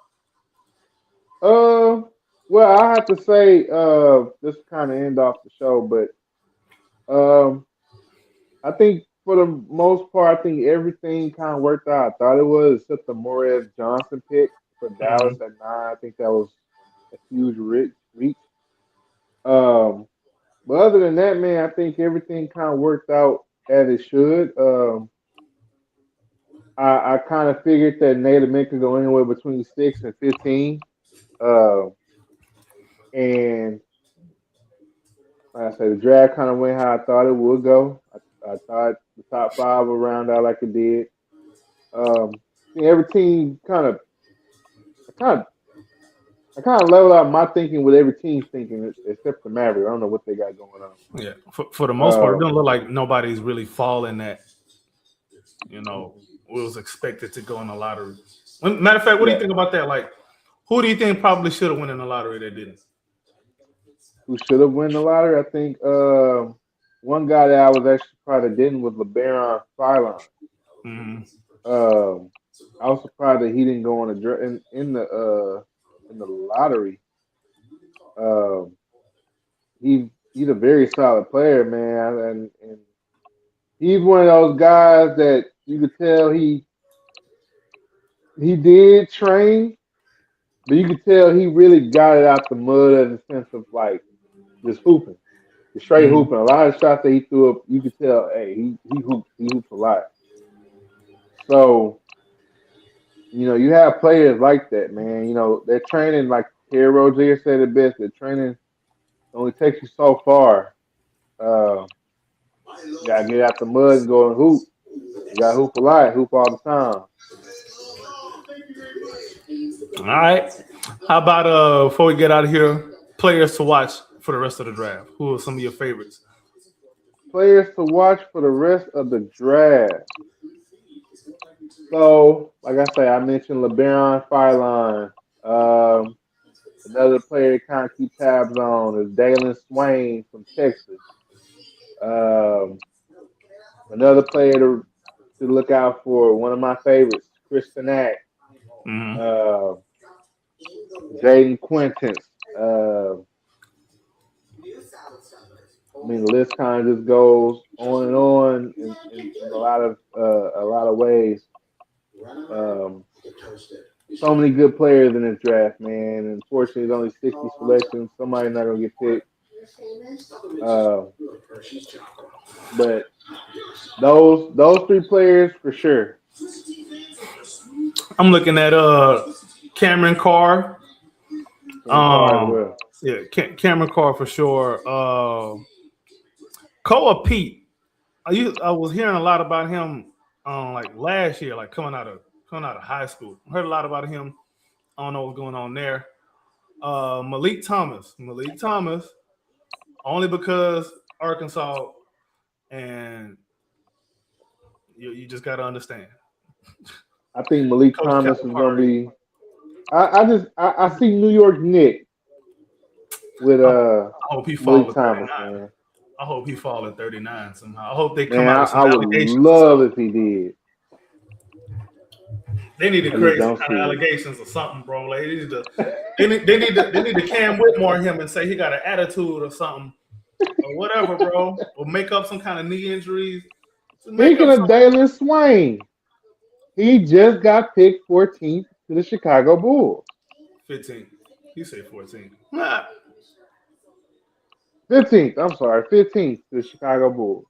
Well, I have to say, this kind of end off the show, but I think for the most part, I think everything kind of worked out. I thought it was, except the Morez Johnson pick for Dallas at 9. I think that was a huge reach. But other than that, man, I think everything kind of worked out as it should. I kind of figured that Nailor could go anywhere between 6 and 15. And like I said, the draft kind of went how I thought it would go. I thought the top 5 would round out like it did. Every team I kind of leveled out my thinking with every team's thinking except the Mavericks. I don't know what they got going on. Yeah, for the most part, it doesn't look like nobody's really falling that, was expected to go in the lottery. Matter of fact, what do you think about that? Like, who do you think probably should have won in the lottery that didn't? Who should have won the lottery? I think one guy that I was actually probably didn't was LeBaron Philon. I was surprised that he didn't go on in the lottery. He's a very solid player, man, and he's one of those guys that you could tell he did train, but you could tell he really got it out the mud in the sense of like just hooping, just straight hooping. A lot of shots that he threw up, you could tell, hey, he hoops a lot. So, you have players like that, man. They're training, like Terry Rozier said it best, their training only takes you so far. Gotta get out the mud and go and hoop. You got hoop a lot, hoop all the time. All right. How about before we get out of here, players to watch for the rest of the draft? Who are some of your favorites? Players to watch for the rest of the draft. So, like I say, I mentioned LeBaron Fireline. Another player to kind of keep tabs on is Dalen Swain from Texas. Another player to look out for, one of my favorites, Chris Finack, Jaden Quintance. I mean, the list kind of just goes on and on in a lot of ways. So many good players in this draft, man. And unfortunately, there's only 60 selections. Somebody's not gonna get picked. But those three players for sure. I'm looking at Cameron Carr. Yeah, Cameron Carr for sure. Koa Pete. I was hearing a lot about him like last year, like coming out of high school. I heard a lot about him. I don't know what's going on there. Malik Thomas, only because Arkansas, and you just got to understand. I think Malik Thomas is going to be. I see New York Knicks with I hope he Malik Thomas, man. I hope he fall at 39 somehow. I hope they come man, out with some allegations. I would love if he did. They need to create some kind of allegations or something, bro. Like they need to Cam Whitmore him and say he got an attitude or something or whatever, bro. Or make up some kind of knee injuries. Speaking of Dalen Swain, he just got picked 14th to the Chicago Bulls. 15. You say 14. 15th. I'm sorry, 15th to the Chicago Bulls.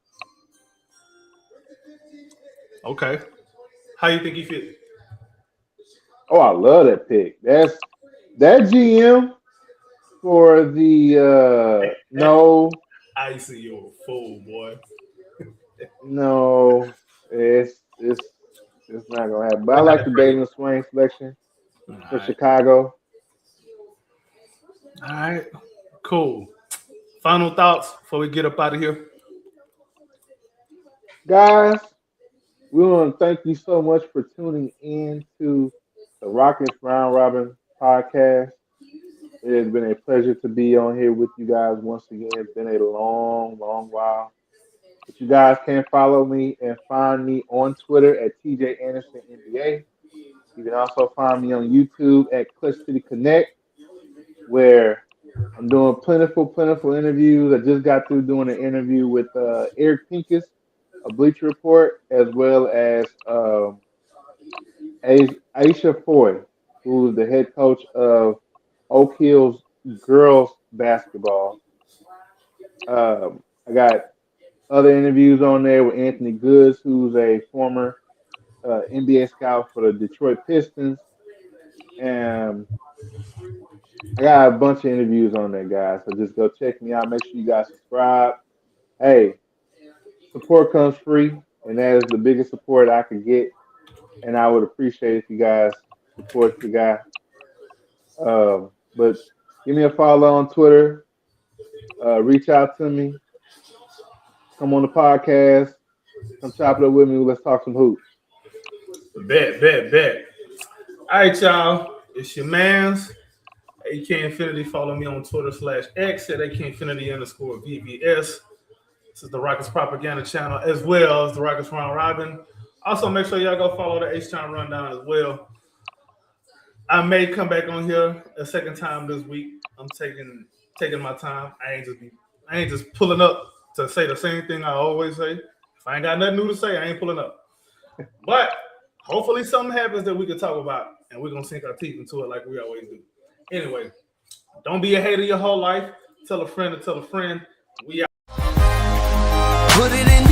Okay. How you think he fit? Oh, I love that pick. That GM for the no. I see you're a fool, boy. No, it's not gonna happen. But I like the Dalen Swain selection for Chicago. All right, cool. Final thoughts before we get up out of here, guys. We want to thank you so much for tuning in to the Rockets Round Robin podcast. It has been a pleasure to be on here with you guys once again. It's been a long, long while. But you guys can follow me and find me on Twitter at TJ Anderson NBA. You can also find me on YouTube at Clutch City Connect, where I'm doing plentiful interviews. I just got through doing an interview with Eric Pincus of Bleacher Report, as well as Aisha Foy, who is the head coach of Oak Hills girls basketball. I got other interviews on there with Anthony Goods, who's a former NBA scout for the Detroit Pistons. And I got a bunch of interviews on there, guys. So just go check me out. Make sure you guys subscribe. Hey, support comes free, and that is the biggest support I could get. And I would appreciate if you guys support the guy. But give me a follow on Twitter. Reach out to me. Come on the podcast. Come chop it up with me. Let's talk some hoops. Bet. All right, y'all. It's your man's AK Infinity. Follow me on Twitter /X at AK Infinity_VVS. This is the Rockets Propaganda Channel, as well as the Rockets Round Robin. Also, make sure y'all go follow the H-Town Rundown as well. I may come back on here a second time this week. I'm taking my time. I ain't just pulling up to say the same thing I always say. If I ain't got nothing new to say, I ain't pulling up. But hopefully something happens that we can talk about, and we're going to sink our teeth into it like we always do. Anyway, don't be a hater your whole life. Tell a friend to tell a friend. We out. Put it in